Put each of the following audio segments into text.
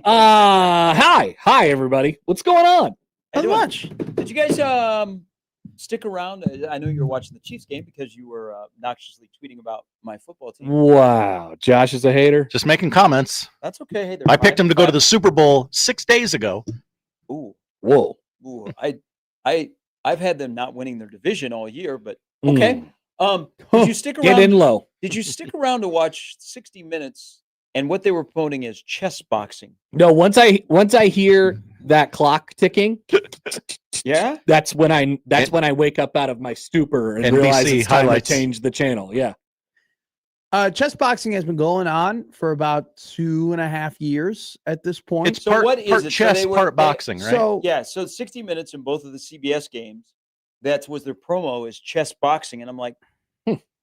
Hi, everybody. What's going on? Not much. Did you guys stick around? I know you were watching the Chiefs game because you were obnoxiously tweeting about my football team. Wow, Josh is a hater. Just making comments. That's okay. Hey, I picked him to go to the Super Bowl 6 days ago. Ooh, whoa. Ooh, I've had them not winning their division all year, but okay. Did you stick around? Get in low. Did you stick around to watch 60 Minutes and what they were promoting as chess boxing? No, once I hear that clock ticking, yeah, that's when I wake up out of my stupor and realize it's time to change the channel. Yeah. Chess boxing has been going on for about 2.5 years at this point. It's part chess, part boxing, right? So 60 Minutes in both of the CBS games, that was their promo is chess boxing, and I'm like,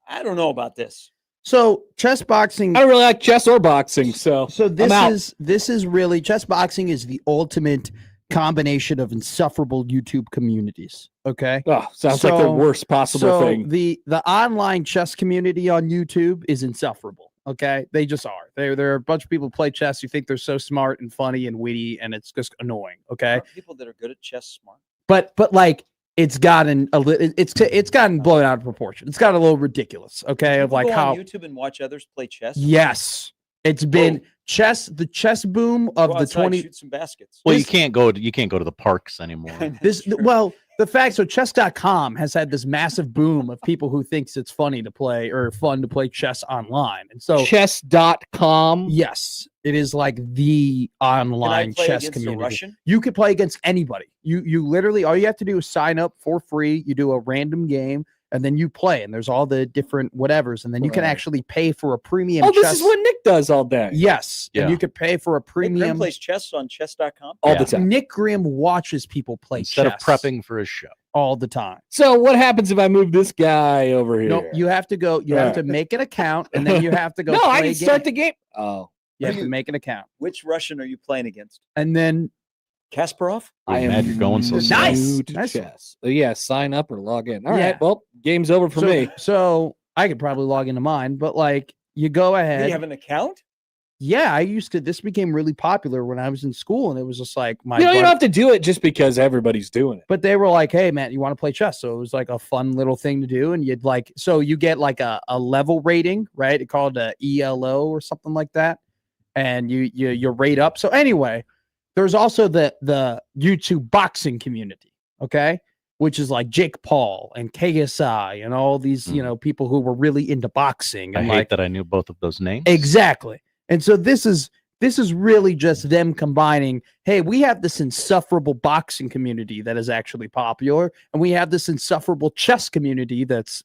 I don't know about this. So chess boxing, I don't really like chess or boxing, so this is really chess boxing is the ultimate combination of insufferable YouTube communities. Okay. Oh, sounds like the worst possible thing. The online chess community on YouTube is insufferable. Okay. They just are. There are a bunch of people who play chess who think they're so smart and funny and witty, and it's just annoying. Okay. Are people that are good at chess smart? But like it's gotten it's gotten blown out of proportion. It's got a little ridiculous. Okay. Of like go how on YouTube and watch others play chess. Yes. It's been the chess boom of the 20. Shoot some baskets. Well, you can't go to the parks anymore. So chess.com has had this massive boom of people who thinks it's funny to play or fun to play chess online. And so chess.com. Yes, it is like the online chess community. You could play against anybody. You literally all you have to do is sign up for free. You do a random game. And then you play, and there's all the different whatevers, and then you can actually pay for a premium. Oh, this is what Nick does all day. Yes, yeah. And you could pay for a premium. Nick Grimm plays chess on chess.com all the time. Nick Grimm watches people play instead chess of prepping for his show all the time. So what happens if I move this guy over here? No, you have to go. You have to make an account, and then you have to go. No, play I can start the game. Oh, you have to make an account. Which Russian are you playing against? And then. Kasparov? I am mad you're going so nice. Chess. Yeah, sign up or log in. All right, well, game's over for me. So I could probably log into mine, but like you go ahead. Do you have an account? Yeah, I used to. This became really popular when I was in school, and it was just like you don't have to do it just because everybody's doing it. But they were like, "Hey, man, you want to play chess?" So it was like a fun little thing to do, and you'd like, so you get like a level rating, right? It's called a ELO or something like that, and you rate up. So anyway. There's also the YouTube boxing community, okay, which is like Jake Paul and KSI and all these, people who were really into boxing. And I hate that I knew both of those names. Exactly. And so this is really just them combining, hey, we have this insufferable boxing community that is actually popular, and we have this insufferable chess community that's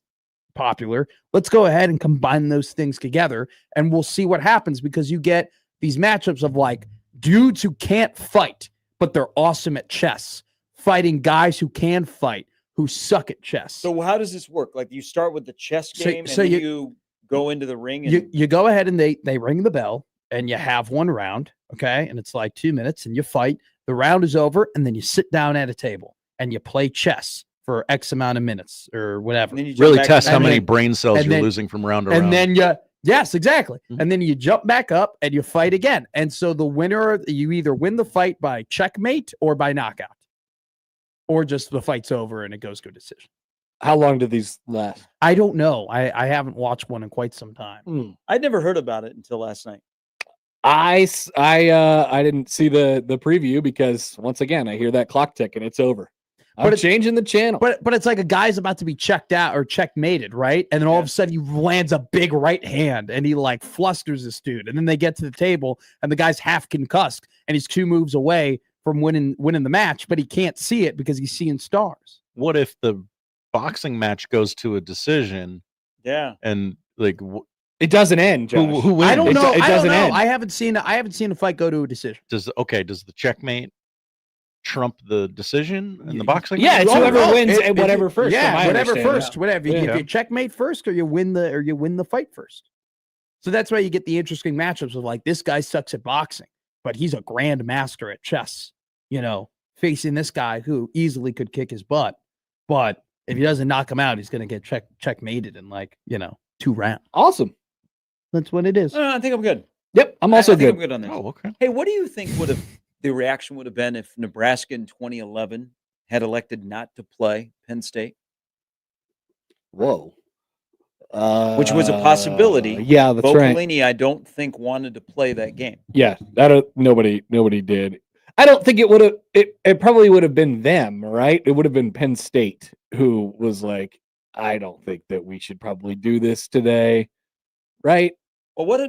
popular. Let's go ahead and combine those things together, and we'll see what happens, because you get these matchups of like, dudes who can't fight, but they're awesome at chess, fighting guys who can fight, who suck at chess. So how does this work? Like you start with the chess game, and then you go into the ring. And you go ahead and they ring the bell, and you have one round, okay? And it's like 2 minutes, and you fight. The round is over, and then you sit down at a table, and you play chess for X amount of minutes or whatever. And really test how many brain cells you're losing from round to round. And then yes, exactly. Mm-hmm. And then you jump back up and you fight again. And so the winner, you either win the fight by checkmate or by knockout, or just the fight's over and it goes to a decision. How long do these last? I don't know. I haven't watched one in quite some time. I'd never heard about it until last night. I didn't see the preview because once again, I hear that clock tick and it's over. I'm changing the channel. But it's like a guy's about to be checked out or checkmated, right? And then all of a sudden he lands a big right hand and he like flusters this dude. And then they get to the table and the guy's half concussed and he's 2 moves away from winning the match, but he can't see it because he's seeing stars. What if the boxing match goes to a decision? Yeah. And like it doesn't end, Josh. Who wins? I don't know. It doesn't end. I haven't seen a fight go to a decision. Does the checkmate trump the decision in the boxing? Yeah, it's whoever wins whatever first. Yeah, whatever first, whatever. You checkmate first, or you win the fight first. So that's why you get the interesting matchups of like, this guy sucks at boxing, but he's a grand master at chess. Facing this guy who easily could kick his butt, but if he doesn't knock him out, he's going to get checkmated in 2 rounds. Awesome. That's what it is. I think I'm good. Yep, I'm also I think good. I'm good on this. Oh, okay. Hey, what do you think the reaction would have been if Nebraska in 2011 had elected not to play Penn State, Whoa. which was a possibility? Yeah, that's Bo right. Pelini, I don't think, wanted to play that game. Yeah, nobody did. I don't think it would have. It probably would have been them, right? It would have been Penn State who was like, I don't think that we should probably do this today, right? Well, what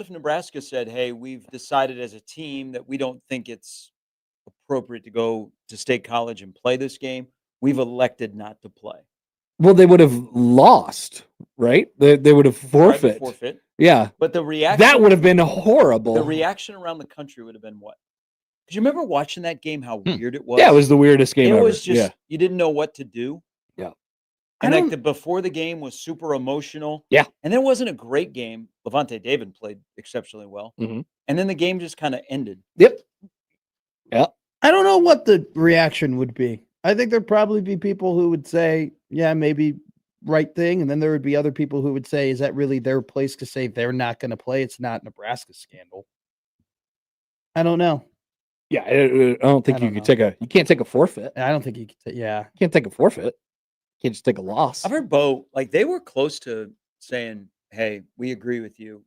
if Nebraska said, "Hey, we've decided as a team that we don't think it's appropriate to go to State College and play this game. We've elected not to play." Well, they would have lost, right? They would have Right, forfeit. forfeit. Yeah, But the reaction that would have been horrible. the reaction around the country would have been what? Because you remember watching that game, how weird it was. Yeah, it was the weirdest game It ever. was just yeah. you didn't know what to do. Yeah. And I like before the game was super emotional. Yeah. And then it wasn't a great game. Levante David played exceptionally well. Mhm. And then the game just kind of ended. Yep. Yeah. I don't know what the reaction would be. I think there'd probably be people who would say, yeah, maybe right thing. And then there would be other people who would say, is that really their place to say they're not going to play? It's not Nebraska's scandal. I don't know. Yeah, I don't think you can't take a forfeit. I don't think you could. Yeah. You can't take a forfeit. You can't just take a loss. I've heard Bo, like they were close to saying, "Hey, we agree with you.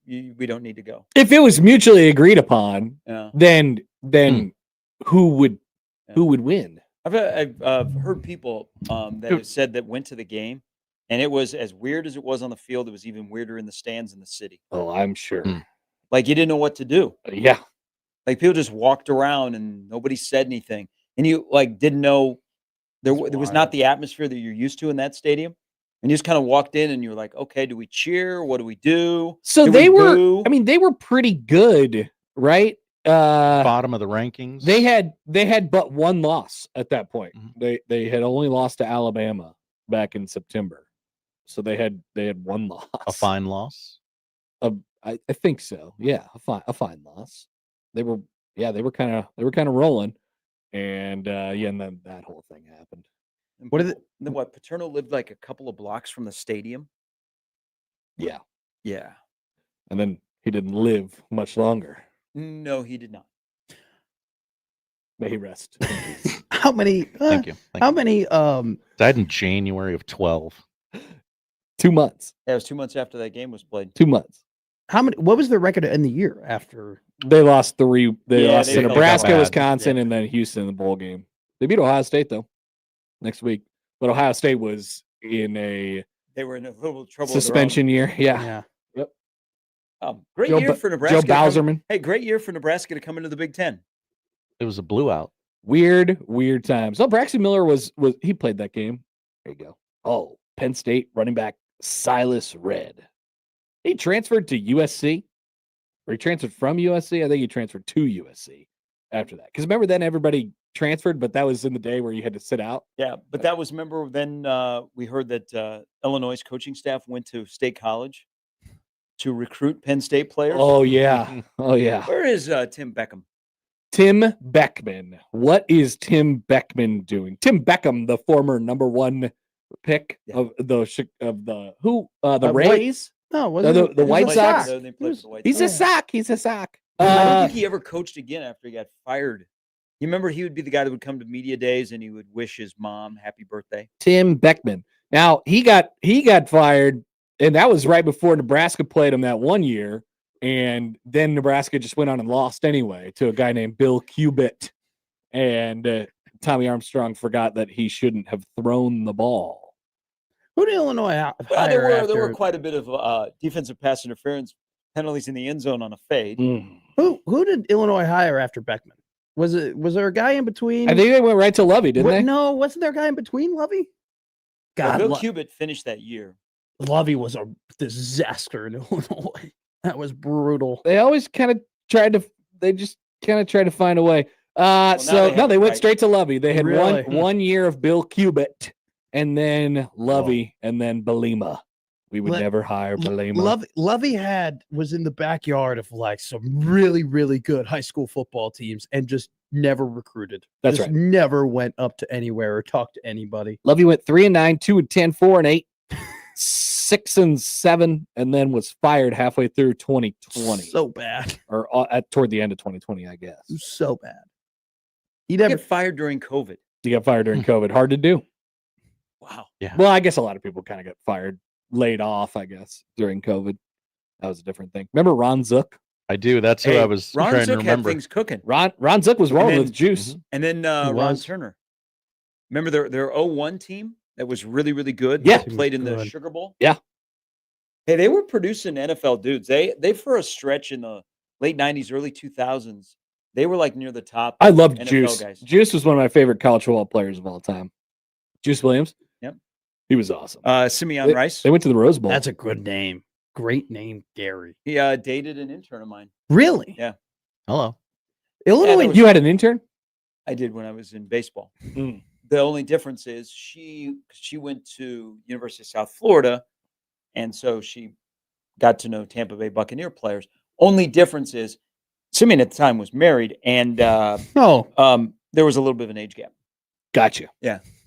We don't need to go." If it was mutually agreed upon, Yeah. then who would win? I've heard people that have said that went to the game, and it was as weird as it was on the field. It was even weirder in the stands in the city. Oh, I'm sure. Like you didn't know what to do. Yeah. Like people just walked around and nobody said anything, and you like didn't know there was not the atmosphere that you're used to in that stadium, and you just kind of walked in and you're like, okay, do we cheer? What do we do? So Do they we were. boo? I mean, they were pretty good, right? Bottom of the rankings. They had but one loss at that point. Mhm. They had only lost to Alabama back in September, so they had one loss. A fine loss. I think so. Yeah, a fine loss. They were kind of rolling, and and then that whole thing happened. And What is it? people- Then what? Paterno lived like a couple of blocks from the stadium. Yeah, Yeah. and then he didn't live much longer. No, he did not. May he rest. in peace. How many? Thank you. Thank How you. many? Died in January of 12. 2 months. Yeah, it was 2 months after that game was played. 2 months. How many? What was their record in the year after? They lost 3. They Yeah, lost they to felt Nebraska, bad. Wisconsin, Yeah. and then Houston in the bowl game. They beat Ohio State though next week, but Ohio State was in a They were in a little trouble. of their own. suspension year. Yeah. Great Joe year Ba- for Nebraska. Joe to come- Bowserman. Hey, great year for Nebraska to come into the Big Ten. It was a blew out. Weird times. Oh, Braxton Miller was he played that game. There you go. Oh, Penn State running back Silas Red. He transferred to USC. Or he transferred from USC. I think he transferred to USC after that. Because remember then everybody transferred, but that was in the day where you had to sit out. Yeah, but that was remember then we heard that Illinois' coaching staff went to State College to recruit Penn State players. Oh yeah. Oh yeah. Where is Tim Beckham? Tim Beckman. What is Tim Beckman doing? Tim Beckham, the former number 1 pick Yeah. of the White- Rays. No, The wasn't it? the It was White a Sox? sock. They played for the White He's Sox. a sock. He's a sock. I don't think he ever coached again after he got fired. You remember he would be the guy that would come to media days and he would wish his mom happy birthday. Tim Beckman. Now he got fired, and that was right before Nebraska played him that one year, and then Nebraska just went on and lost anyway to a guy named Bill Cubitt, and Tommy Armstrong forgot that he shouldn't have thrown the ball. Who did Illinois hire Well, there were after? quite a bit of defensive pass interference penalties in the end zone on a fade. Who did Illinois hire after Beckman? Was there a guy in between? I think they went right to Lovey, didn't they? No, wasn't there a guy in between Lovey? Well, God, Bill Cubitt finished that year. Lovey was a disaster in Illinois. That was brutal. They always kind of tried to. They just kind of tried to find a way. now they have They it went right. straight to Lovey. They had Really? one year of Bill Cubitt, and then Lovey, and then Belima. We would never hire Belima. Lovey was in the backyard of like some really, really good high school football teams and just never recruited. That's Just right. Never went up to anywhere or talked to anybody. Lovey went 3-9, 2-10, 4-8, 6-7, and then was fired halfway through 2020, So bad. or toward the end of 2020, I guess. So bad. He You never. get fired during COVID. He got fired during COVID. Hard to do. Wow. Yeah. Well, I guess a lot of people kind of got fired, laid off, I guess, during COVID. That was a different thing. Remember Ron Zook? I do. That's who Hey, I was Ron trying to Zook had remember. things cooking. Ron Zook was rolling then- with juice. And then Ron was. Turner. Remember their 01 team that was really, really good? Yeah. That played in the Good. Sugar Bowl? Yeah. Hey, they were producing NFL dudes. They for a stretch in the late 90s, early 2000s, they were like near the top. I loved NFL Juice. guys. Juice was one of my favorite college football players of all time. Juice Williams. Yep. He was awesome. Simeon Rice. They went to the Rose Bowl. That's a good name. Great name, Gary. He dated an intern of mine. Really? Yeah. Hello. Illinois. was- You had an intern? I did when I was in baseball. Mm. The only difference is she went to University of South Florida, and so she got to know Tampa Bay Buccaneer players. Only difference is Simeon at the time was married, and oh, there was a little bit of an age gap. Gotcha.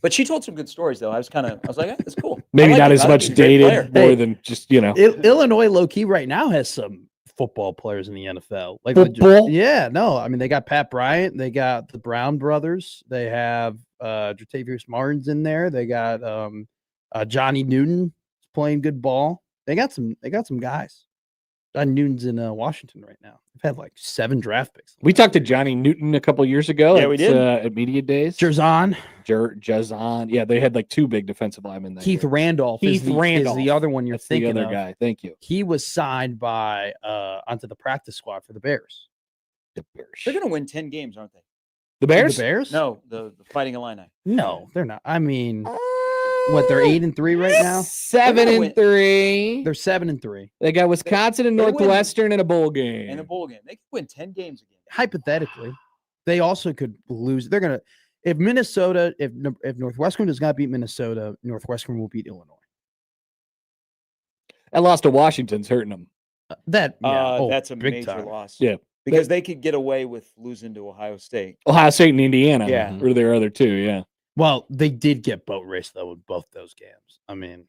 But she told some good stories, though. I was like, "Eh, that's cool." Maybe I like not it. as I think much he's a great dated, player. more Hey. than just, Illinois low key right now has some football players in the NFL. Like legit- Football? yeah, no, I mean they got Pat Bryant, they got the Brown brothers, they have Jatavius Martin's in there, they got Johnny Newton playing good ball. They got some guys. Johnny Newton's in Washington right now. They've had like 7 draft picks. We talked to Johnny Newton a couple years ago. Yeah, we did. At Media Days. Jerzon, Jazan. Yeah, they had like 2 big defensive linemen. That Keith year. Randolph, is Keith the Randolph. other one you're That's the thinking other of. guy. Thank you. He was signed by onto the practice squad for the Bears. The Bears. They're going to win 10 games, aren't they? The Bears? The Bears? No, the Fighting Illini. No, they're not. I mean, what, they're 8-3 right now? 7-3. They're 7-3. They got Wisconsin and they win. Northwestern in a bowl game. In a bowl game. They could win 10 games again. Hypothetically, they also could lose. They're gonna if Northwestern does not beat Minnesota, Northwestern will beat Illinois. That loss to Washington's hurting them. That's That's a big major time. loss. Yeah. Because they could get away with losing to Ohio State. Ohio State and Indiana. Yeah. Were their other 2, yeah. Well, they did get boat race though with both those games. I mean,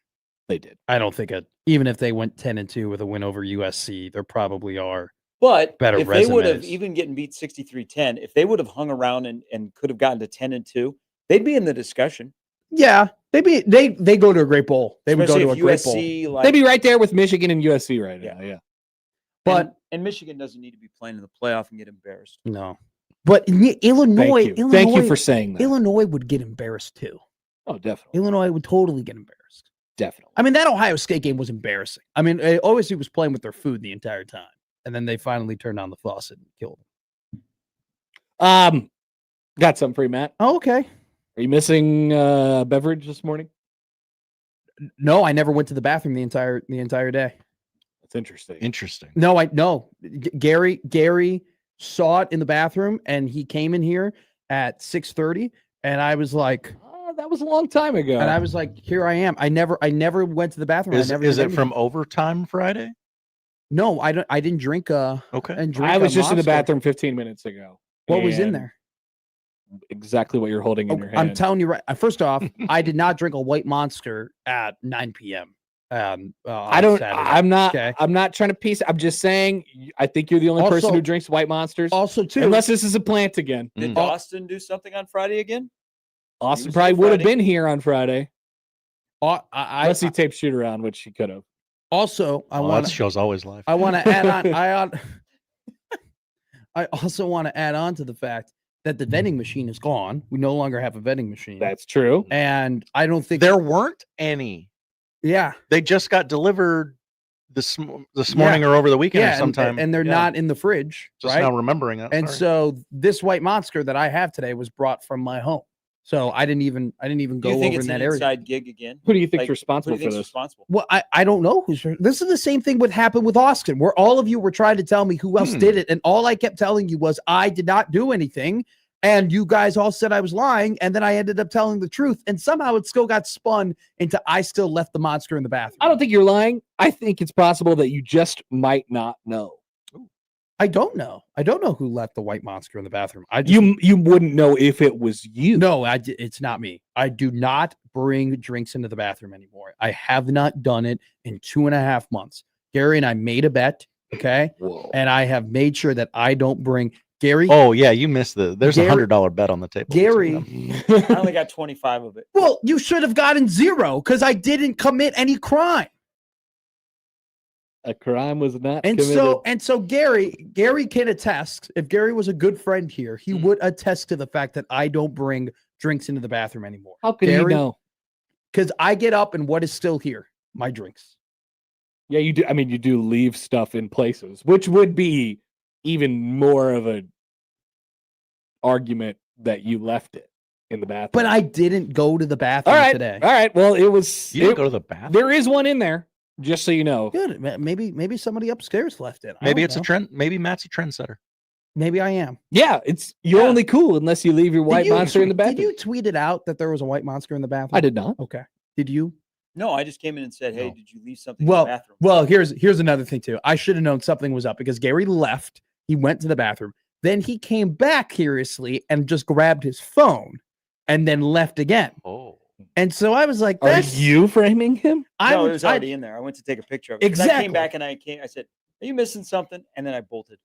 They did. I don't think even if they went 10-2 with a win over USC, there probably are. But Better if they would have resumes. even getting beat 63-10, if they would have hung around and could have gotten to 10-2, they'd be in the discussion. Yeah, they go to a great bowl. They would go Especially to a if great bowl. USC like They'd be right there with Michigan and USC right now. Yeah. But and Michigan doesn't need to be playing in the playoff and get embarrassed. no. But Illinois, Thank you. Thank you for saying that. Illinois would get embarrassed too. Oh, definitely. Illinois would totally get embarrassed. Definitely. I mean, that Ohio State game was embarrassing. I mean, OSU was playing with their food the entire time, and then they finally turned on the faucet and killed them. Got something for you, Matt. Oh, okay. Are you missing beverage this morning? No, I never went to the bathroom the entire day. That's interesting. Interesting. No. Gary saw it in the bathroom, and he came in here at 6:30, and I was like, That was a long time ago. and I was like, here I am. I never went to the bathroom. Is I never it did anything. from overtime Friday? No, I didn't drink. Okay. And drink I was a just in the Monster. bathroom 15 minutes ago. What was in and there? Exactly what you're holding in your hand. I'm telling you right. First off, I did not drink a white Monster at 9 p.m. I on don't. Saturday. I'm not. Okay. I'm not trying to piece. I'm just saying. I think you're the only person Also- who drinks white monsters. Also, too, Unless this is a plant again. Did Mm. Austin do something on Friday again? Austin was probably here would have Friday? been here on Friday. Unless he I taped shoot around, which he could have. also I Well, want that show's always live. I want to add on. I also want to add on to the fact that the vending machine is gone. We no longer have a vending machine, That's true. and I don't think There weren't any. Yeah, They just got delivered this morning or over the weekend or yeah, sometime. and they're Yeah. not in the fridge, Just right? now remembering it. And Sorry. so this white Monster that I have today was brought from my home. So I didn't even Do go you think over it's in an that area. inside gig again? Who do you think's Like, Who do responsible you for think's this? responsible? Well, I don't know who's. This is the same thing what happened with Austin, where all of you were trying to tell me who else did it, and all I kept telling you was I did not do anything, and you guys all said I was lying, and then I ended up telling the truth, and somehow it still got spun into I still left the Monster in the bathroom. I don't think you're lying. I think it's possible that you just might not know. I don't know. I don't know who left the white monster in the bathroom. I just, You wouldn't know if it was you. no, it's not me. I do not bring drinks into the bathroom anymore. I have not done it in 2.5 months. Gary and I made a bet, okay? Whoa. And I have made sure that I don't bring Gary. Oh yeah, you missed there's Gary- $100 bet on the table. Gary. I only got 25 of it. Well, you should have gotten 0 because I didn't commit any crime. A crime was not And committed. so Gary can attest. If Gary was a good friend here, he would attest to the fact that I don't bring drinks into the bathroom anymore. How could he Gary- know? Because I get up and what is still here? My drinks. Yeah, you do. I mean, you do leave stuff in places, which would be even more of a argument that you left it in the bathroom. But I didn't go to the all bathroom right, today. all right. Well, it was. You didn't it- go to the bathroom. there is one in there, just so you know. Good. Maybe somebody upstairs left it. I Maybe don't it's a know. trend. Maybe Matt's a trendsetter. Maybe I am. Yeah, you're Yeah. only cool unless you leave your white monster in the bathroom. Did you tweet it out that there was a white monster in the bathroom? I did not. Okay. Did you? No, I just came in and said, "Hey, No. did you leave something Well, in the bathroom?" Well, here's another thing too. I should have known something was up because Gary left. He went to the bathroom. Then he came back curiously and just grabbed his phone and then left again. Oh. And so I was like, Are "That's you framing him? No, it was already in there. I went to take a picture of it. 'Cause I Exactly. came back and I said, "Are you missing something?" And then I bolted.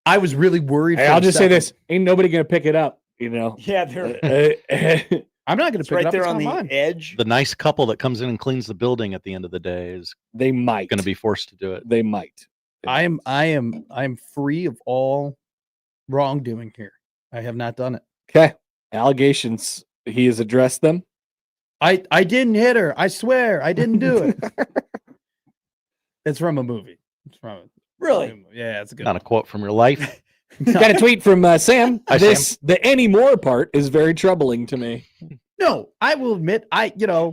I was really worried. Hey, for I'll a just say second. this: ain't nobody gonna pick it up. You know. Yeah, they're I'm not going to it's pick it right up. there It's on not the mine. edge. The nice couple that comes in and cleans the building at the end of the day is they might. going to be forced to do it. They might. I am free of all wrongdoing here. I have not done it. Okay. Allegations. He has addressed them. I didn't hit her. I swear I didn't do it. It's from a movie. It's from a Really? Yeah, it's a good. Not a quote from your life. Got a tweet from Sam. Hi, The anymore part is very troubling to me. No, I will admit,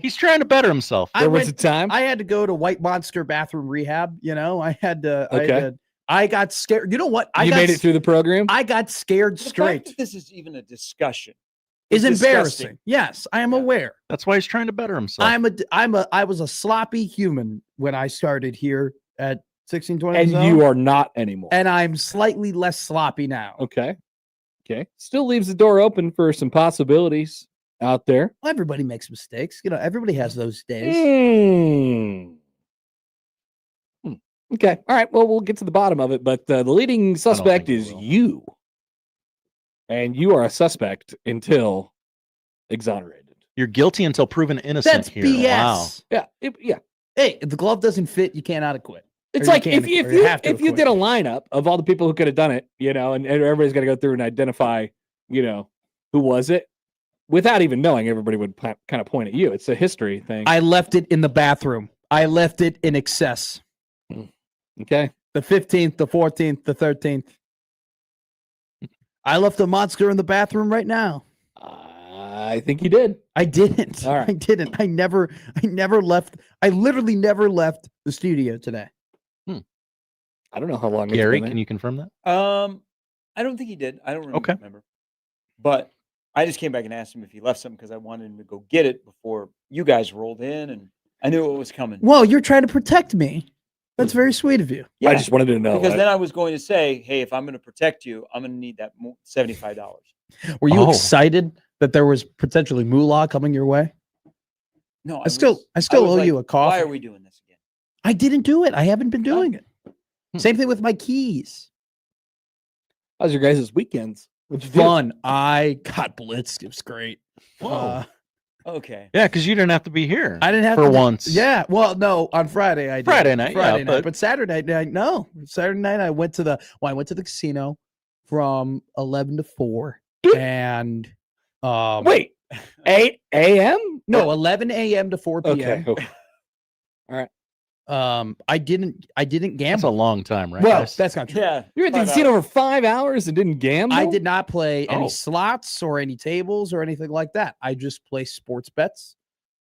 He's trying to better himself. I There was a went- time. I had to go to White Monster bathroom rehab. I had to. Okay. I got scared. You know what? You made it through the program. I got scared The fact straight. that this is even a discussion Is disgusting. embarrassing. Yes, I am Yeah. aware. That's why he's trying to better himself. I was a sloppy human when I started here at 1620. and you are not anymore. and I'm slightly less sloppy now. Okay. Okay. Still leaves the door open for some possibilities out there. Well, everybody makes mistakes. Everybody has those days. Okay. All right. Well, we'll get to the bottom of it, but the leading suspect think we is will. you. And you are a suspect until exonerated. You're guilty until proven innocent That's here. BS. Wow. Yeah. Yeah. Hey, if the glove doesn't fit, you cannot acquit. It's Or you like can't- if you or you have to if you acquit. did a lineup of all the people who could have done it, and everybody's got to go through and identify, who was it, without even knowing, everybody would kind of point at you. It's a history thing. I left it in the bathroom. I left it in excess. Okay. The 15th, the 14th, the 13th. I left a monster in the bathroom right now. I think you did. I didn't. All right. I didn't. I never left. I literally never left the studio today. I don't know how long. Gary, it's been can you confirm that? I don't think he did. I don't really Okay. remember. But I just came back and asked him if he left something because I wanted him to go get it before you guys rolled in, and I knew it was coming. Well, you're trying to protect me. That's very sweet of you. there? I just wanted to know. because then I was going to say, hey, if I'm going to protect you, I'm going to need that $75. Were you Oh. excited that there was potentially moolah coming your way? No, I still owe you a coffee. Why are we doing this again? I didn't do it. I haven't been doing it. Same thing with my keys. How's your guys' weekends? What'd you do? Fun. I got blitzed. It was great. Whoa. Okay. Yeah, because you didn't have to be here. I didn't have For to once. Yeah. Well, no, on Friday I did. Friday night, yeah, Friday night. but- But Saturday night, no. Saturday night I went to the casino from 11 to 4. And Wait, 8 a.m. no, 11 a.m. to 4 p.m. Okay. Okay. I didn't That's a gamble. long time, right? Well, guys? that's not true. Yeah. You were at the 5 casino hours. for 5 hours and didn't gamble. I did not play any Oh. slots or any tables or anything like that. I just play sports bets.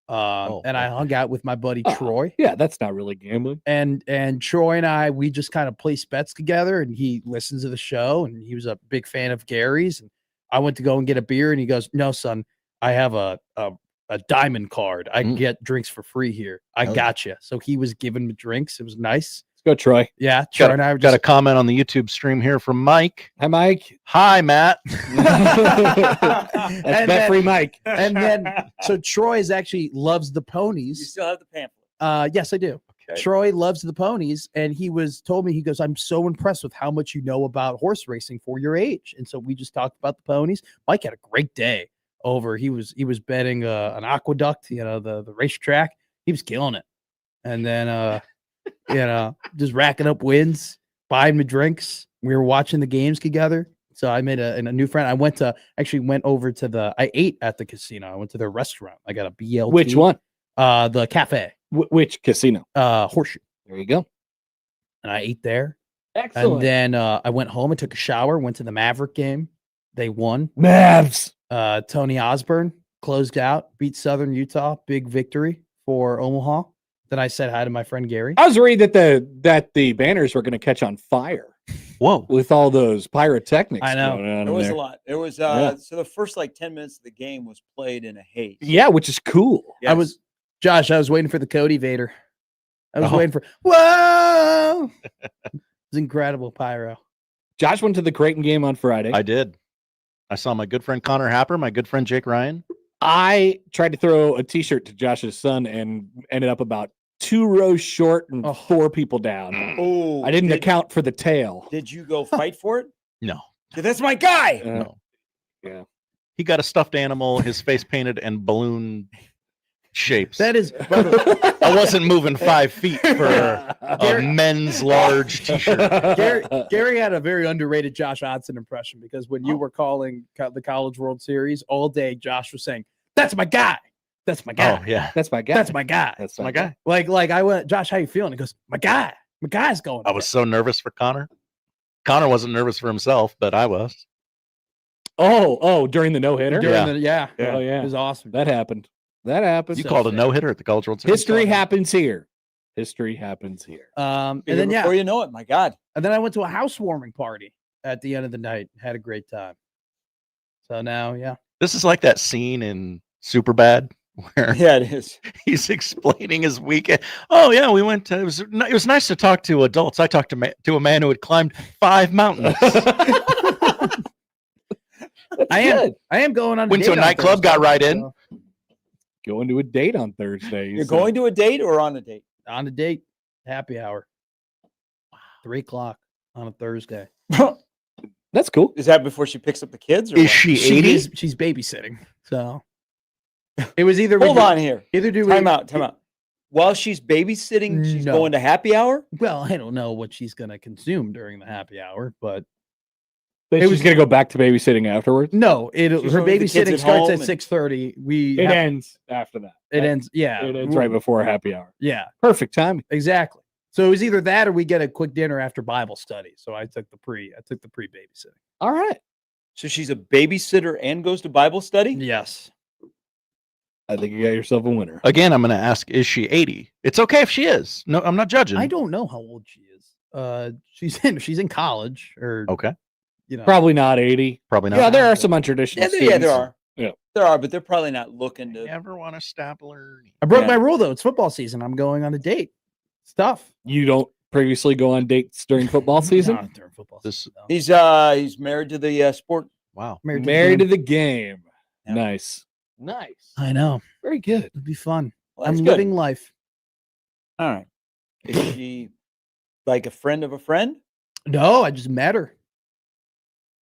And I okay. hung out with my buddy Oh. Troy. Yeah, that's not really gambling. And Troy and I, we just kind of place bets together, and he listens to the show, and he was a big fan of Gary's. And I went to go and get a beer, and he goes, "No, son, I have a diamond card. I can Mm. get drinks for free here. I Oh. got you." So he was giving me drinks. It was nice. go, Troy. Yeah, Troy and I were Got a just comment on the YouTube stream here from Mike. Hi, Mike. Hi, Matt. That's And bet then- free Mike. and then so Troy actually loves the You ponies. still have the pamphlet. Yes, I do. Okay. Troy loves the ponies, and he told me, he goes, I'm so impressed with how much you know about horse racing for your age. And so we just talked about the ponies. Mike had a great day over. He was betting an aqueduct, the racetrack. He was killing it. And then just racking up wins, buying me drinks. We were watching the games together. So I made a new friend. I went over to I ate at the casino. I went to their restaurant. I got a BLT. Which one? The cafe. Which casino? Horseshoe. There you go. And I ate there. Excellent. And then I went home and took a shower, went to the Maverick game. They won. Mavs. Tony Osborne closed out, beat Southern Utah. Big victory for Omaha. Then I said hi to my friend Gary. I was worried that the banners were going to catch on fire Whoa. with all those pyrotechnics. I know. going on There in was there. a lot. There was Yeah. so the first like 10 minutes of the game was played in a haze. Yeah, which is cool. Yes. I was waiting for the Cody Vader. I was Oh. waiting for, whoa. It was incredible pyro. Josh went to the Creighton game on Friday. I did. I saw my good friend Connor Happer, my good friend Jake Ryan. I tried to throw a T-shirt to Josh's son and ended up about 2 rows short and Oh. 4 people down. Oh, I didn't account for the tail. Did you go fight for it? No. That's my guy. No. yeah. He got a stuffed animal, his face painted, and balloon shapes. That is, by the- I wasn't moving 5 feet for a men's large T-shirt. Gary had a very underrated Josh Odson impression, because when you were calling the College World Series all day, Josh was saying, "That's my guy. That's my guy. Oh yeah, That's my guy. That's my guy." That's my guy. Like I went, "Josh, how you feeling?" He goes, "My guy. My guy's going." I was so nervous for Connor. Connor wasn't nervous for himself, but I was. Oh, during the no-hitter? during Yeah. the Oh, yeah. It was awesome. That happened. That happened. You So called a sick. no-hitter at the College World Series. History happens here. History happens here. And then Before you know it, my God. and then I went to a housewarming party at the end of the night. Had a great time. So now, yeah. This is like that scene in Superbad where Yeah, it is. he's explaining his weekend. Oh yeah, we went to. It was nice to talk to adults. I talked to a man who had climbed 5 mountains. I am going on. Went to date a on nightclub, Thursday, got right in. so- Going to a date on Thursday. You're going to a date or on a date? on a date, happy hour. 3:00 on a Thursday. That's cool. Is that before she picks up the kids? Or Is what? she 80? She's babysitting. So it was either Hold on here. Either do Time out. Time out. While she's babysitting, she's No. going to happy hour. Well, I don't know what she's gonna consume during the happy hour, but It was going to go back to babysitting afterwards. no, She's her with the kids babysitting at starts home at and- 6:30. It ends after that. It ends. Yeah, It ends right before happy hour. Yeah, Perfect timing. exactly. So it was either that or we get a quick dinner after Bible study. So I took the pre babysitting. All right. So she's a babysitter and goes to Bible study. Yes. I think you got yourself a winner. Again, I'm going to ask: is she 80? It's okay if she is. No, I'm not judging. I don't know how old she is. She's in college, or Okay, Probably not 80. probably not. Yeah, there are some untraditional Yeah, students. there are. Yeah. There are, but they're probably not looking I to. never want to stapler. I broke Yeah. my rule though. It's football season. I'm going on a date. Stuff. You don't previously go on dates during football season? Not during football This- season. No. He's married to the sport. Wow. Married, Married to to the game. Yeah. Nice. Nice. I know. Very good. It'll be fun. Well, I'm that's good. living life. All right. Is she like a friend of a friend? No, I just met her.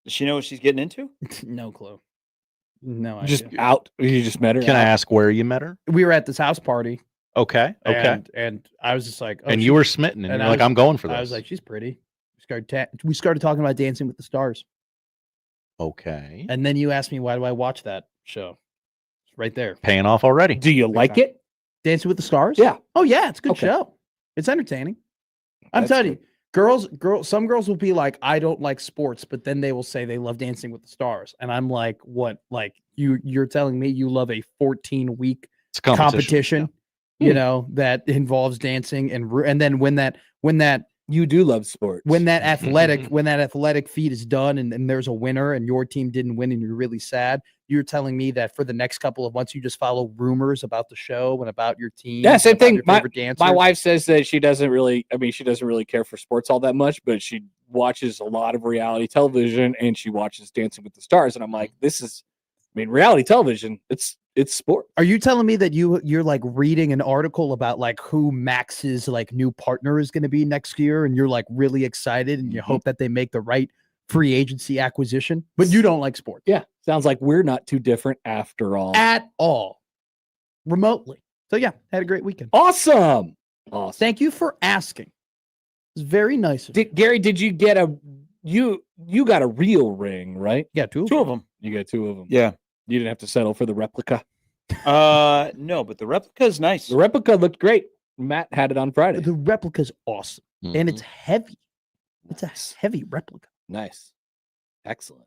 Does she know what she's getting into? No clue. No Just idea. out. You just met her. Can I out? ask where you met her? We were at this house party. Okay. Okay. And I was just like, oh, and you were smitten, and, and you're I like, was- I'm going for this. I was like, she's pretty. We started talking about Dancing with the Stars. okay. And then you asked me, why do I watch that show? It's right there. Paying off already. Do you like time. it? Dancing with the Stars? Yeah. Oh, yeah. It's a good Okay. show. It's entertaining. I'm That's telling good. you, some girls will be like, I don't like sports, but then they will say they love Dancing with the Stars. And I'm like, what? Like you're telling me you love a 14-week It's a competition, Yeah. that involves dancing and then when that You do love sports. when that athletic feat is done and there's a winner and your team didn't win and you're really sad, you're telling me that for the next couple of months, you just follow rumors about the show and about your team. Yeah, same and about thing. your favorite dancers? My wife says that she doesn't really care for sports all that much, but she watches a lot of reality television and she watches Dancing with the Stars. And I'm like, reality television, it's sport. Are you telling me that you're like reading an article about like who Max's like new partner is going to be next year, and you're like really excited and you hope that they make the right free agency acquisition, but you don't like sports? Yeah. Sounds like we're not too different after all. At all. Remotely. So yeah, had a great weekend. Awesome. Thank you for asking. It's very nice of you. Gary, did you get you got a real ring, right? Yeah, two Two of them. You got 2 of them. Yeah. You didn't have to settle for the replica. No, but the replica is nice. The replica looked great. Matt had it on Friday. The replica's awesome. And it's heavy. It's a heavy replica. Nice. Excellent.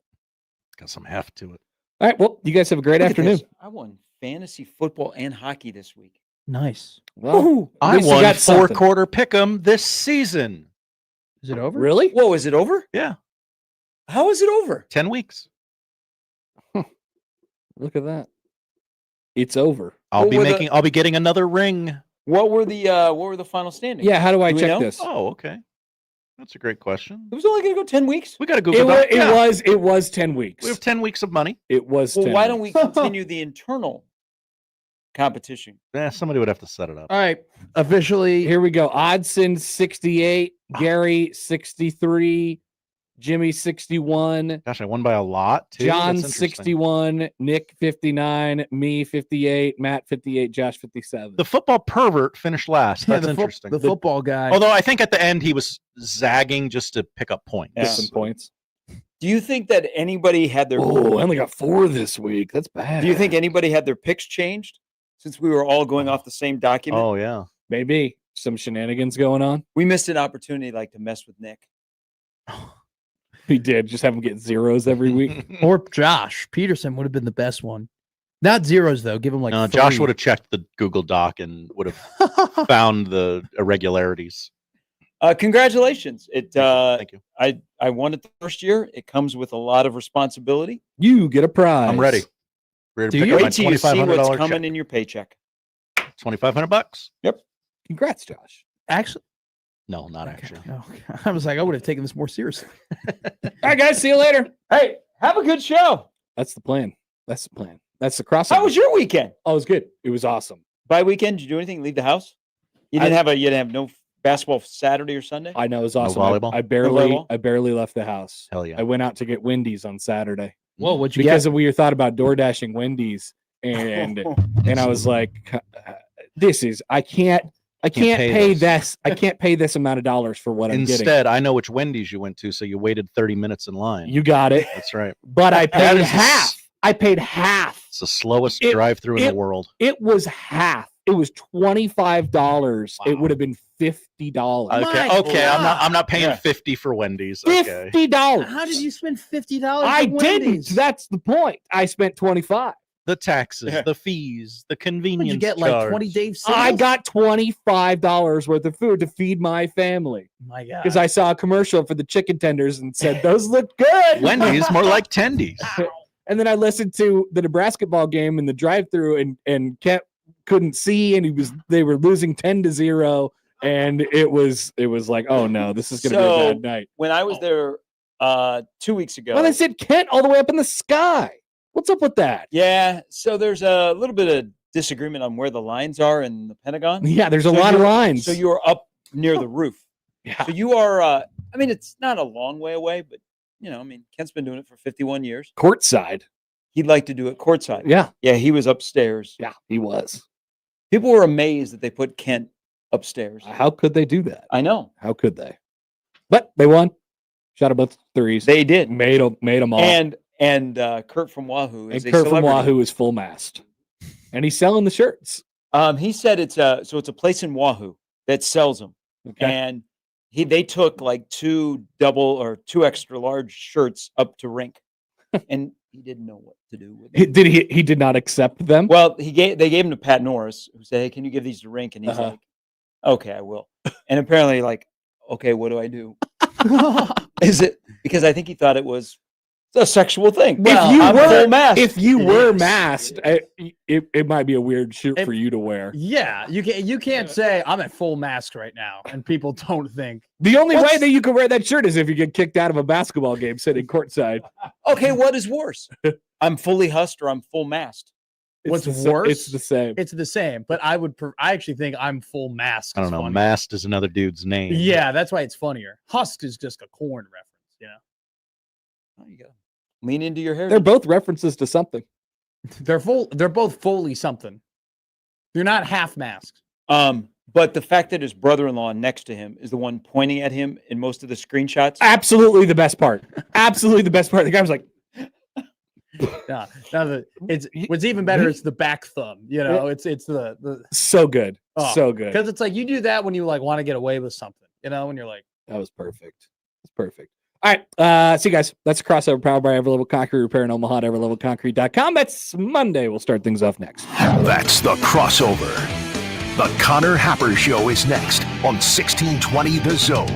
Got some heft to it. All right. Well, you guys have a great Look at afternoon. this. I won fantasy football and hockey this week. Nice. Well, at I least you won got something. 4-quarter pick'em this season. Is it over? Really? Whoa, is it over? Yeah, How is it over? 10 weeks. Look at that. It's over. I'll What be were I'll be getting another ring. What were the final standings? Yeah. How do I Do we check know? this? Oh, okay. That's a great question. It was only going to go 10 weeks. We got to Google Doc. It was 10 weeks. We have 10 weeks of money. It was. Well, 10 why don't weeks. we continue the internal competition? Somebody would have to set it up. All right. Officially. Here we go. Odson 68, Gary 63, Jimmy 61, Gosh, I won by a lot too. John That's interesting. 61, Nick 59, me 58, Matt 58, Josh 57. The football pervert finished last. Yeah, That's the interesting. The football guy. Although I think at the end he was zagging just to pick up points. Yeah. Some points. Do you think that anybody had their Oh, I only got 4 this week. That's bad. Do you think anybody had their picks changed since we were all going off the same document? Oh yeah. Maybe some shenanigans going on? We missed an opportunity like to mess with Nick. We did. Just have him get zeros every week. Or Josh Peterson would have been the best one. Not zeros though. Give him like No, Josh 3. would have checked the Google Doc and would have found the irregularities. Congratulations. Thank you. I won it the first year. It comes with a lot of responsibility. You get a prize. I'm ready. Ready Do to you? pick up my Wait till you see what's $2,500 coming check. in your paycheck. $2,500. Congrats, Josh. Actually, No, not actually. okay. I was like, I would have taken this more seriously. All right, guys. See you later. Hey, have a good show. That's the plan. That's the plan. That's the crossover. How was your weekend? Oh, it was good. It was awesome. By weekend, did you do anything? Leave the house? You didn't have no basketball Saturday or Sunday? I know it was awesome. volleyball? I volleyball? barely left the house. Hell yeah. I went out to get Wendy's on Saturday Whoa, what'd you because get? we thought about door dashing Wendy's, and I was like, I can't pay this. I can't pay this amount of dollars for what I'm getting. Instead, I know which Wendy's you went to, so you waited 30 minutes in line. You got it. That's right. But I That paid is half. I paid half. It's the slowest It- drive-through in it- the world. It was half. It was $25. It Wow. would have been $50. Okay, My okay. I'm not paying Yeah. 50 for Wendy's. Okay. $50. How did you spend $50? I at Wendy's? didn't. That's the point. I spent 25. The taxes, Yeah. the fees, the What'd convenience you get? Like charge. 20 Dave I singles? got $25 worth of food to feed my family My God. because I saw a commercial for the chicken tenders and said those look good. Wendy's more like tendies. And then I listened to the Nebraska ball game in the drive-through, and Kent couldn't see, and they were losing 10-0, and it was like, oh no, this is gonna be a bad night. When I was there 2 weeks ago. Well, they said Kent all the way up in the sky. What's up with that? Yeah, so there's a little bit of disagreement on where the lines are in the Pentagon. Yeah, there's a So lot of you're- lines. So you're up near the roof. Yeah. So you are, I mean, it's not a long way away, but, Kent's been doing it for 51 years. Courtside. He'd like to do it courtside. Yeah, Yeah, he was upstairs. yeah, he was. People were amazed that they put Kent upstairs. How could they do that? I know. How could they? But they won. Shot a bunch of threes. They did. made them all. And Kurt from Wahoo is And a Kurt from celebrity. Wahoo is full mast, and he's selling the shirts. He said it's a place in Wahoo that sells them. Okay. And they took like 2 extra large shirts up to rink, and he didn't know what to do with them. He did not accept them. Well, they gave them to Pat Norris, who said, "Hey, can you give these to Rink?" And he's Uh-huh. like, "Okay, I will." And apparently, like, okay, what do I do? Is it because I think he thought it was It's a sexual thing. Well, if you I'm were full masked. if you It were is. masked, it might be a weird shoot If- for you to wear. Yeah, you can't say I'm at full mask right now, and people don't think. The only way What's- that you can wear that shirt is if you get kicked out of a basketball game sitting courtside. Okay, what is worse? I'm fully husked or I'm full masked. What's the sa- worse? It's the same. It's the same, but I actually think I'm full mask. I don't is know. funnier. Mast is another dude's name. Yeah, that's why it's funnier. Husk is just a corn reference, you know. Oh, you go. Lean into your hair. They're both references to something. They're both fully something. They're not half masked. But the fact that his brother-in-law next to him is the one pointing at him in most of the screenshots. Absolutely the best part. Absolutely the best part. The guy was like, Yeah. Now it's what's even better is the back thumb. You know, it's the so good. Oh, So good. because it's like you do that when you like want to get away with something. You know, when you're like, That was perfect. It's perfect. All right. See you guys. That's a crossover powered by Everlevel Concrete Repair in Omaha at everlevelconcrete.com. That's Monday. We'll start things off next. That's the crossover. The Connor Happer Show is next on 1620 The Zone.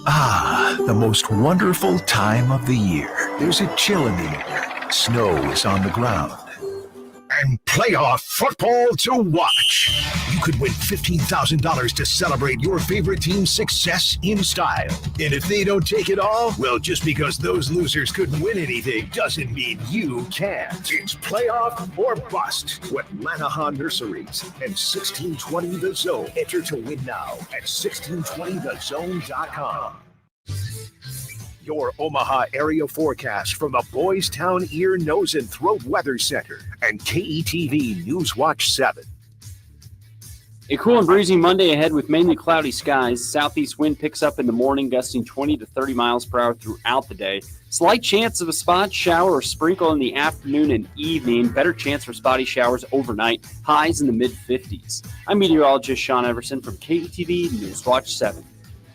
Ah, the most wonderful time of the year. There's a chill in the air. Snow is on the ground. And playoff football to watch. You could win $15,000 to celebrate your favorite team's success in style. And if they don't take it all, well, just because those losers couldn't win anything doesn't mean you can't. It's playoff or bust with Lanahan Nurseries and 1620 The Zone. Enter to win now at 1620thezone.com. Your Omaha area forecast from the Boys Town Ear, Nose, and Throat Weather Center and KETV Newswatch 7. A cool and breezy Monday ahead with mainly cloudy skies. Southeast wind picks up in the morning, gusting 20 to 30 miles per hour throughout the day. Slight chance of a spot shower or sprinkle in the afternoon and evening. Better chance for spotty showers overnight. Highs in the mid-50s. I'm meteorologist Sean Everson from KETV Newswatch 7.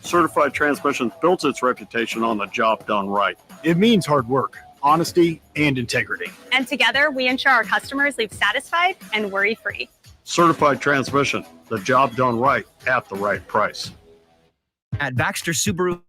Certified Transmission built its reputation on the job done right. It means hard work, honesty, and integrity. And together, we ensure our customers leave satisfied and worry-free. Certified Transmission, the job done right at the right price. At Baxter Subaru.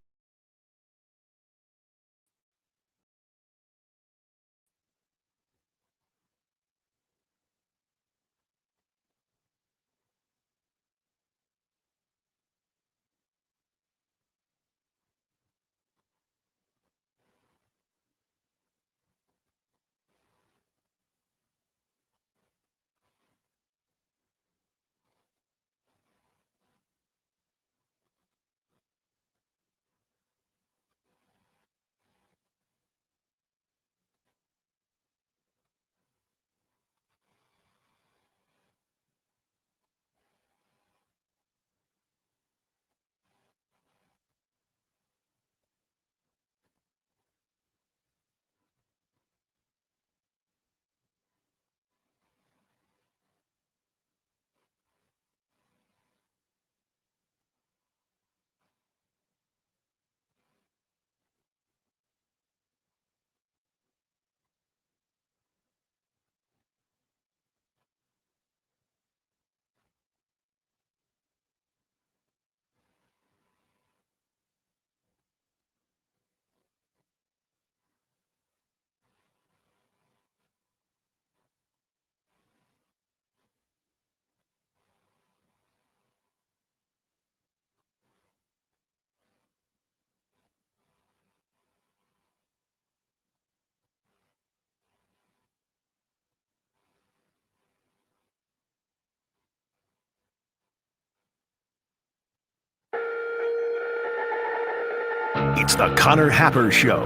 It's the Connor Happer Show.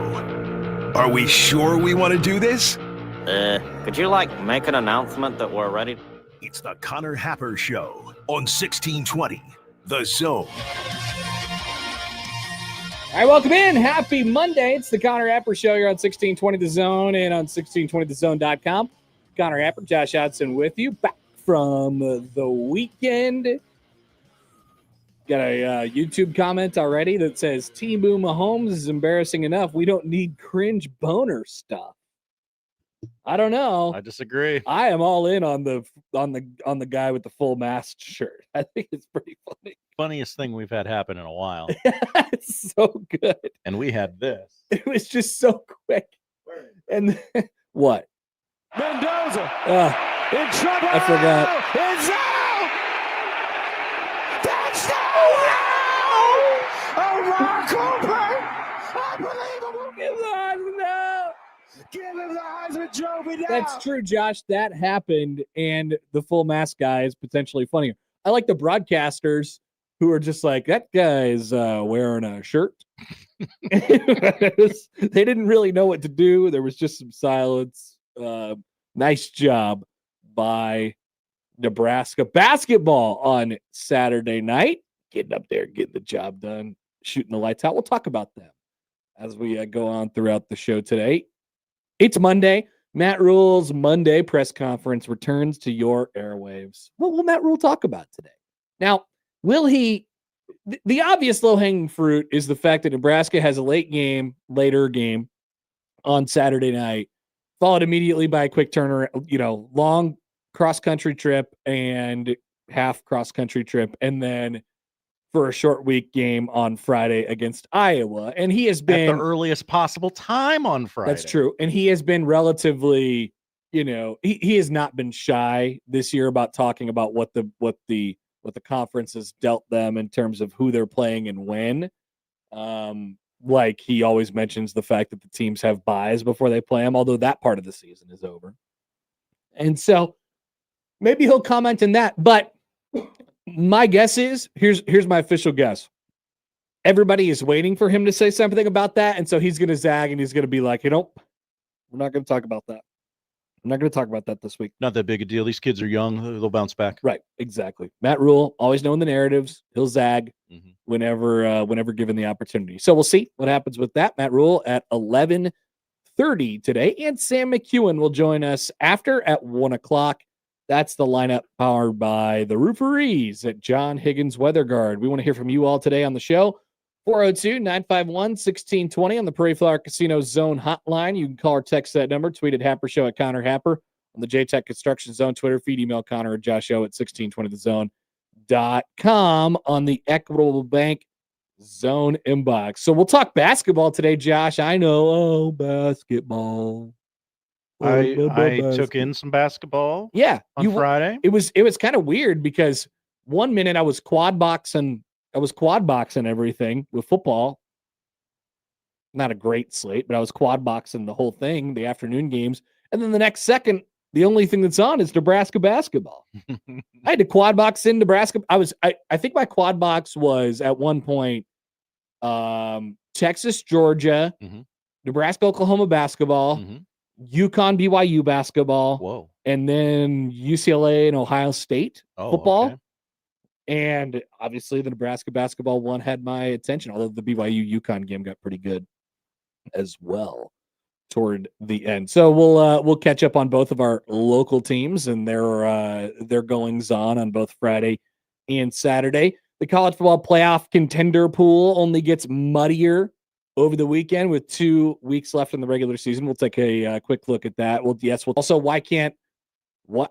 Are we sure we want to do this? Could you make an announcement that we're ready? It's the Connor Happer Show on 1620 The Zone. All right, welcome in. Happy Monday. It's the Connor Happer Show. You're on 1620 The Zone and on 1620thezone.com. Connor Happer, Josh Hodson with you. Back from the weekend. Got a YouTube comment already that says, T-Boo Mahomes is embarrassing enough. We don't need cringe boner stuff. I don't know. I disagree. I am all in on the guy with the full mast shirt. I think it's pretty funny. Funniest thing we've had happen in a while. It's so good. And we had this. It was just so quick. And what? Mendoza in trouble. I forgot. It's out. Touchdown! Unbelievable. Give the Heisman now. Give him the Heisman Trophy now. That's true, Josh. That happened, and the full mask guy is potentially funnier. I like the broadcasters who are just like, that guy's wearing a shirt. They didn't really know what to do. There was just some silence. Nice job by Nebraska basketball on Saturday night. Getting up there, getting the job done, shooting the lights out. We'll talk about them as we go on throughout the show today. It's Monday. Matt Rule's Monday press conference returns to your airwaves. What will Matt Rule talk about today? Now, will he? The obvious low-hanging fruit is the fact that Nebraska has a later game on Saturday night, followed immediately by a quick turnaround, long cross-country trip and half cross-country trip, and then for a short week game on Friday against Iowa. And he has been at the earliest possible time on Friday. That's true. And he has been relatively, he has not been shy this year about talking about what the conference has dealt them in terms of who they're playing and when. Like he always mentions the fact that the teams have buys before they play them, although that part of the season is over. And so maybe he'll comment on that, but my guess is, here's my official guess. Everybody is waiting for him to say something about that, and so he's going to zag and he's going to be like, we're not going to talk about that. I'm not going to talk about that this week. Not that big a deal. These kids are young. They'll bounce back. Right, exactly. Matt Rule, always knowing the narratives. He'll zag whenever given the opportunity. So we'll see what happens with that. Matt Rule at 11:30 today, and Sam McEwen will join us after at 1 o'clock. That's the lineup powered by the Rooferees at John Higgins Weather Guard. We want to hear from you all today on the show. 402-951-1620 on the Prairie Flower Casino Zone hotline. You can call or text that number. Tweet at Happer Show at Connor Happer on the JTech Construction Zone Twitter feed. Email Connor or Josh O at 1620thezone.com on the Equitable Bank Zone inbox. So we'll talk basketball today, Josh. I know. Oh, basketball. I took in some basketball. Yeah, on Friday. It was kind of weird because 1 minute I was quad boxing everything with football. Not a great slate, but I was quad boxing the whole thing, the afternoon games, and then the next second, the only thing that's on is Nebraska basketball. I had to quad box in Nebraska. I think my quad box was at one point Texas, Georgia, Nebraska, Oklahoma basketball. UConn, BYU basketball. Whoa. And then UCLA and Ohio State football. Okay. And obviously the Nebraska basketball one had my attention, although the BYU UConn game got pretty good as well toward the end. So we'll catch up on both of our local teams and their goings on both Friday and Saturday. The college football playoff contender pool only gets muddier over the weekend with 2 weeks left in the regular season. We'll take a quick look at that. We'll also,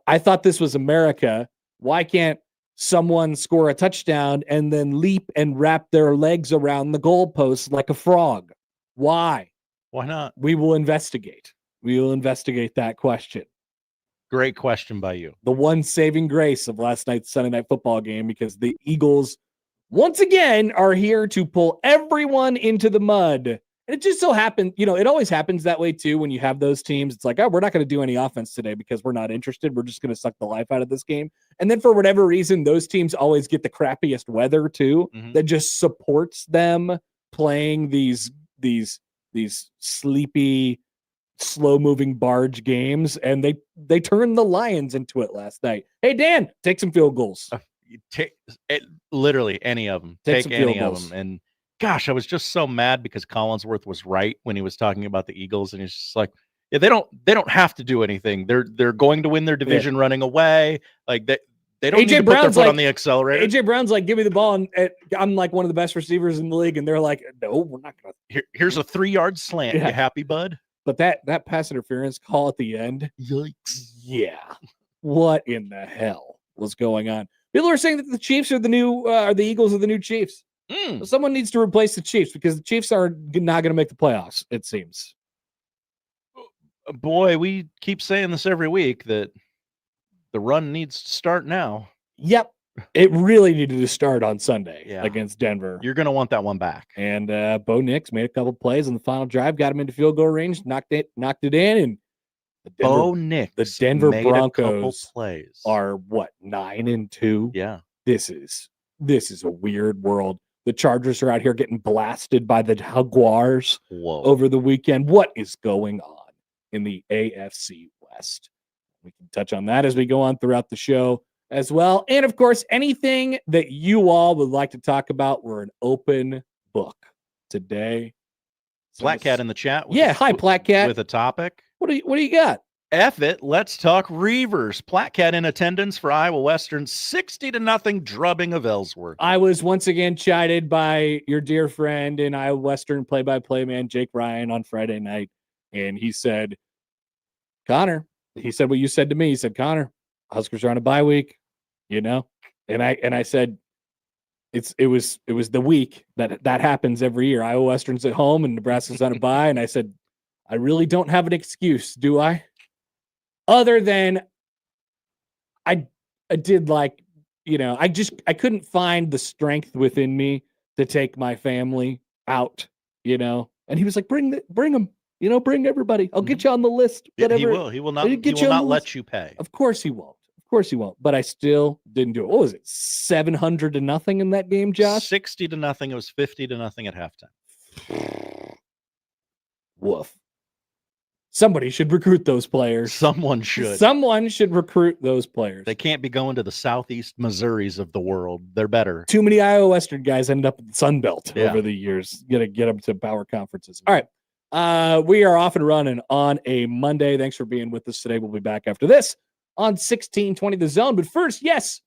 I thought this was America. Why can't someone score a touchdown and then leap and wrap their legs around the goalpost like a frog? Why? Why not? We will investigate. We will investigate that question. Great question by you. The one saving grace of last night's Sunday Night Football game, because the Eagles once again are here to pull everyone into the mud. And it just so happened, it always happens that way too when you have those teams. It's like, we're not going to do any offense today because we're not interested. We're just going to suck the life out of this game. And then for whatever reason, those teams always get the crappiest weather too, that just supports them playing these sleepy, slow-moving barge games. And they turned the Lions into it last night. Hey, Dan, take some field goals. Take literally any of them. Take any of them. And gosh, I was just so mad because Collinsworth was right when he was talking about the Eagles, and he's just like, yeah, they don't have to do anything. They're going to win their division running away. Like they don't need to put their foot on the accelerator. AJ Brown's like, give me the ball, and I'm like one of the best receivers in the league, and they're like, no, we're not gonna. Here's a 3-yard slant. You happy, bud? But that pass interference call at the end, Yikes. yeah. What in the hell was going on? People are saying that the Chiefs are the Eagles are the new Chiefs. Someone needs to replace the Chiefs because the Chiefs are not going to make the playoffs, it seems. Boy, we keep saying this every week that the run needs to start now. Yep. It really needed to start on Sunday against Denver. You're going to want that one back. And Bo Nix made a couple plays on the final drive, got him into field goal range, knocked it in, and the Denver Broncos are what, 9-2? Yeah. This is a weird world. The Chargers are out here getting blasted by the Jaguars over the weekend. What is going on in the AFC West? We can touch on that as we go on throughout the show as well. And of course, anything that you all would like to talk about, we're an open book today. Black Cat in the chat. Hi, Black Cat. With a topic. What do you got? F it. Let's talk Reavers. Black Cat in attendance for Iowa Western 60-0 drubbing of Ellsworth. I was once again chided by your dear friend and Iowa Western play-by-play man Jake Ryan on Friday night, and he said, Connor. He said what you said to me. He said, Connor, Huskers are on a bye week, and I said, it was the week that happens every year. Iowa Western's at home and Nebraska's on a bye, and I said, I really don't have an excuse, do I? Other than I did I couldn't find the strength within me to take my family out, And he was like, bring them, bring everybody. I'll get you on the list. Whatever. He will. He will not let you pay. Of course he won't. But I still didn't do it. What was it? 700-0 in that game, Josh? 60-0. It was 50-0 at halftime. Woof. Somebody should recruit those players. Someone should. Someone should recruit those players. They can't be going to the Southeast Missouris of the world. They're better. Too many Iowa Western guys end up in the Sun Belt over the years. Gotta get them to power conferences. All right. We are off and running on a Monday. Thanks for being with us today. We'll be back after this on 1620 The Zone. But first, yes,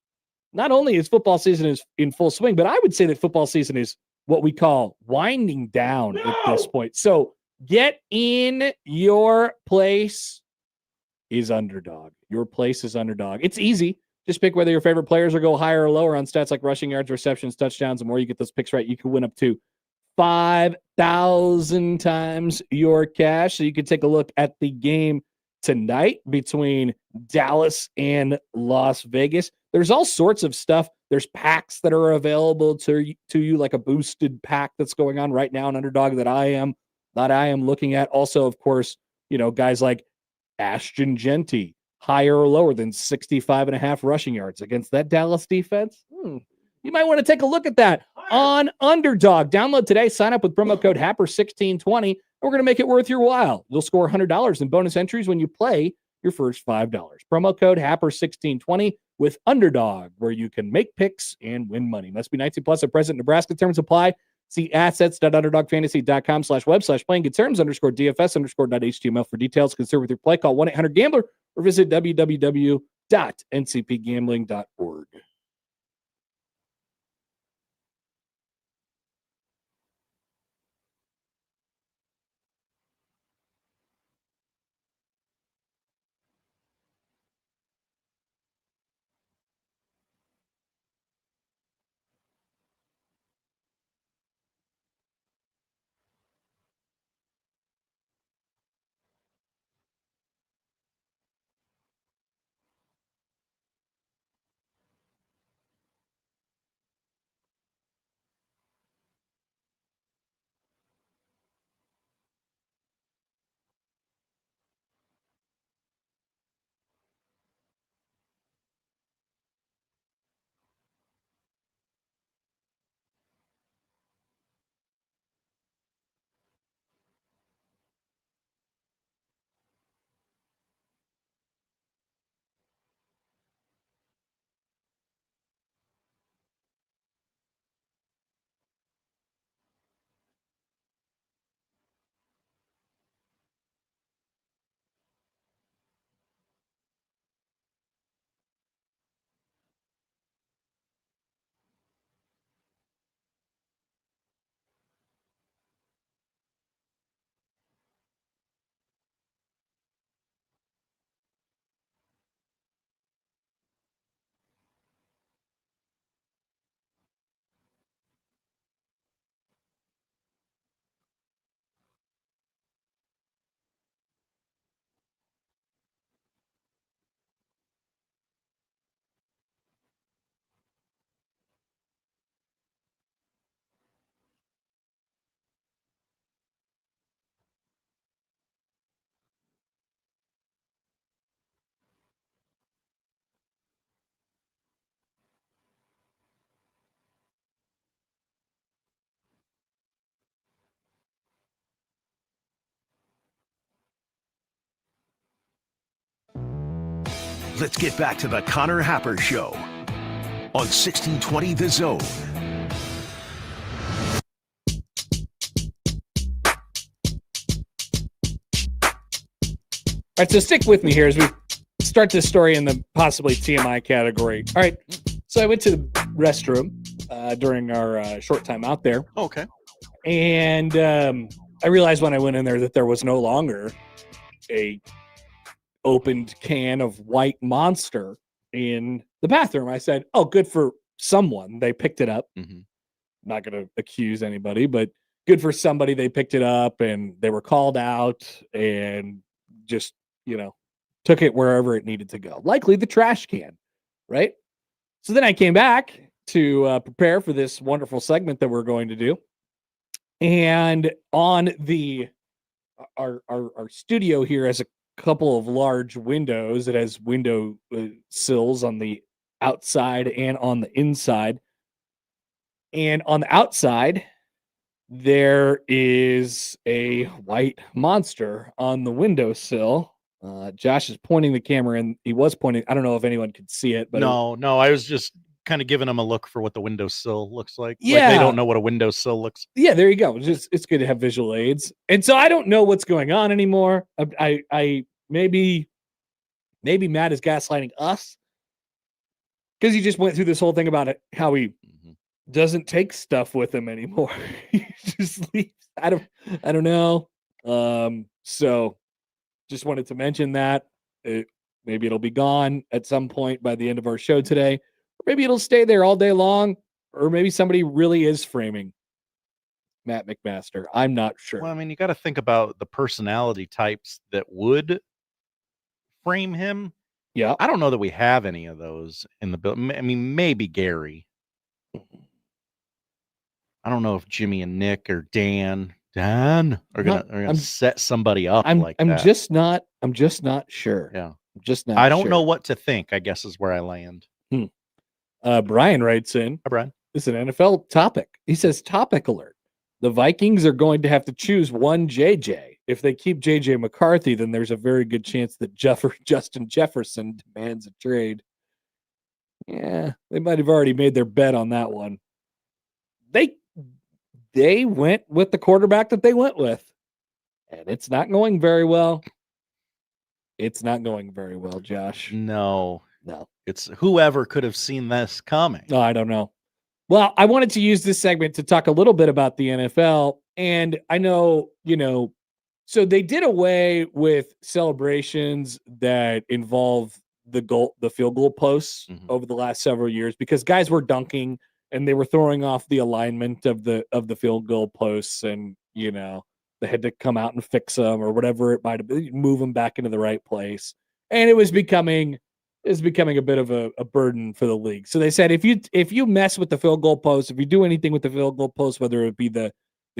not only is football season is in full swing, but I would say that football season is what we call winding down at this point. So get in. Your place is Underdog. Your place is Underdog. It's easy. Just pick whether your favorite players will go higher or lower on stats like rushing yards, receptions, touchdowns. The more you get those picks right, you can win up to 5,000 times your cash. So you can take a look at the game tonight between Dallas and Las Vegas. There's all sorts of stuff. There's packs that are available to you, like a boosted pack that's going on right now on Underdog that I am looking at. Also, of course, guys like Ashton Genty, higher or lower than 65.5 rushing yards against that Dallas defense. You might want to take a look at that on Underdog. Download today. Sign up with promo code Happer1620. We're going to make it worth your while. You'll score $100 in bonus entries when you play your first $5. Promo code Happer1620 with Underdog, where you can make picks and win money. Must be 19 plus at present. Nebraska terms apply. See assets.underdogfantasy.com/web/playing good terms _DFS_.html for details. Consider with your play. Call 1-800-GAMBLER or visit www.ncpgambling.org. let's get back to the Connor Happer Show on 1620 The Zone. All right, so stick with me here as we start this story in the possibly TMI category. All right, so I went to the restroom during our short time out there. Okay. And I realized when I went in there that there was no longer a opened can of White Monster in the bathroom. I said, oh, good for someone. They picked it up. Mm-hmm. Not going to accuse anybody, but good for somebody. They picked it up and they were called out and just, took it wherever it needed to go. Likely the trash can, right? So then I came back to prepare for this wonderful segment that we're going to do. And on our studio here has a couple of large windows. It has window sills on the outside and on the inside. And on the outside, there is a White Monster on the windowsill. Josh is pointing the camera and he was pointing. I don't know if anyone could see it, but No, I was just kind of giving them a look for what the windowsill looks like. Yeah. Like they don't know what a windowsill looks. Yeah, there you go. It's good to have visual aids. And so I don't know what's going on anymore. I maybe Matt is gaslighting us because he just went through this whole thing about it, how he doesn't take stuff with him anymore. He just leaves. I don't know. So just wanted to mention that. Maybe it'll be gone at some point by the end of our show today. Or maybe it'll stay there all day long. Or maybe somebody really is framing Matt McMaster. I'm not sure. Well, I mean, you got to think about the personality types that would frame him. Yeah. I don't know that we have any of those in the bill. I mean, maybe Gary. I don't know if Jimmy and Nick or Dan are gonna set somebody up like that. I'm just not sure. Yeah. I'm just not I don't sure. know what to think, I guess is where I land. Brian writes in. Hi, Brian. It's an NFL topic. He says, topic alert. The Vikings are going to have to choose one JJ. If they keep JJ McCarthy, then there's a very good chance that Justin Jefferson demands a trade. Yeah, they might have already made their bet on that one. They went with the quarterback that they went with, and it's not going very well. It's not going very well, Josh. No. No. It's whoever could have seen this coming. No, I don't know. Well, I wanted to use this segment to talk a little bit about the NFL. And I know, so they did away with celebrations that involve the field goal posts over the last several years because guys were dunking and they were throwing off the alignment of the field goal posts, and they had to come out and fix them or whatever it might have been, move them back into the right place. And it was becoming a bit of a burden for the league. So they said, if you mess with the field goal post, if you do anything with the field goal post, whether it be the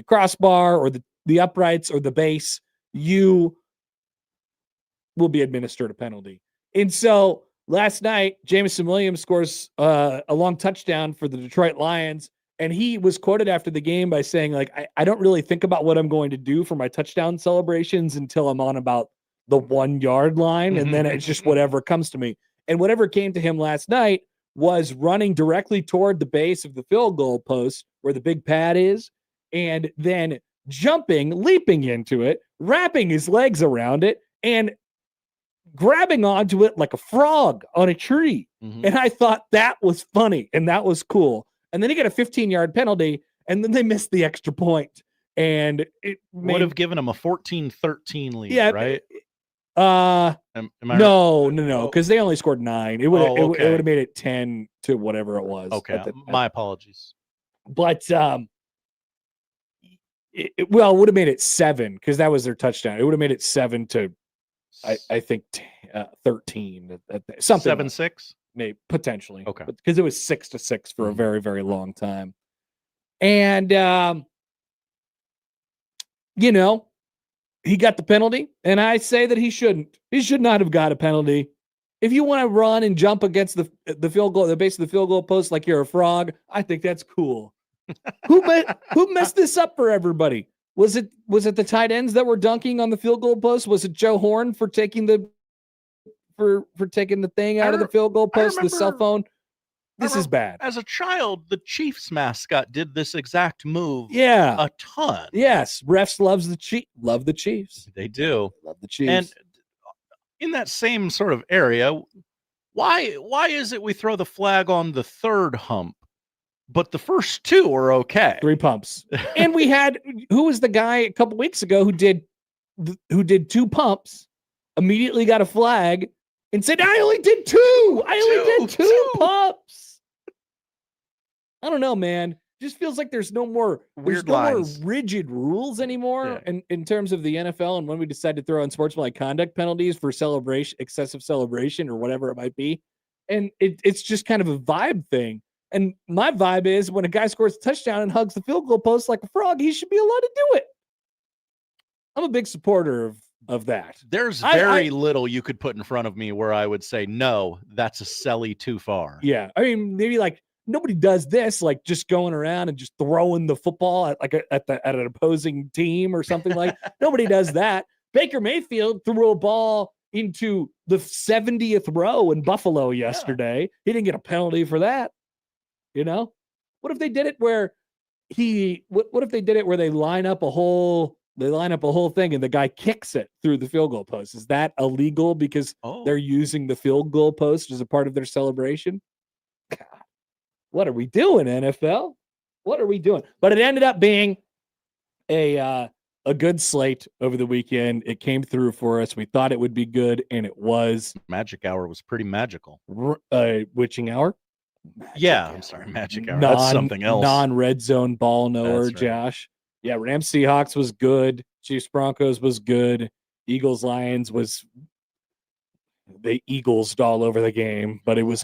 crossbar or the uprights or the base, you will be administered a penalty. And so last night, Jamison Williams scores a long touchdown for the Detroit Lions. And he was quoted after the game by saying, like, I don't really think about what I'm going to do for my touchdown celebrations until I'm on about the 1 yard line. And then it's just whatever comes to me. And whatever came to him last night was running directly toward the base of the field goal post where the big pad is, and then leaping into it, wrapping his legs around it, and grabbing onto it like a frog on a tree. And I thought that was funny and that was cool. And then he got a 15-yard penalty, and then they missed the extra point. And it would have given him a 14-13 lead, right? No, because they only scored 9. It would have made it 10 to whatever it was. Okay, my apologies. But it would have made it 7 because that was their touchdown. It would have made it 7 to, I think, 13. Something 7-6, maybe potentially. Okay, because it was 6-6 for a very, very long time, and he got the penalty, and I say that he shouldn't. He should not have got a penalty. If you want to run and jump against the field goal, the base of the field goal post like you're a frog, I think that's cool. Who messed this up for everybody? Was it the tight ends that were dunking on the field goal post? Was it Joe Horn for taking the for taking the thing out of the field goal post, the cell remember- phone. This is bad. As a child, the Chiefs mascot did this exact move Yeah. a ton. Yes. Refs love the Chiefs. They do. Love the Chiefs. And in that same sort of area, why is it we throw the flag on the third hump, but the first two are okay? 3 pumps. And we had, who was the guy a couple weeks ago who did 2 pumps, immediately got a flag, and said, I only did 2. I only did two pumps. I don't know, man. Just feels like there's no more rigid rules anymore in terms of the NFL and when we decide to throw in sportsmanlike conduct penalties for excessive celebration or whatever it might be. And it's just kind of a vibe thing. And my vibe is when a guy scores a touchdown and hugs the field goal post like a frog, he should be allowed to do it. I'm a big supporter of that. There's very little you could put in front of me where I would say, no, that's a celly too far. Yeah. I mean, maybe like nobody does this, like just going around and just throwing the football at an opposing team or something like nobody does that. Baker Mayfield threw a ball into the 70th row in Buffalo yesterday. Yeah. He didn't get a penalty for that. You know, what if they did it where what if they did it where they line up a whole thing and the guy kicks it through the field goal post? Is that illegal because they're using the field goal post as a part of their celebration? God, what are we doing, NFL? What are we doing? But it ended up being a good slate over the weekend. It came through for us. We thought it would be good, and it was. Magic Hour was pretty magical. Witching Hour? I'm sorry, Magic Hour. That's something else. Non-red zone ball knower, right. Josh. Yeah, Rams Seahawks was good. Chiefs Broncos was good. Eagles Lions was. They Eaglesed all over the game, but it was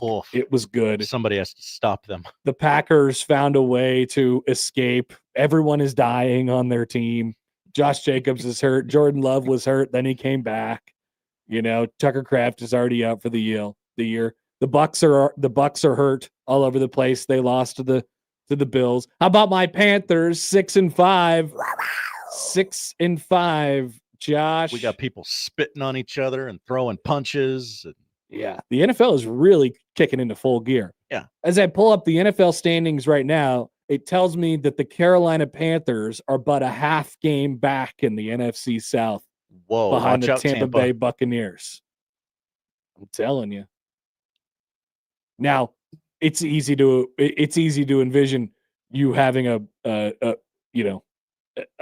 good. Somebody has to stop them. The Packers found a way to escape. Everyone is dying on their team. Josh Jacobs is hurt. Jordan Love was hurt. Then he came back. You know, Tucker Kraft is already out for the year. The Bucks are hurt all over the place. They lost to the Bills. How about my Panthers? 6-5. 6-5. Josh, we got people spitting on each other and throwing punches. Yeah, the NFL is really kicking into full gear. Yeah. As I pull up the NFL standings right now, it tells me that the Carolina Panthers are but a half game back in the NFC South. Whoa, behind the Tampa Bay Buccaneers. I'm telling you. Now, it's easy to envision you having a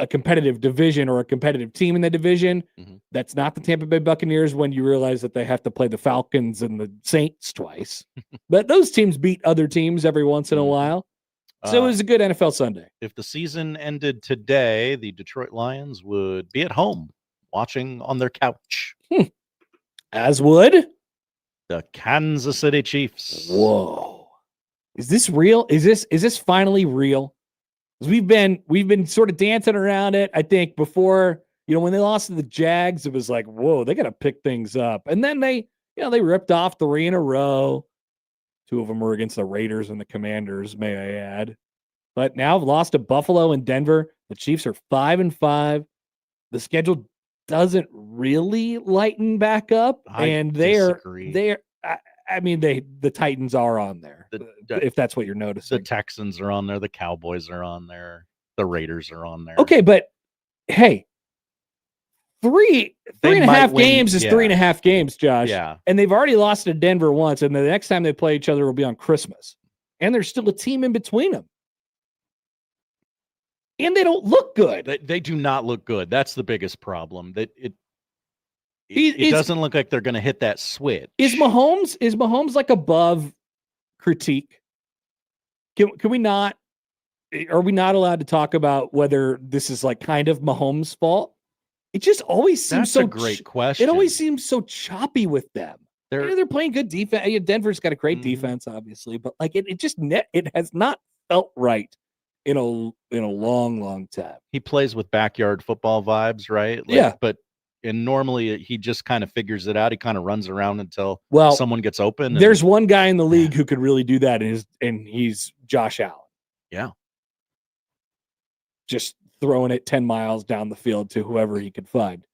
competitive division or a competitive team in the division. Mm-hmm. That's not the Tampa Bay Buccaneers when you realize that they have to play the Falcons and the Saints twice. But those teams beat other teams every once in a while. So it was a good NFL Sunday. If the season ended today, the Detroit Lions would be at home watching on their couch. As would the Kansas City Chiefs. Whoa. Is this real? Is this finally real? We've been sort of dancing around it. I think before, when they lost to the Jags, it was like, whoa, they got to pick things up. And then they ripped off 3 in a row. 2 of them were against the Raiders and the Commanders, may I add. But now I've lost to Buffalo and Denver. The Chiefs are 5-5. The schedule doesn't really lighten back up, and the Titans are on there. If that's what you're noticing, the Texans are on there, the Cowboys are on there, the Raiders are on there. Okay, but hey, three and a half games is 3.5 games, Josh. Yeah, and they've already lost to Denver once, and the next time they play each other will be on Christmas, and there's still a team in between them. And they don't look good. They do not look good. That's the biggest problem. That it doesn't look like they're going to hit that switch. Is Mahomes like above critique? Can we not? Are we not allowed to talk about whether this is like kind of Mahomes' fault? It just always seems That's a great question. It always seems so choppy with them. They're playing good defense. Denver's got a great defense, obviously, but like it has not felt right in a long time. He plays with backyard football vibes, right? And normally he just kind of figures it out. He kind of runs around until someone gets open. There's one guy in the league who could really do that, and he's Josh Allen. Yeah. Just throwing it 10 miles down the field to whoever he could find.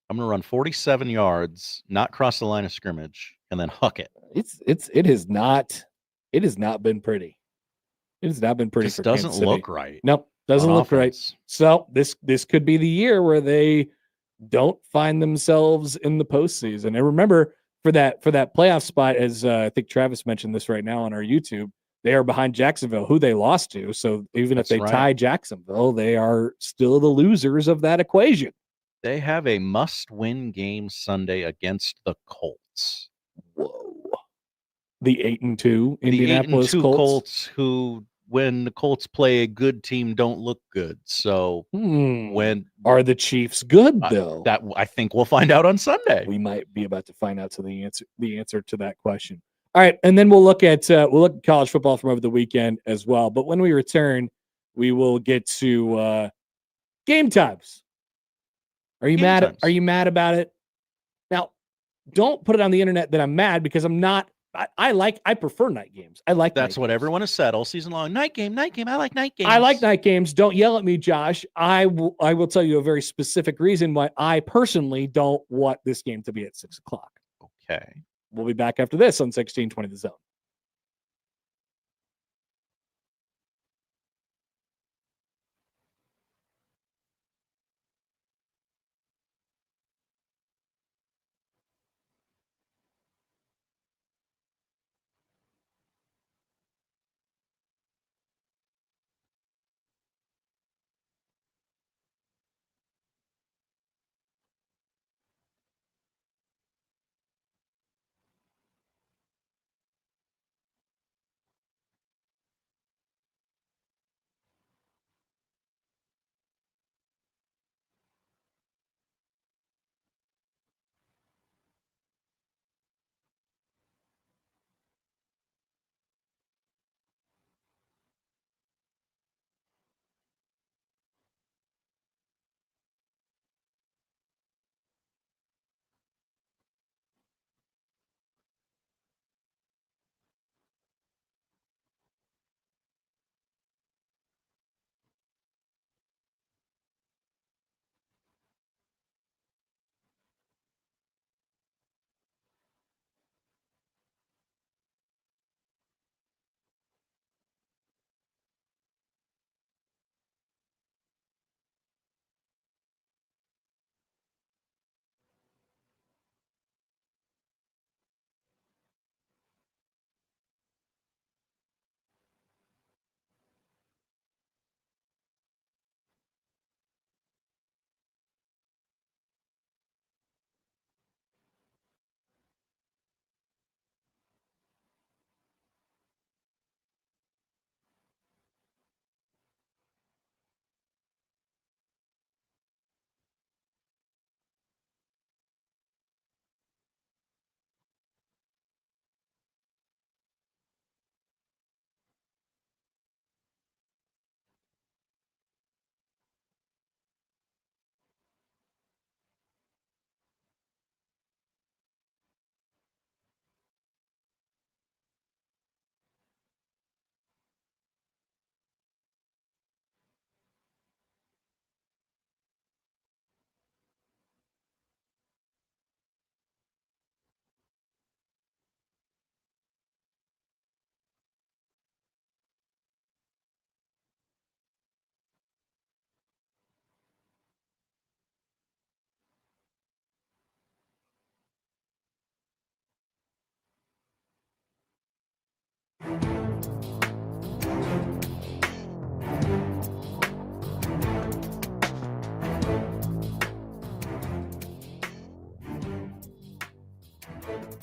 I'm going to run 47 yards, not cross the line of scrimmage, and then huck it. It has not been pretty. It has not been pretty. Just for doesn't Kansas City. look right. Nope, doesn't on look offense. right. So this could be the year where they don't find themselves in the postseason. And remember, for that playoff spot, as I think Travis mentioned this right now on our YouTube, they are behind Jacksonville, who they lost to. So even if they tie Jacksonville, they are still the losers of that equation. They have a must-win game Sunday against the Colts. Whoa. The 8-2 Indianapolis Colts, who, when the Colts play a good team, don't look good. So when are the Chiefs good though? That I think we'll find out on Sunday. We might be about to find out the answer to that question. All right, and then we'll look at college football from over the weekend as well. But when we return, we will get to game times. Are you mad? Are you mad about it? Now, don't put it on the internet that I'm mad, because I'm not. I prefer night games. That's what everyone has said all season long. Night game. I like night games. I like night games. Don't yell at me, Josh. I will tell you a very specific reason why I personally don't want this game to be at 6:00. Okay. We'll be back after this on 1620 The Zone.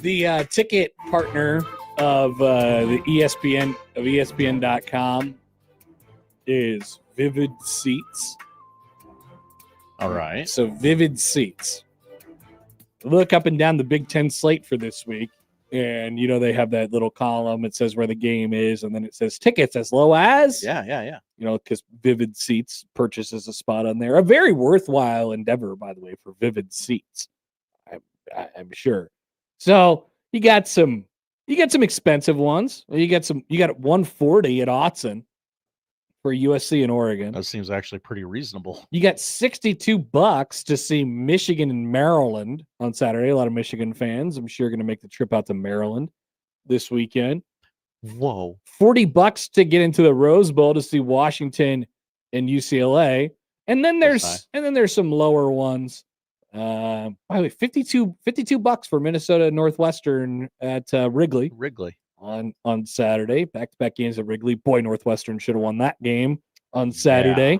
The ticket partner of the ESPN of ESPN.com is Vivid Seats. All right. So Vivid Seats. Look up and down the Big Ten slate for this week, and they have that little column. It says where the game is, and then it says tickets as low as. Yeah. Because Vivid Seats purchases a spot on there. A very worthwhile endeavor, by the way, for Vivid Seats. I'm sure. So you got some expensive ones. You got 140 at Autzen for USC and Oregon. That seems actually pretty reasonable. You got $62 to see Michigan and Maryland on Saturday. A lot of Michigan fans, I'm sure, going to make the trip out to Maryland this weekend. Whoa. $40 to get into the Rose Bowl to see Washington and UCLA. And then there's some lower ones. By the way, $52 for Minnesota Northwestern at Wrigley on Saturday. Back-to-back games at Wrigley. Boy, Northwestern should have won that game on Saturday. Yeah.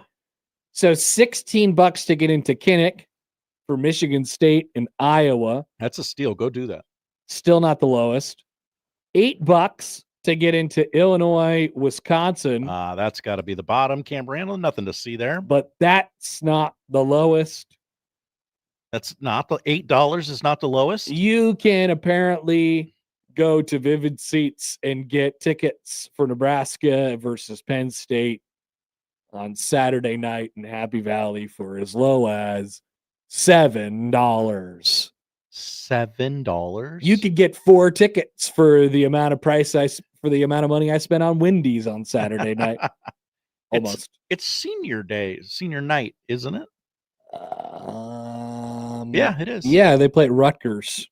So $16 to get into Kinnick for Michigan State and Iowa. That's a steal. Go do that. Still not the lowest. $8 to get into Illinois, Wisconsin. That's got to be the bottom. Camp Randall, nothing to see there. But that's not the lowest. That's not the $8 is not the lowest. You can apparently go to Vivid Seats and get tickets for Nebraska versus Penn State on Saturday night in Happy Valley for as low as $7. $7. You could get 4 tickets for the amount of money I spent on Wendy's on Saturday night. Almost. It's senior night, isn't it? Yeah, it is. Yeah, they play at Rutgers.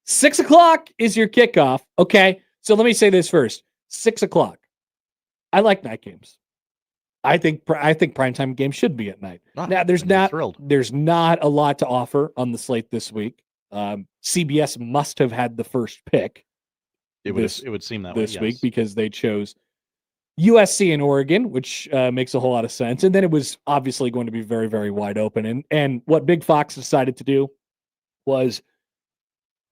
6 o'clock is your kickoff. Okay, so let me say this first. 6 o'clock. I like night games. I think primetime games should be at night. Now, there's not a lot to offer on the slate this week. CBS must have had the first pick. It would seem that way this week because they chose USC and Oregon, which makes a whole lot of sense. And then it was obviously going to be very, very wide open. And what Big Fox decided to do was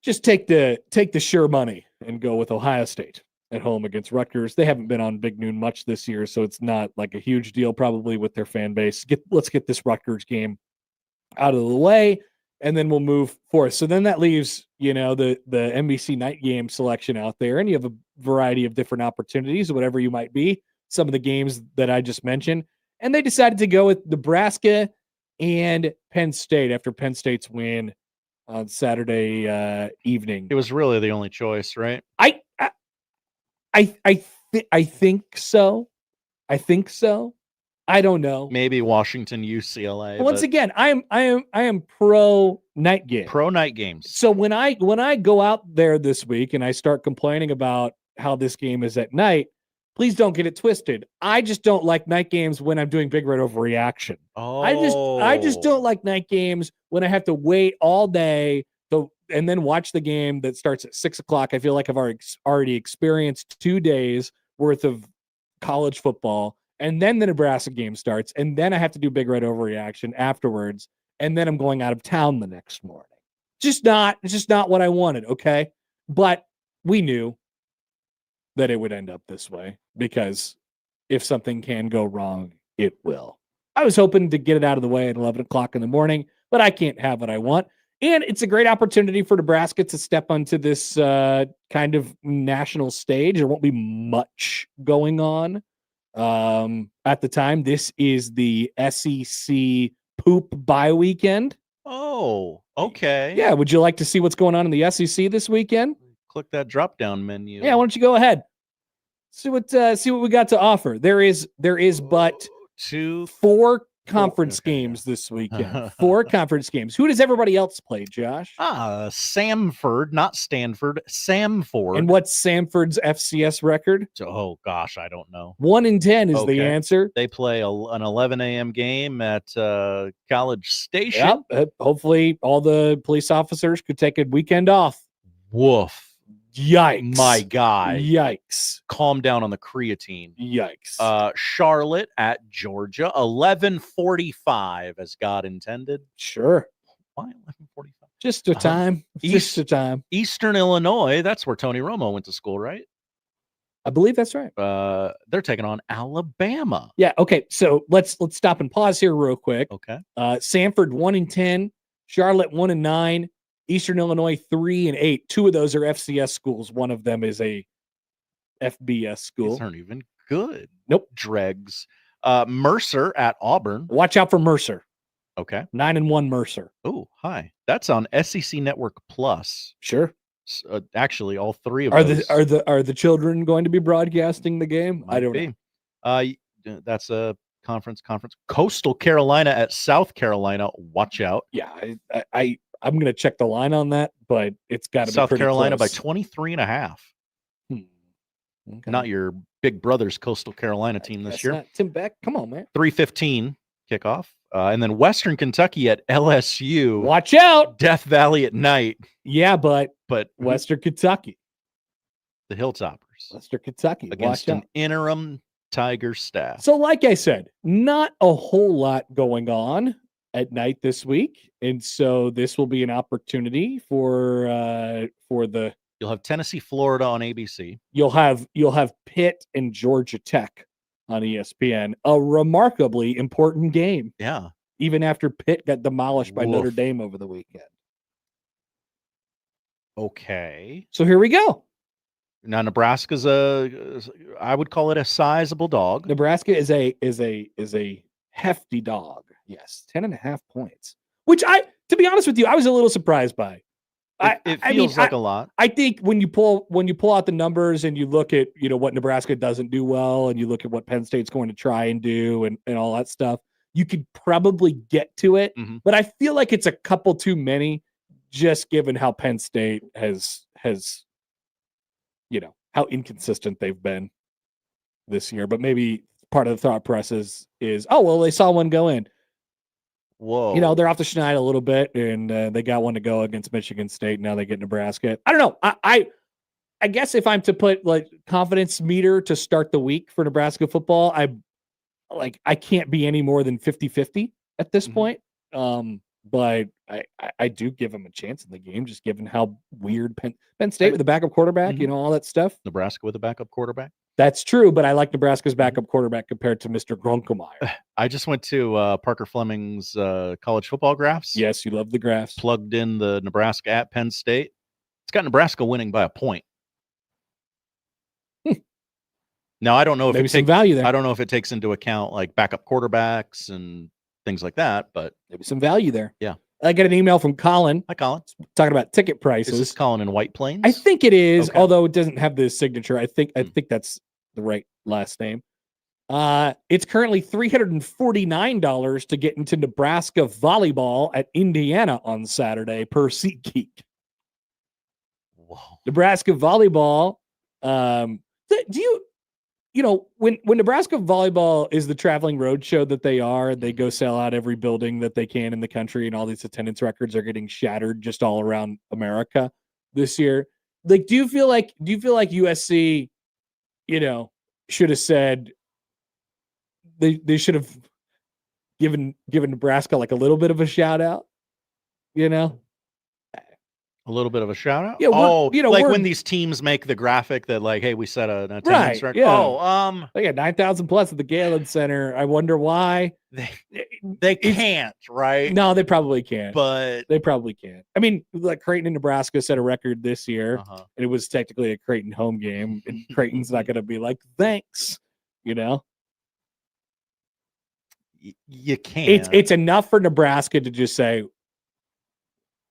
just take the sure money and go with Ohio State at home against Rutgers. They haven't been on Big Noon much this year, so it's not like a huge deal probably with their fan base. Let's get this Rutgers game out of the way, and then we'll move forth. So then that leaves, the NBC night game selection out there, and you have a variety of different opportunities, whatever you might be, some of the games that I just mentioned. And they decided to go with Nebraska and Penn State after Penn State's win on Saturday evening. It was really the only choice, right? I think so. I don't know. Maybe Washington, UCLA. Once again, I am pro night game. Pro night games. So when I go out there this week and I start complaining about how this game is at night, please don't get it twisted. I just don't like night games when I'm doing Big Red Overreaction. Oh. I just don't like night games when I have to wait all day and then watch the game that starts at 6 o'clock. I feel like I've already experienced 2 days worth of college football, and then the Nebraska game starts, and then I have to do Big Red Overreaction afterwards, and then I'm going out of town the next morning. It's just not what I wanted, okay? But we knew that it would end up this way because if something can go wrong, it will. I was hoping to get it out of the way at 11 o'clock in the morning, but I can't have what I want. And it's a great opportunity for Nebraska to step onto this kind of national stage. There won't be much going on at the time. This is the SEC poop bye weekend. Oh, okay. Yeah. Would you like to see what's going on in the SEC this weekend? Click that drop-down menu. Yeah. Why don't you go ahead? See what we got to offer. There is but 4 conference games this weekend. 4 conference games. Who does everybody else play, Josh? Samford, not Stanford. Samford. And what's Samford's FCS record? Oh gosh, I don't know. 1-10 is the answer. They play an 11 a.m. game at College Station. Yep. Hopefully, all the police officers could take a weekend off. Woof. Yikes. My guy. Yikes. Calm down on the creatine. Yikes. Charlotte at Georgia, 11:45 as God intended. Sure. Why 11:45? Just a time. Just a time. Eastern Illinois, that's where Tony Romo went to school, right? I believe that's right. They're taking on Alabama. Yeah, okay. So let's stop and pause here real quick. Okay. Samford 1-10, Charlotte 1-9. Eastern Illinois 3-8. 2 of those are FCS schools. One of them is a FBS school. These aren't even good. Nope. Dregs. Mercer at Auburn. Watch out for Mercer. Okay. 9-1 Mercer. Oh, hi. That's on SEC Network Plus. Sure. Actually, all 3 of those. Are the children going to be broadcasting the game? I don't know. That's a conference. Coastal Carolina at South Carolina. Watch out. Yeah, I'm going to check the line on that, but it's got to be South pretty Carolina close. by 23.5. Okay. Not your big brother's Coastal Carolina team this year. Not Tim Beck. Come on, man. 3:15 kickoff. And then Western Kentucky at LSU. Watch out. Death Valley at night. Yeah, but Mm-hmm. Western Kentucky. The Hilltoppers. Western Kentucky. Against Watch an out. interim Tiger staff. So like I said, not a whole lot going on at night this week. And so this will be an opportunity for the You'll have Tennessee, Florida on ABC. You'll have Pitt and Georgia Tech on ESPN. A remarkably important game. Yeah. Even after Pitt got demolished by Woof. Notre Dame over the weekend. Okay. So here we go. Now Nebraska's I would call it a sizable dog. Nebraska is a hefty dog. Yes, 10.5 points. Which to be honest with you, I was a little surprised by. It feels like a lot. I think when you pull out the numbers and you look at what Nebraska doesn't do well, and you look at what Penn State's going to try and do, and all that stuff, you could probably get to it. Mm-hmm. But I feel like it's a couple too many, just given how Penn State has how inconsistent they've been this year. But maybe part of the thought process is, oh well, they saw one go in. Whoa. They're off the schneid a little bit, and they got one to go against Michigan State. Now they get Nebraska. I don't know. I guess if I'm to put like confidence meter to start the week for Nebraska football, I can't be any more than 50-50 at this point. But I do give them a chance in the game, just given how weird Penn State with a backup quarterback, all that stuff. Nebraska with a backup quarterback. That's true, but I like Nebraska's backup quarterback compared to Mr. Grunkemeyer. I just went to Parker Fleming's college football graphs. Yes, you love the graphs. Plugged in the Nebraska at Penn State. It's got Nebraska winning by a point. Now I don't know if maybe some value there. I don't know if it takes into account like backup quarterbacks and things like that, but maybe some value there. Yeah. I got an email from Colin. Hi, Colin. Talking about ticket prices. Is this Colin in White Plains? I think it is, Okay. although it doesn't have the signature. I think that's the right last name. It's currently $349 to get into Nebraska volleyball at Indiana on Saturday per SeatGeek. Whoa. Nebraska volleyball. When Nebraska volleyball is the traveling road show that they are, they go sell out every building that they can in the country, and all these attendance records are getting shattered just all around America this year. Like, do you feel like USC, should have said they should have given Nebraska like a little bit of a shout out, A little bit of a shout out. Yeah, when these teams make the graphic that like, hey, we set an attendance record. Yeah. Oh, they got 9,000 plus at the Galen Center. I wonder why they can't, right? No, they probably can't. But they probably can't. I mean, like Creighton and Nebraska set a record this year, and it was technically a Creighton home game, and Creighton's not going to be like, thanks, You can't. It's enough for Nebraska to just say,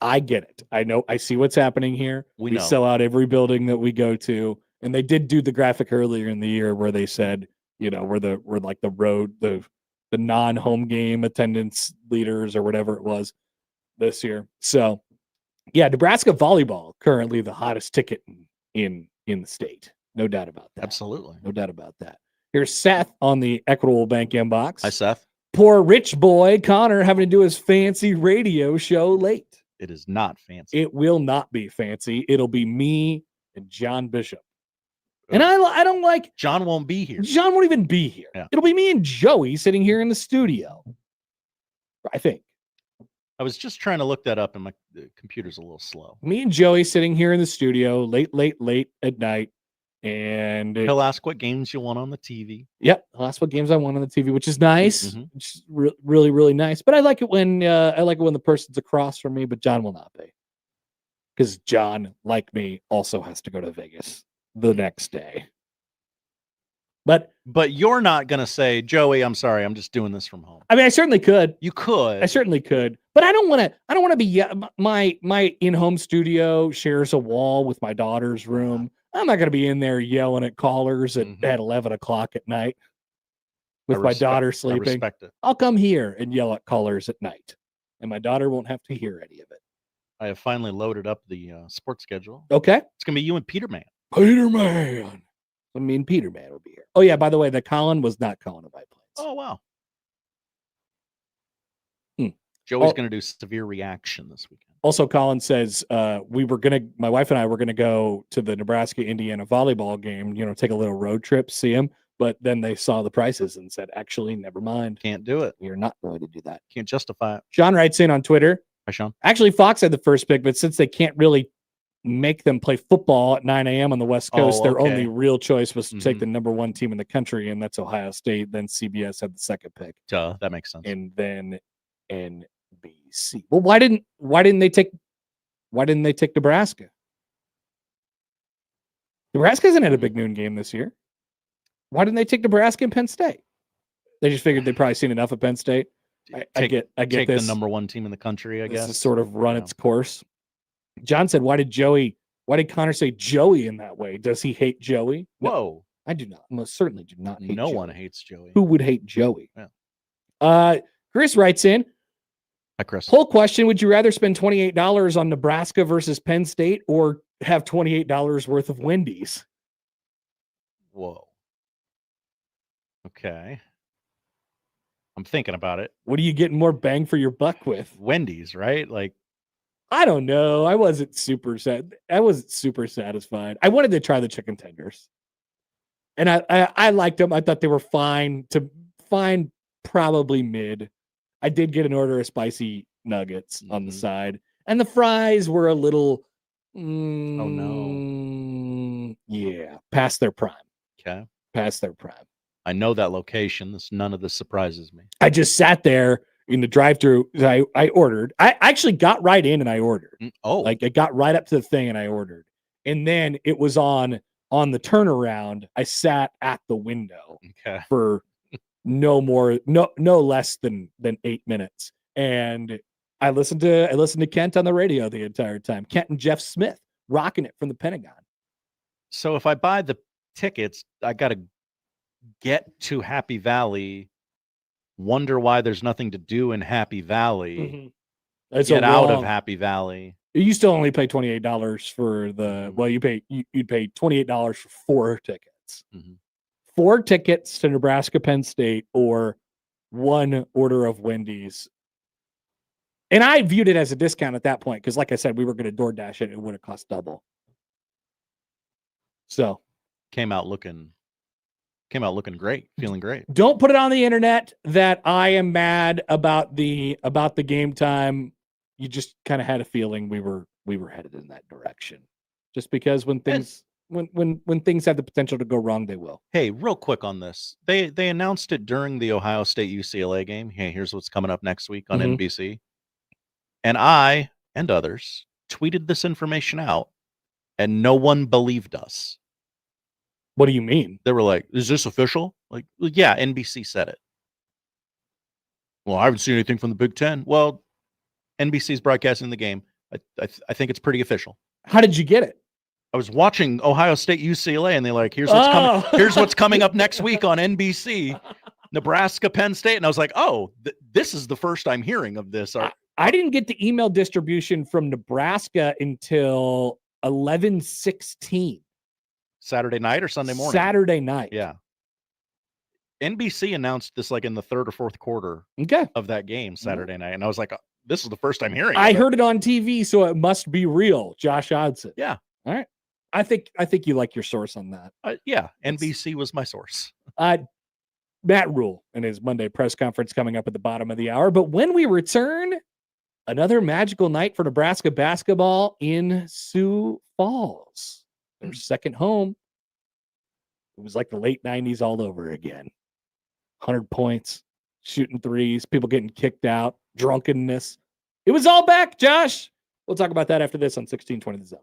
I get it. I know. I see what's happening here. We know. Sell out every building that we go to, and they did do the graphic earlier in the year where they said, we're like the road, the non-home game attendance leaders or whatever it was this year. So, yeah, Nebraska volleyball currently the hottest ticket in the state. No doubt about that. Absolutely, no doubt about that. Here's Seth on the Equitable Bank inbox. Hi, Seth. Poor rich boy Connor having to do his fancy radio show late. It is not fancy. It will not be fancy. It'll be me and John Bishop. And I don't like... John won't be here. John won't even be here. Yeah. It'll be me and Joey sitting here in the studio. I think. I was just trying to look that up, and my computer's a little slow. Me and Joey sitting here in the studio late at night. And he'll ask what games you want on the TV. Yep, he'll ask what games I want on the TV, which is nice. Which is really, really nice. But I like it when the person's across from me, but John will not be. Because John, like me, also has to go to Vegas the next day. But you're not gonna say, Joey, I'm sorry, I'm just doing this from home. I mean, I certainly could. You could. I certainly could. But I don't want to be my in-home studio shares a wall with my daughter's room. I'm not going to be in there yelling at callers at 11 o'clock at night. with my daughter sleeping. I respect it. I'll come here and yell at callers at night, and my daughter won't have to hear any of it. I have finally loaded up the sports schedule. Okay. It's going to be you and Peterman. Peterman. I mean, Peterman will be here. Oh, yeah, by the way, the Colin was not calling a biplane. Oh, wow. Joey's going to do severe reaction this weekend. Also, Colin says my wife and I were going to go to the Nebraska-Indiana volleyball game, take a little road trip, see him. But then they saw the prices and said, actually, never mind. Can't do it. You're not going to do that. Can't justify it. Sean writes in on Twitter. Hi, Sean. Actually, Fox had the first pick, but since they can't really make them play football at 9 a.m. on the West Coast, their only real choice was to take the number one team in the country, and that's Ohio State. Then CBS had the second pick. Duh, that makes sense. And then NBC. Well, why didn't they take Nebraska? Nebraska hasn't had a big noon game this year. Why didn't they take Nebraska and Penn State? They just figured they'd probably seen enough of Penn State. I get take this. the number one team in the country, I guess. This sort of run its course. John said, why did Connor say Joey in that way? Does he hate Joey? No, Whoa. I do not. Most certainly do not hate No Joey. one hates Joey. Who would hate Joey? Yeah. Chris writes in. Hi, Chris. Whole question, would you rather spend $28 on Nebraska versus Penn State or have $28 worth of Wendy's? Whoa. Okay. I'm thinking about it. What are you getting more bang for your buck with? Wendy's, right? Like, I don't know. I wasn't super satisfied. I wanted to try the chicken tenders. And I liked them. I thought they were fine, probably mid. I did get an order of spicy nuggets on the side. And the fries were a little oh no. Yeah, past their prime. Okay. Past their prime. I know that location. None of this surprises me. I just sat there in the drive-thru. I ordered. I actually got right in and I ordered. Oh, like I got right up to the thing and I ordered. And then it was on the turnaround. I sat at the window for no less than 8 minutes. And I listened to Kent on the radio the entire time. Kent and Jeff Smith rocking it from the Pentagon. So if I buy the tickets, I got to get to Happy Valley, wonder why there's nothing to do in Happy Valley, get out of Happy Valley. You still only pay $28 for you'd pay $28 for 4 tickets. 4 tickets to Nebraska, Penn State, or 1 order of Wendy's. And I viewed it as a discount at that point because, like I said, we were going to DoorDash it. It would have cost double. So came out looking great, feeling great. Don't put it on the internet that I am mad about the game time. You just kind of had a feeling we were headed in that direction. Just because when things have the potential to go wrong, they will. Hey, real quick on this. They announced it during the Ohio State UCLA game. Hey, here's what's coming up next week on NBC. And I and others tweeted this information out, and no one believed us. What do you mean? They were like, is this official? Like, yeah, NBC said it. Well, I haven't seen anything from the Big Ten. Well, NBC's broadcasting the game. I think it's pretty official. How did you get it? I was watching Ohio State UCLA, and they're like, here's what's coming. Here's what's coming up next week on NBC, Nebraska, Penn State. And I was like, oh, this is the first I'm hearing of this. I didn't get the email distribution from Nebraska until 11:16. Saturday night or Sunday morning? Saturday night. Yeah. NBC announced this like in the 3rd or 4th quarter of that game Saturday night. And I was like, this is the first I'm hearing. I heard it on TV, so it must be real. Josh Odson. Yeah. All right. I think you like your source on that. Yeah. NBC was my source. Matt Rule and his Monday press conference coming up at the bottom of the hour. But when we return, another magical night for Nebraska basketball in Sioux Falls. Their second home. It was like the late 90s all over again. 100 points, shooting threes, people getting kicked out, drunkenness. It was all back, Josh. We'll talk about that after this on 1620 The Zone.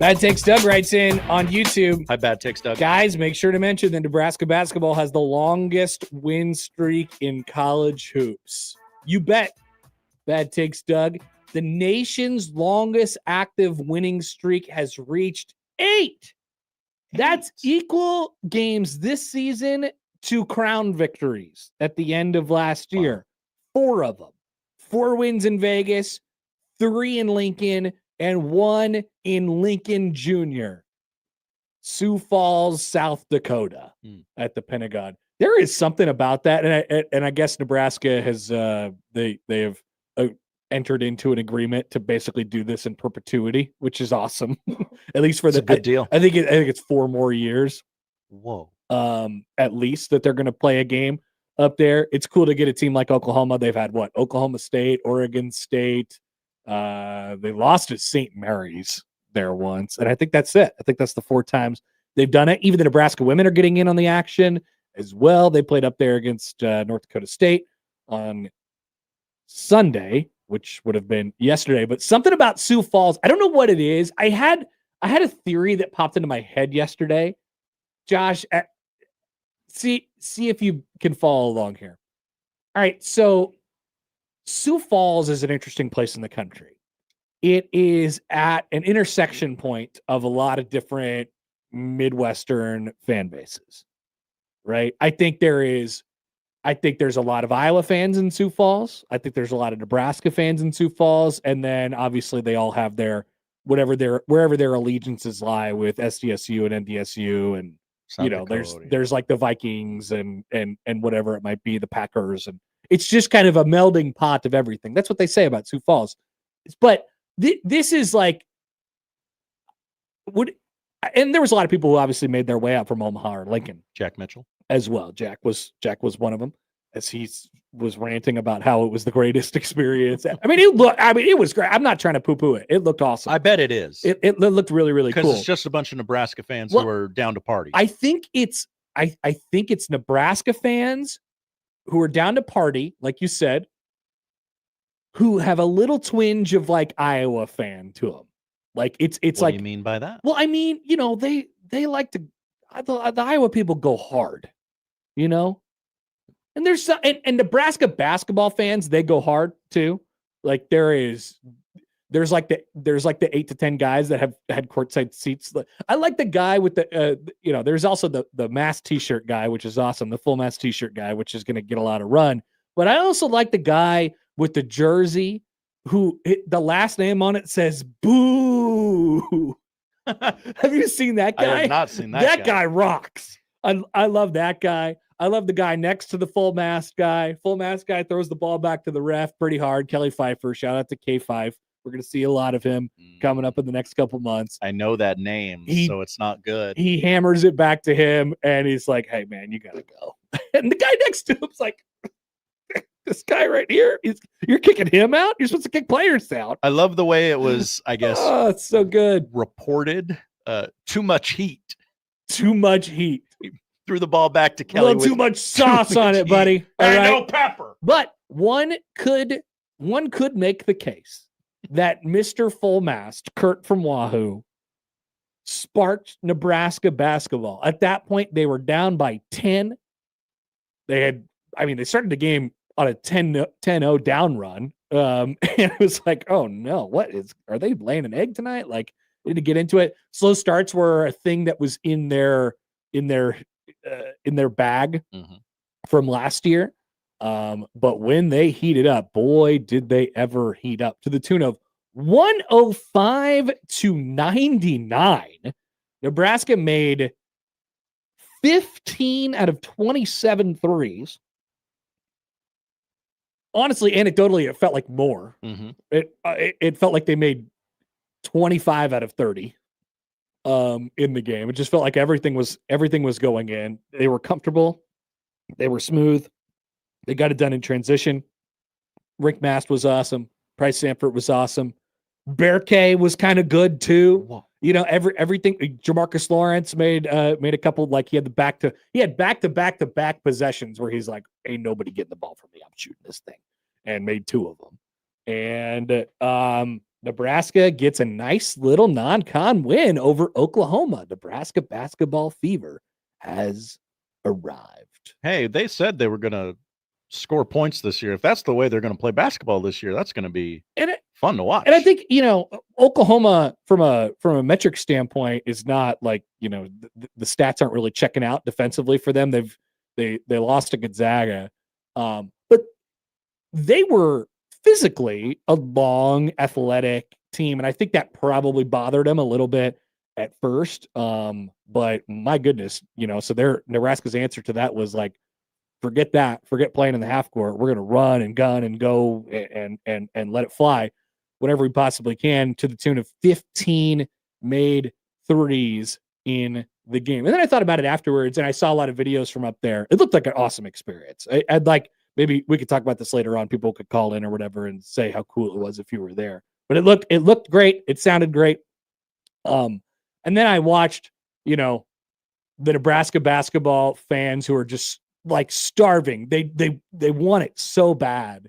Bad Takes Doug writes in on YouTube. Hi, Bad Takes Doug. Guys, make sure to mention that Nebraska basketball has the longest win streak in college hoops. You bet. Bad Takes Doug. The nation's longest active winning streak has reached 8. That's equal games this season to crown victories at the end of last year. 4 of them. 4 wins in Vegas, 3 in Lincoln, and 1 in Lincoln Jr. Sioux Falls, South Dakota at the Pentagon. There is something about that. And I guess Nebraska has, they have entered into an agreement to basically do this in perpetuity, which is awesome. At least for It's a good deal. I think it's 4 more years. Whoa. At least that they're going to play a game up there. It's cool to get a team like Oklahoma. They've had Oklahoma State, Oregon State. They lost to St. Mary's there once. And I think that's it. I think that's the 4 times they've done it. Even the Nebraska women are getting in on the action as well. They played up there against North Dakota State on Sunday, which would have been yesterday, but something about Sioux Falls. I don't know what it is. I had a theory that popped into my head yesterday. Josh, see if you can follow along here. All right. So Sioux Falls is an interesting place in the country. It is at an intersection point of a lot of different Midwestern fan bases, right? I think there's a lot of Iowa fans in Sioux Falls. I think there's a lot of Nebraska fans in Sioux Falls. And then obviously they all have wherever their allegiances lie with SDSU and NDSU. And, there's like the Vikings and whatever it might be, the Packers. And it's just kind of a melding pot of everything. That's what they say about Sioux Falls. But this is like, and there was a lot of people who obviously made their way out from Omaha or Lincoln. Jack Mitchell. As well. Jack was one of them, as he was ranting about how it was the greatest experience. I mean, it was great. I'm not trying to poo-poo it. It looked awesome. I bet it is. It looked really, really cool. Because it's just a bunch of Nebraska fans who are down to party. I think it's Nebraska fans who are down to party, like you said, who have a little twinge of like Iowa fan to them. Like it's what like, do you mean by that? Well, I mean, they like to, the Iowa people go hard, and there's some, and Nebraska basketball fans, they go hard too. Like there's like the 8 to 10 guys that have had courtside seats. I like the guy with there's also the mass t-shirt guy, which is awesome. The full mass t-shirt guy, which is going to get a lot of run. But I also like the guy with the jersey who the last name on it says boo. Have you seen that guy? I have not seen that. That guy rocks. I love that guy. I love the guy next to the full mask guy. Full mask guy throws the ball back to the ref pretty hard. Kelly Pfeiffer. Shout out to K5. We're going to see a lot of him coming up in the next couple months. I know that name, so it's not good. He hammers it back to him, and he's like, hey, man, you got to go. And the guy next to him's like, this guy right here, you're kicking him out? You're supposed to kick players out. I love the way it was, I guess. Oh, it's so good. Reported. Too much heat. Too much heat. He threw the ball back to Kelly. A little too much sauce on it, buddy. All right. No pepper. But one could make the case that Mr. Full Mast, Kurt from Wahoo, sparked Nebraska basketball. At that point, they were down by 10. They started the game on a 10-0 down run. And it was like, oh no, are they laying an egg tonight? Like, need to get into it. Slow starts were a thing that was in their bag from last year. But when they heated up, boy, did they ever heat up, to the tune of 105-99. Nebraska made 15 out of 27 threes. Honestly, anecdotally, it felt like more. It felt like they made 25 out of 30 in the game. It just felt like everything was going in. They were comfortable. They were smooth. They got it done in transition. Rick Mast was awesome. Price Sanford was awesome. Berkay was kind of good too. Whoa. Everything. Jamarcus Lawrence made a couple, like he had back to back possessions where he's like, ain't nobody getting the ball from me. I'm shooting this thing, and made 2 of them. And Nebraska gets a nice little non-con win over Oklahoma. Nebraska basketball fever has arrived. Hey, they said they were going to score points this year. If that's the way they're going to play basketball this year, that's going to be fun to watch. And I think, Oklahoma from a metric standpoint is not like, the stats aren't really checking out defensively for them. They lost to Gonzaga. But they were physically a long, athletic team, and I think that probably bothered them a little bit at first. But my goodness, so Nebraska's answer to that was like, forget that, forget playing in the half court. We're going to run and gun and go and let it fly whenever we possibly can, to the tune of 15 made threes in the game. And then I thought about it afterwards, and I saw a lot of videos from up there. It looked like an awesome experience. I'd like, maybe we could talk about this later on. People could call in or whatever and say how cool it was if you were there. But it looked great. It sounded great. And then I watched, the Nebraska basketball fans who are just like starving. They want it so bad.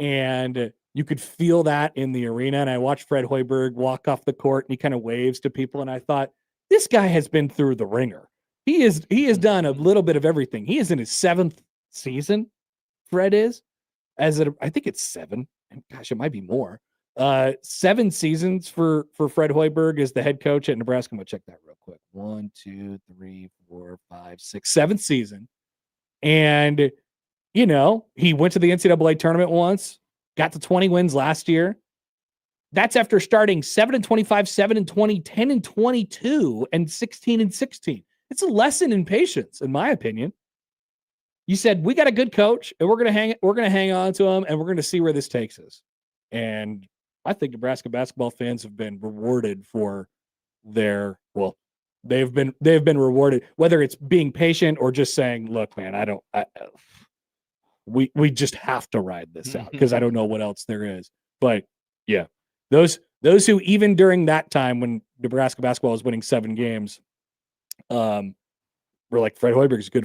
And you could feel that in the arena. And I watched Fred Hoiberg walk off the court, and he kind of waves to people. And I thought, this guy has been through the ringer. He has done a little bit of everything. He is in his 7th season. Fred is, I think it's 7. Gosh, it might be more. 7 seasons for Fred Hoiberg as the head coach at Nebraska. I'm gonna check that real quick. 1, 2, 3, 4, 5, 6, 7th season. And he went to the NCAA tournament once, got to 20 wins last year. That's after starting 7-25, 7-20, 10-22, and 16-16. It's a lesson in patience, in my opinion. You said, we got a good coach, and we're gonna hang on to him, and we're gonna see where this takes us. And I think Nebraska basketball fans have been rewarded for they've been rewarded, whether it's being patient or just saying, look, man, we just have to ride this out because I don't know what else there is. But yeah, those who, even during that time when Nebraska basketball was winning 7 games, were like, Fred Hoiberg's a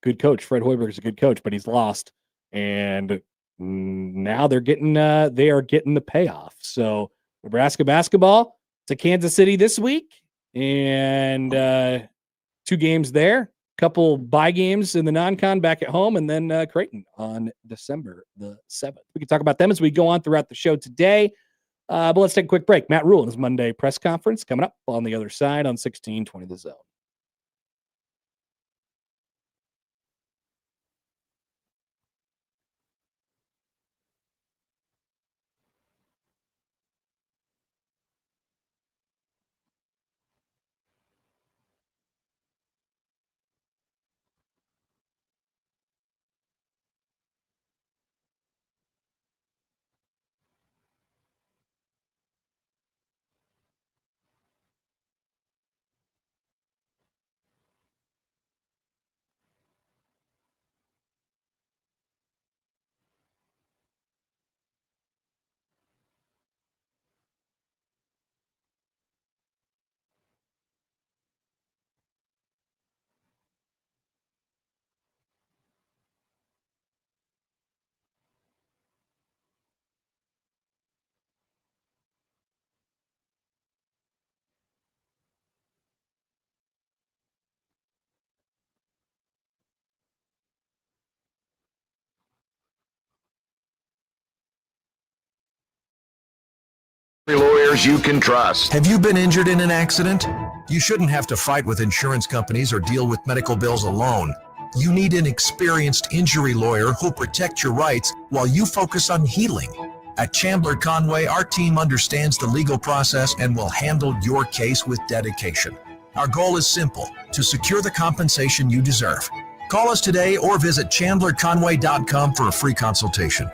good coach. Fred Hoiberg's a good coach, but he's lost. And now they are getting the payoff. So Nebraska basketball to Kansas City this week, and 2 games there, couple bye games in the non-con back at home, and then Creighton on December the 7th. We can talk about them as we go on throughout the show today. But let's take a quick break. Matt Rule and his Monday press conference coming up on the other side on 1620 The Zone. Lawyers you can trust. Have you been injured in an accident? You shouldn't have to fight with insurance companies or deal with medical bills alone. You need an experienced injury lawyer who'll protect your rights while you focus on healing. At Chandler Conway, our team understands the legal process and will handle your case with dedication. Our goal is simple: to secure the compensation you deserve. Call us today or visit chandlerconway.com for a free consultation.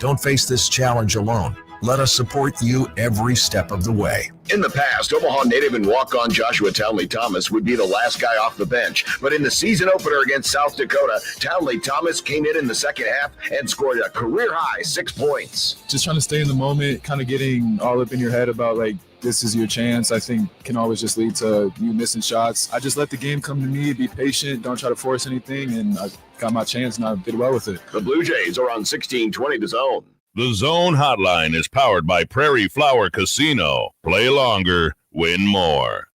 Don't face this challenge alone. Let us support you every step of the way. In the past, Omaha native and walk-on Joshua Townley Thomas would be the last guy off the bench. But in the season opener against South Dakota, Townley Thomas came in the second half and scored a career-high 6 points. Just trying to stay in the moment, kind of getting all up in your head about, like, this is your chance, I think can always just lead to you missing shots. I just let the game come to me, be patient, don't try to force anything, and I got my chance and I did well with it. The Blue Jays are on 1620 The Zone. The Zone Hotline is powered by Prairie Flower Casino. Play longer, win more.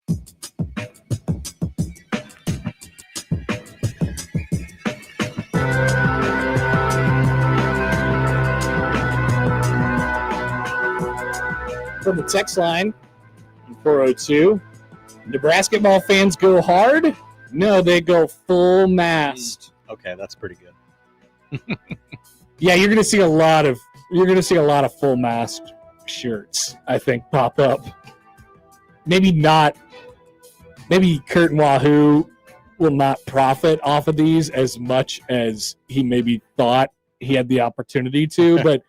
From the text line, 402, Nebraska ball fans go hard? No, they go full mast. Okay, that's pretty good. Yeah, you're gonna see a lot of full mast shirts, I think, pop up. Maybe Curtin Wahoo will not profit off of these as much as he maybe thought he had the opportunity to, but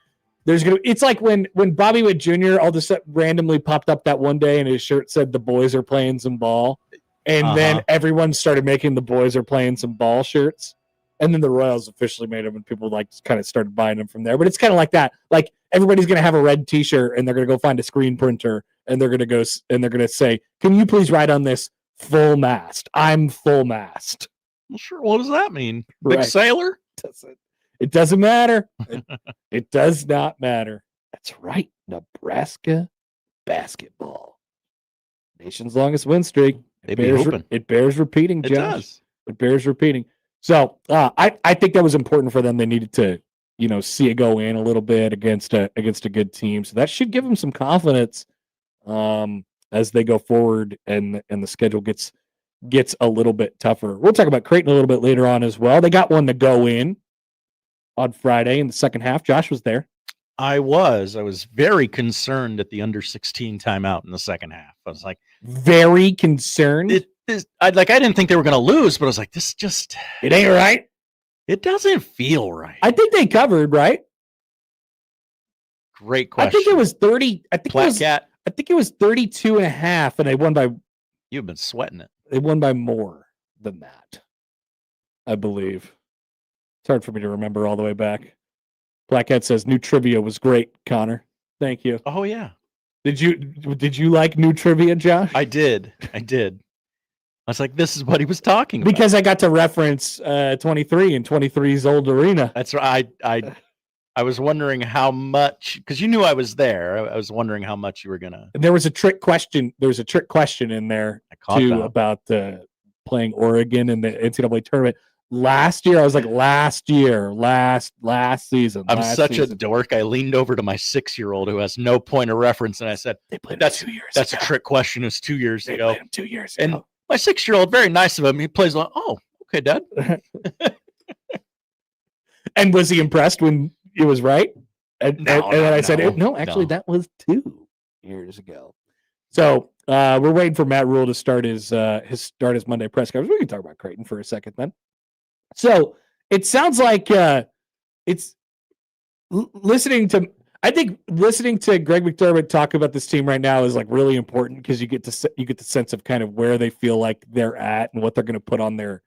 it's like when Bobby Witt Jr. all of a sudden randomly popped up that one day and his shirt said the boys are playing some ball. And then everyone started making the boys are playing some ball shirts. And then the Royals officially made them and people kind of started buying them from there. But it's kind of like that. Like everybody's going to have a red t-shirt and they're going to go find a screen printer and they're going to say, can you please write on this full mast? I'm full mast. Well, sure. What does that mean? Big sailor? It doesn't matter. It does not matter. That's right. Nebraska basketball. Nation's longest win streak. It bears repeating, Josh. It does. It bears repeating. So I think that was important for them. They needed to, see it go in a little bit against a good team. So that should give them some confidence as they go forward and the schedule gets a little bit tougher. We'll talk about Creighton a little bit later on as well. They got one to go in on Friday in the second half. Josh was there. I was very concerned at the under 16 timeout in the second half. I was like, very concerned. I didn't think they were going to lose, but I was like, it ain't right. It doesn't feel right. I think they covered, right? Great question. I think it was 30. I think it was 32 and a half, and they won by. You've been sweating it. They won by more than that, I believe. It's hard for me to remember all the way back. Blackhead says new trivia was great, Connor. Thank you. Oh yeah. Did you like new trivia, Josh? I did. I was like, this is what he was talking about. Because I got to reference 23 and 23's old arena. That's right. I was wondering how much, because you knew I was there. I was wondering how much you were gonna. There was a trick question. There was a trick question in there too about playing Oregon in the NCAA tournament. Last year, I was like, last season. I'm such a dork. I leaned over to my 6-year-old who has no point of reference, and I said, "They played that's 2 years. That's ago. A trick question. It was 2 years they ago. Played him 2 years ago." And my 6-year-old, very nice of him. He plays like, "Oh, okay, Dad." And was he impressed when it was right? And then I said, "No, actually, that was 2 years ago." So we're waiting for Matt Rule to start his Monday press conference. We can talk about Creighton for a second then. So it sounds like it's listening to Greg McDermott talk about this team right now is like really important because you get the sense of kind of where they feel like they're at and what they're going to put on their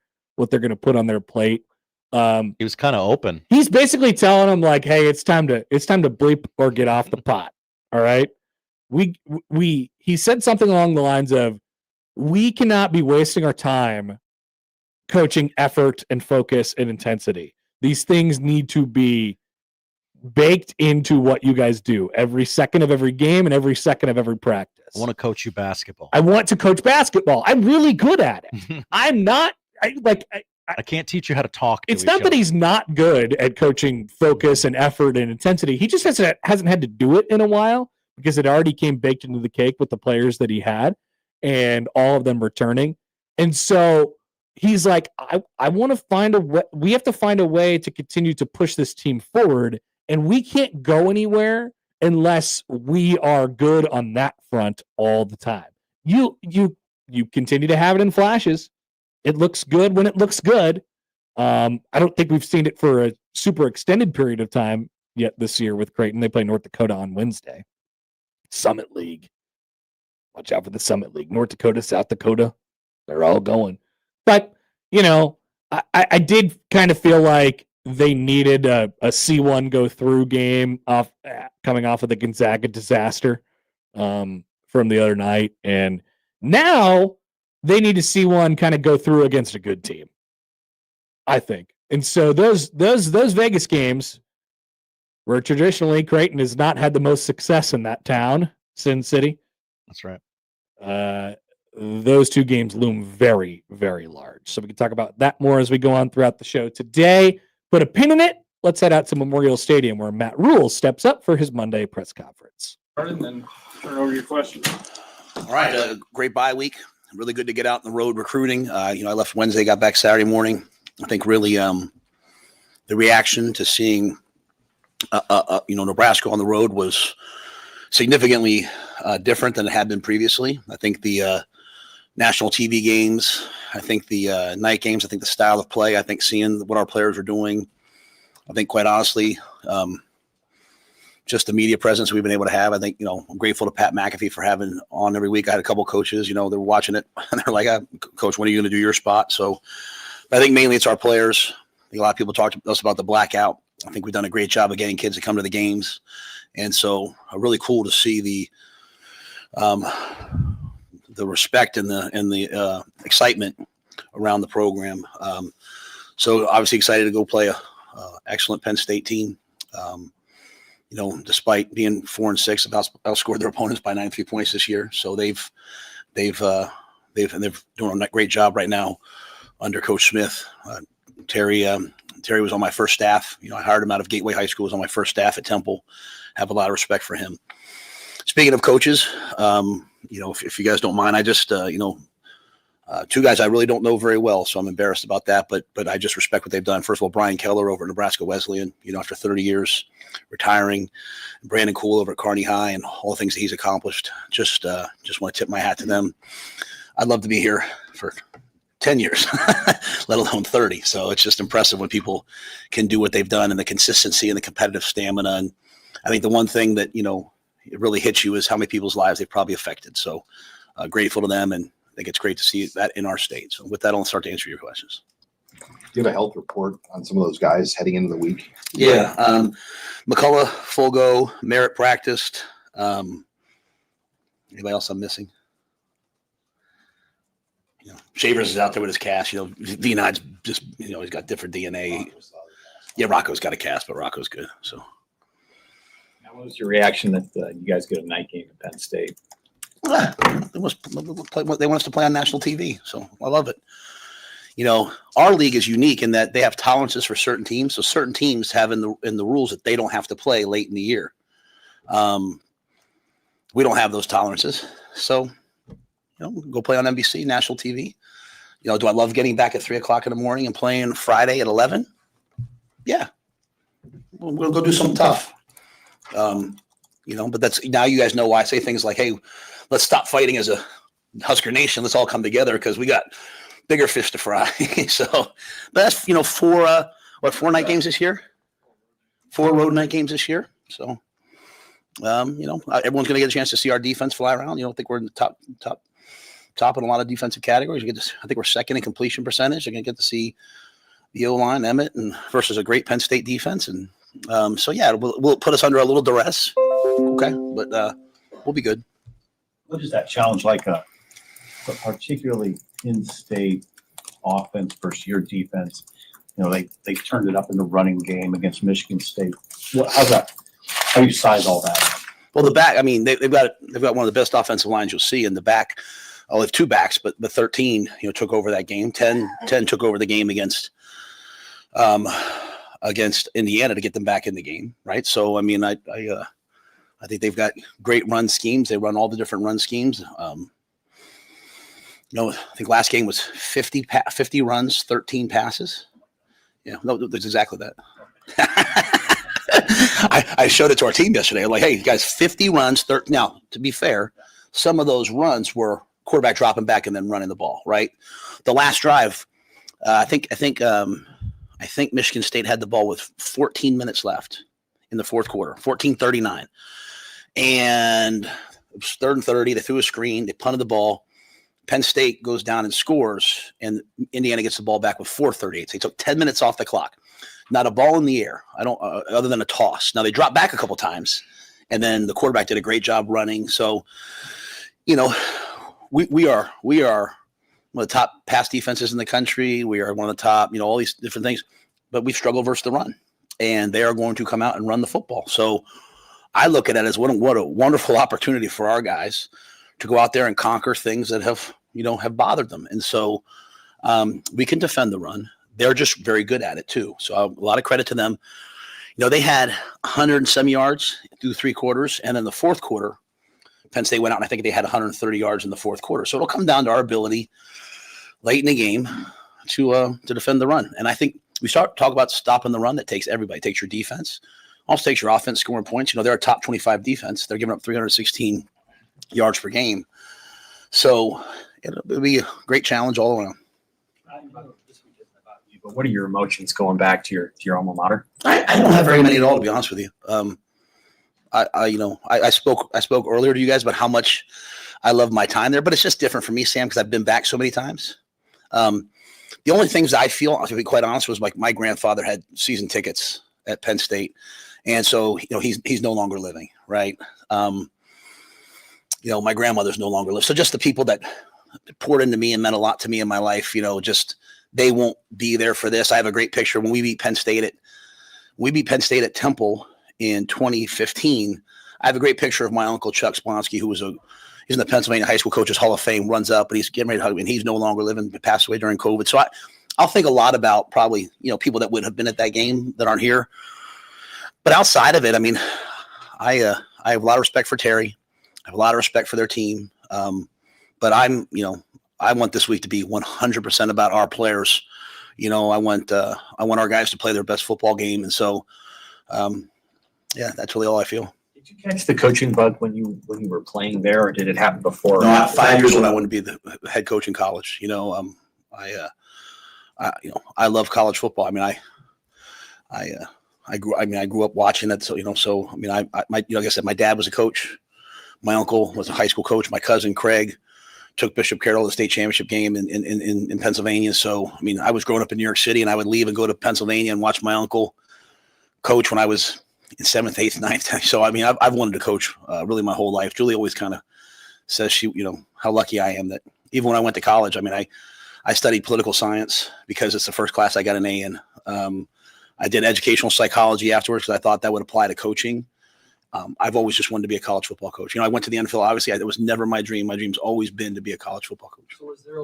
plate. He was kind of open. He's basically telling them like, "Hey, it's time to bleep or get off the pot." All right. He said something along the lines of, "We cannot be wasting our time coaching effort and focus and intensity. These things need to be baked into what you guys do every second of every game and every second of every practice." I want to coach you basketball. I want to coach basketball. I'm really good at it. I'm not I can't teach you how to talk. It's not that he's not good at coaching focus and effort and intensity. He just hasn't had to do it in a while because it already came baked into the cake with the players that he had and all of them returning. And so he's like, I want to find a way. We have to find a way to continue to push this team forward, and we can't go anywhere unless we are good on that front all the time. You continue to have it in flashes. It looks good when it looks good. I don't think we've seen it for a super extended period of time yet this year with Creighton. They play North Dakota on Wednesday. Summit League. Watch out for the Summit League. North Dakota, South Dakota, they're all going. But, I did kind of feel like they needed a C1 go-through game coming off of the Gonzaga disaster from the other night. And now they need to see one kind of go through against a good team, I think. And so those Vegas games where traditionally Creighton has not had the most success in that town, Sin City. That's right. Those two games loom very, very large. So we can talk about that more as we go on throughout the show today. Put a pin in it. Let's head out to Memorial Stadium where Matt Rule steps up for his Monday press conference. And then turn over your questions. All right, great bye week. Really good to get out on the road recruiting. I left Wednesday, got back Saturday morning. I think really the reaction to seeing Nebraska on the road was significantly different than it had been previously. I think the national TV games, I think the night games, I think the style of play, I think seeing what our players are doing, I think quite honestly, just the media presence we've been able to have. I think, I'm grateful to Pat McAfee for having on every week. I had a couple coaches, they were watching it and they're like, Coach, when are you going to do your spot? So I think mainly it's our players. I think a lot of people talked to us about the blackout. I think we've done a great job of getting kids to come to the games. And so really cool to see the respect and the excitement around the program. So obviously excited to go play a excellent Penn State team. Despite being 4-6, outscored their opponents by 93 points this year. So they're doing a great job right now under Coach Smith. Terry was on my first staff. I hired him out of Gateway High School. Was on my first staff at Temple. Have a lot of respect for him. Speaking of coaches, if you guys don't mind, I just two guys I really don't know very well, so I'm embarrassed about that. But I just respect what they've done. First of all, Brian Keller over at Nebraska Wesleyan. After 30 years retiring, Brandon Cool over at Kearney High, and all the things that he's accomplished. Just want to tip my hat to them. I'd love to be here for 10 years, let alone 30. So it's just impressive when people can do what they've done, and the consistency and the competitive stamina. And I think the one thing that, it really hits you is how many people's lives they've probably affected. So grateful to them, and I think it's great to see that in our state. So with that, I'll start to answer your questions. Do you have a health report on some of those guys heading into the week? Yeah. McCullough, full go. Merritt practiced. Anybody else I'm missing? Shavers is out there with his cast. V9's just, he's got different DNA. Yeah, Rocco's got a cast, but Rocco's good. So. Now, what was your reaction that you guys get a night game at Penn State? They want us to play on national TV, so I love it. Our league is unique in that they have tolerances for certain teams. So certain teams have in the rules that they don't have to play late in the year. We don't have those tolerances, so go play on NBC national TV. Do I love getting back at 3:00 in the morning and playing Friday at 11? Yeah, we'll go do something tough. But that's now you guys know why I say things like, "Hey, let's stop fighting as a Husker Nation. Let's all come together because we got bigger fish to fry." So that's 4 night games this year, 4 road night games this year. So everyone's going to get a chance to see our defense fly around. I think we're in the top in a lot of defensive categories. I think we're second in completion percentage. You're going to get to see the O-line, Emmett, and versus a great Penn State defense. And will put us under a little duress. Okay, but we'll be good. What is that challenge like? Particularly in-state offense versus your defense. They turned it up in the running game against Michigan State. How's that? How do you size all that? Well, the back. I mean, they've got one of the best offensive lines you'll see in the back. They have 2 backs, but 13 took over that game. 10 took over the game against Indiana to get them back in the game, right? So I mean, I think they've got great run schemes. They run all the different run schemes. I think last game was 50 runs, 13 passes. Yeah, no, there's exactly that. I showed it to our team yesterday. I'm like, hey, guys, 50 runs. Now, to be fair, some of those runs were quarterback dropping back and then running the ball, right? The last drive, I think Michigan State had the ball with 14 minutes left in the fourth quarter, 14:39. And it was 3rd and 30. They threw a screen. They punted the ball. Penn State goes down and scores, and Indiana gets the ball back with 4:38. So they took 10 minutes off the clock. Not a ball in the air. Other than a toss. Now they dropped back a couple times, and then the quarterback did a great job running. So, we are one of the top pass defenses in the country. We are one of the top, all these different things, but we've struggled versus the run. and they are going to come out and run the football. So I look at it as what a wonderful opportunity for our guys to go out there and conquer things that have bothered them. And so we can defend the run. They're just very good at it too. So a lot of credit to them. They had 100 and some yards through 3 quarters. And in the fourth quarter, Penn State went out and I think they had 130 yards in the fourth quarter. So it'll come down to our ability late in the game to defend the run. And I think we talk about stopping the run. That takes everybody. It takes your defense. Also takes your offense scoring points. They're a top 25 defense. They're giving up 316 yards per game. So it'll be a great challenge all around. But what are your emotions going back to your alma mater? I don't have very many at all, to be honest with you. I spoke earlier to you guys about how much I love my time there, but it's just different for me, Sam, because I've been back so many times. The only things I feel, to be quite honest, was like my grandfather had season tickets at Penn State, and so he's no longer living, right? My grandmother's no longer living, so just the people that poured into me and meant a lot to me in my life, just they won't be there for this. I have a great picture when we beat Penn State at Temple in 2015. I have a great picture of my uncle Chuck Splonsky, who he's in the Pennsylvania High School Coaches Hall of Fame, runs up and he's getting ready to hug me, and he's no longer living, passed away during COVID. So I'll think a lot about probably, people that would have been at that game that aren't here. But outside of it, I mean, I have a lot of respect for Terry. I have a lot of respect for their team. But I want this week to be 100% about our players. I want our guys to play their best football game. And so, that's really all I feel. Did you catch the coaching bug when you were playing there, or did it happen before? No, 5 years when I wanted to be the head coach in college. I love college football. I mean, I grew up watching it. So, like I said, my dad was a coach. My uncle was a high school coach. My cousin Craig took Bishop Carroll to the state championship game in Pennsylvania. So, I was growing up in New York City, and I would leave and go to Pennsylvania and watch my uncle coach when I was in 7th, 8th, 9th. So, I've wanted to coach really my whole life. Julie always kind of says how lucky I am that even when I went to college, I studied political science because it's the first class I got an A in. I did educational psychology afterwards because I thought that would apply to coaching. I've always just wanted to be a college football coach. I went to the NFL. Obviously, it was never my dream. My dream's always been to be a college football coach. So was there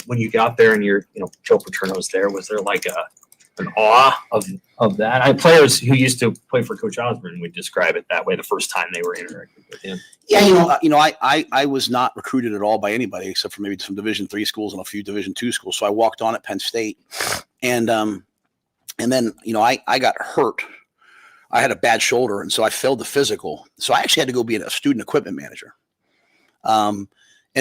when you got there and Joe Paterno was there, was there an awe of that? Players who used to play for Coach Osborne would describe it that way the first time they were interacting with him. Yeah, I was not recruited at all by anybody except for maybe some Division III schools and a few Division II schools. So I walked on at Penn State, and then I got hurt. I had a bad shoulder, and so I failed the physical. So I actually had to go be a student equipment manager. And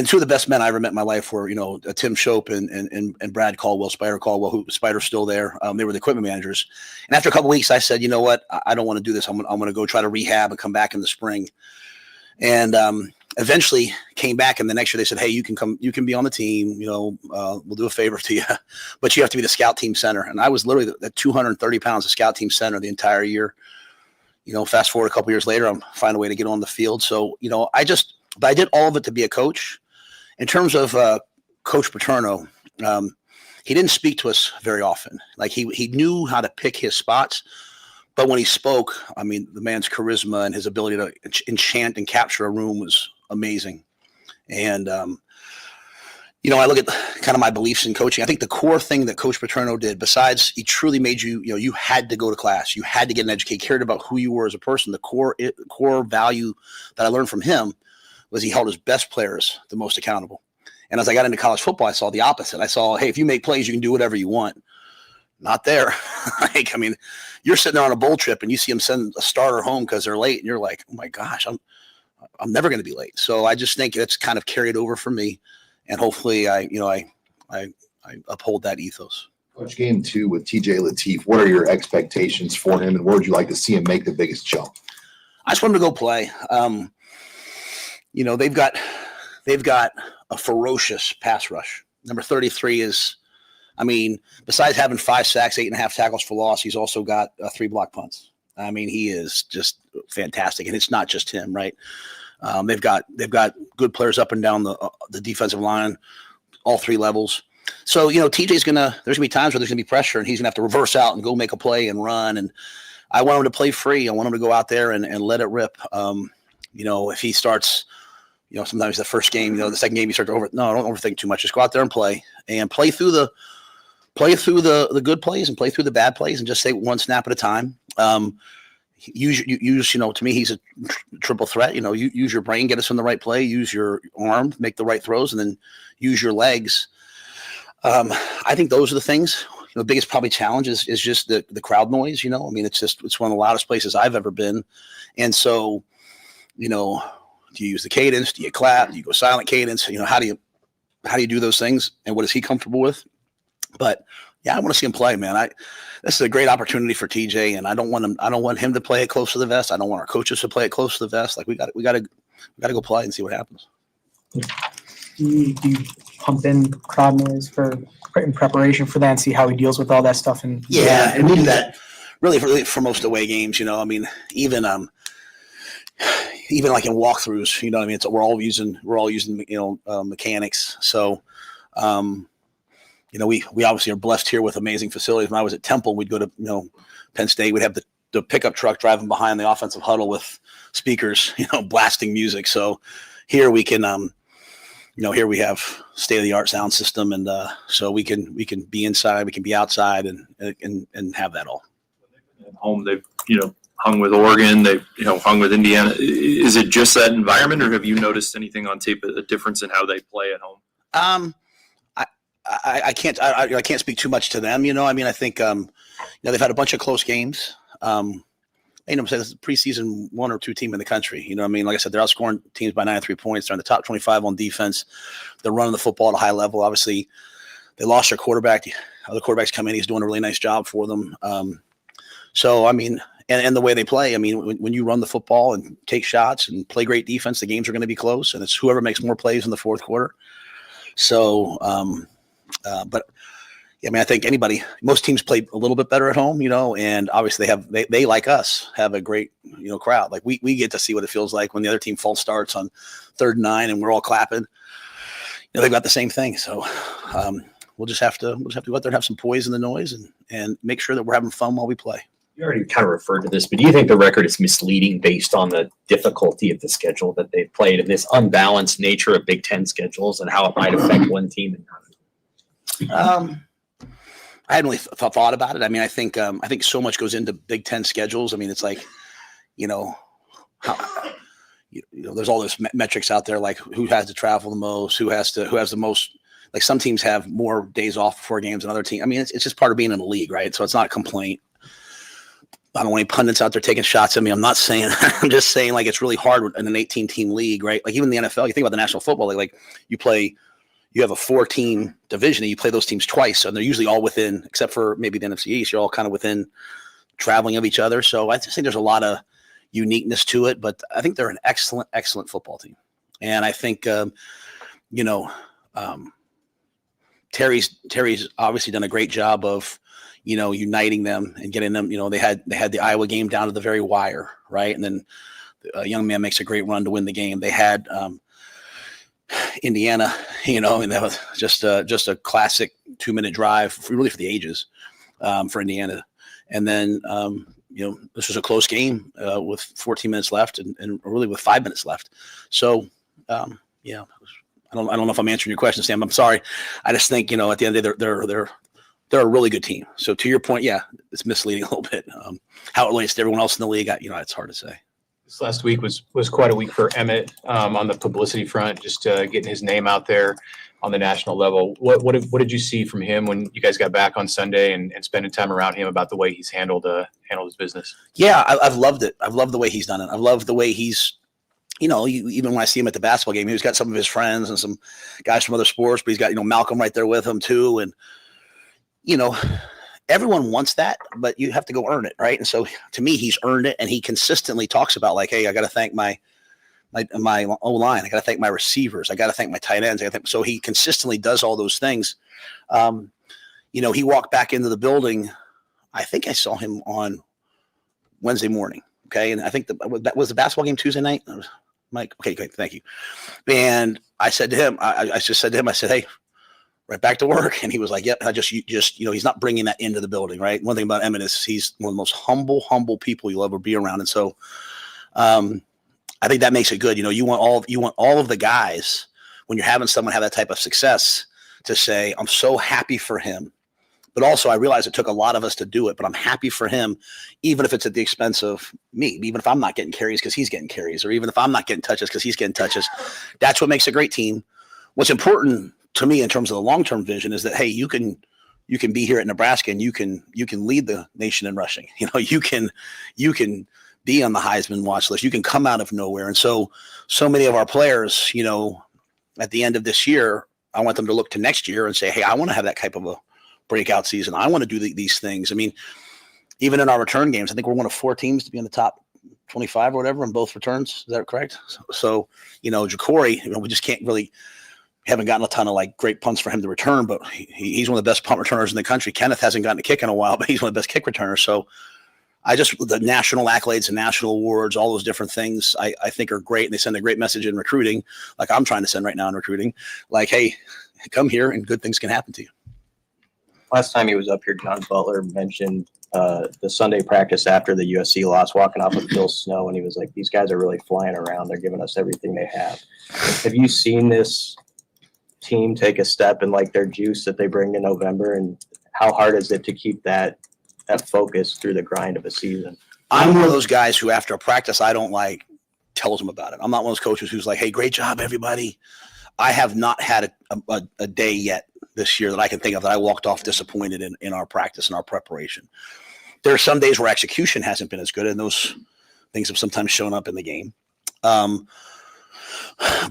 two of the best men I ever met in my life were, Tim Shope and Brad Caldwell, Spider Caldwell, who Spider's still there. They were the equipment managers. And after a couple of weeks, I said, you know what? I don't want to do this. I'm going to go try to rehab and come back in the spring. And eventually came back, and the next year they said, hey, you can come, you can be on the team. We'll do a favor to you, but you have to be the scout team center. And I was literally the 230 pounds of scout team center the entire year. Fast forward a couple years later, I'm finding a way to get on the field. So, but I did all of it to be a coach. In terms of Coach Paterno, he didn't speak to us very often. Like he knew how to pick his spots, but when he spoke, the man's charisma and his ability to enchant and capture a room was amazing. And, I look at kind of my beliefs in coaching. I think the core thing that Coach Paterno did, besides he truly made you, you had to go to class, you had to get an education, cared about who you were as a person. The core value that I learned from him was he held his best players the most accountable. And as I got into college football, I saw the opposite. I saw, hey, if you make plays, you can do whatever you want. Not there. You're sitting there on a bowl trip and you see them send a starter home because they're late, and you're like, oh my gosh, I'm never going to be late. So I just think it's kind of carried over for me. And hopefully I uphold that ethos. Coach, game 2 with TJ Lateef, what are your expectations for him, and where would you like to see him make the biggest jump? I just want him to go play. They've got a ferocious pass rush. Number 33 is, besides having 5 sacks, 8.5 tackles for loss, he's also got 3 block punts. He is just fantastic, and it's not just him, right? They've got good players up and down the defensive line, all 3 levels. So, TJ's there's gonna be times where there's gonna be pressure, and he's gonna have to reverse out and go make a play and run. And I want him to play free. I want him to go out there and let it rip. If he starts, sometimes the first game, the second game you start to don't overthink too much. Just go out there and play through the good plays and play through the bad plays and just say one snap at a time. Use to me, he's a triple threat. Use your brain, get us in the right play, use your arm, make the right throws, and then use your legs. I think those are the things. The biggest probably challenge is just the crowd noise. It's one of the loudest places I've ever been. And so, do you use the cadence? Do you clap? Do you go silent cadence? How do you do those things? And what is he comfortable with? But yeah, I want to see him play, man. This is a great opportunity for TJ, and I don't want him to play it close to the vest. I don't want our coaches to play it close to the vest. Like we got to go play and see what happens. Do you pump in crowd noise in preparation for that and see how he deals with all that stuff? And we do that really for most away games. Even like in walkthroughs. We're all using mechanics. So. We obviously are blessed here with amazing facilities. When I was at Temple, we'd go to Penn State. We'd have the pickup truck driving behind the offensive huddle with speakers, blasting music. So here we can, here we have state of the art sound system, and so we can be inside, we can be outside, and have that all. At home, they've hung with Oregon, they've hung with Indiana. Is it just that environment, or have you noticed anything on tape, a difference in how they play at home? I can't speak too much to them. I think they've had a bunch of close games. This is preseason 1 or 2 team in the country. Like I said, they're outscoring teams by 93 points. They're in the top 25 on defense. They're running the football at a high level. Obviously, they lost their quarterback. Other quarterbacks come in. He's doing a really nice job for them. And the way they play, when you run the football and take shots and play great defense, the games are going to be close, and it's whoever makes more plays in the fourth quarter. So, I think most teams play a little bit better at home, and obviously they like us have a great, crowd. Like we get to see what it feels like when the other team false starts on 3rd and 9 and we're all clapping. They've got the same thing. So, we'll just have to go out there and have some poise in the noise and make sure that we're having fun while we play. You already kind of referred to this, but do you think the record is misleading based on the difficulty of the schedule that they've played and this unbalanced nature of Big Ten schedules and how it might affect one team and not? I hadn't really thought about it. I think so much goes into Big Ten schedules. It's like, there's all those metrics out there, like who has to travel the most, who has the most. Like some teams have more days off before games than other teams. It's just part of being in the league, right? So it's not a complaint. I don't want any pundits out there taking shots at me. I'm not saying. I'm just saying like it's really hard in an 18-team league, right? Like even the NFL. You think about the National Football League, like you have a 4-team division and you play those teams twice, and they're usually all within, except for maybe the NFC East, you're all kind of within traveling of each other. So I just think there's a lot of uniqueness to it, but I think they're an excellent, excellent football team. And I think, Terry's obviously done a great job of, uniting them and getting them, they had the Iowa game down to the very wire. Right. And then a young man makes a great run to win the game. They had, Indiana, that was just a classic 2-minute drive for the ages for Indiana. And then, this was a close game with 14 minutes left and really with 5 minutes left. So, I don't know if I'm answering your question, Sam. I'm sorry. I just think, at the end of the day, they're a really good team. So to your point, yeah, it's misleading a little bit. How it relates to everyone else in the league, it's hard to say. This last week was quite a week for Emmett on the publicity front, just getting his name out there on the national level. What did you see from him when you guys got back on Sunday and spending time around him about the way he's handled his business? Yeah, I've loved it. I've loved the way he's done it. I've loved the way he's, even when I see him at the basketball game, he's got some of his friends and some guys from other sports, but he's got, Malcolm right there with him too. And, everyone wants that, but you have to go earn it, right? And so to me, he's earned it, and he consistently talks about like, hey, I got to thank my O-line. I got to thank my receivers. I got to thank my tight ends. So he consistently does all those things. He walked back into the building. I think I saw him on Wednesday morning. Okay. And I think that was the basketball game Tuesday night. Mike. Okay, great. Thank you. And I said to him, I just said to him, I said, hey, right back to work. And he was like, yep, he's not bringing that into the building, right? One thing about Emmett is he's one of the most humble people you'll ever be around. And so I think that makes it good. You want all of the guys, when you're having someone have that type of success, to say, I'm so happy for him. But also, I realize it took a lot of us to do it, but I'm happy for him, even if it's at the expense of me, even if I'm not getting carries because he's getting carries, or even if I'm not getting touches because he's getting touches. That's what makes a great team. What's important to me in terms of the long-term vision is that, hey, you can be here at Nebraska and you can lead the nation in rushing. You can be on the Heisman watch list. You can come out of nowhere. And so many of our players, at the end of this year, I want them to look to next year and say, hey, I want to have that type of a breakout season. I want to do these things. I mean, even in our return games, I think we're one of 4 teams to be in the top 25 or whatever in both returns. Is that correct? So Jacory, we just haven't gotten a ton of great punts for him to return, but he's one of the best punt returners in the country. Kenneth hasn't gotten a kick in a while, but he's one of the best kick returners. So the national accolades and national awards, all those different things I think are great. And they send a great message in recruiting, like I'm trying to send right now in recruiting, like, hey, come here and good things can happen to you. Last time he was up here, John Butler mentioned the Sunday practice after the USC loss, walking off with Phil Snow, and he was like, these guys are really flying around. They're giving us everything they have. Have you seen this team take a step in their juice that they bring in November, and how hard is it to keep that focus through the grind of a season? I'm one of those guys who after a practice I don't tells them about it. I'm not one of those coaches who's like, hey, great job, everybody. I have not had a day yet this year that I can think of that I walked off disappointed in our practice and our preparation. There are some days where execution hasn't been as good, and those things have sometimes shown up in the game.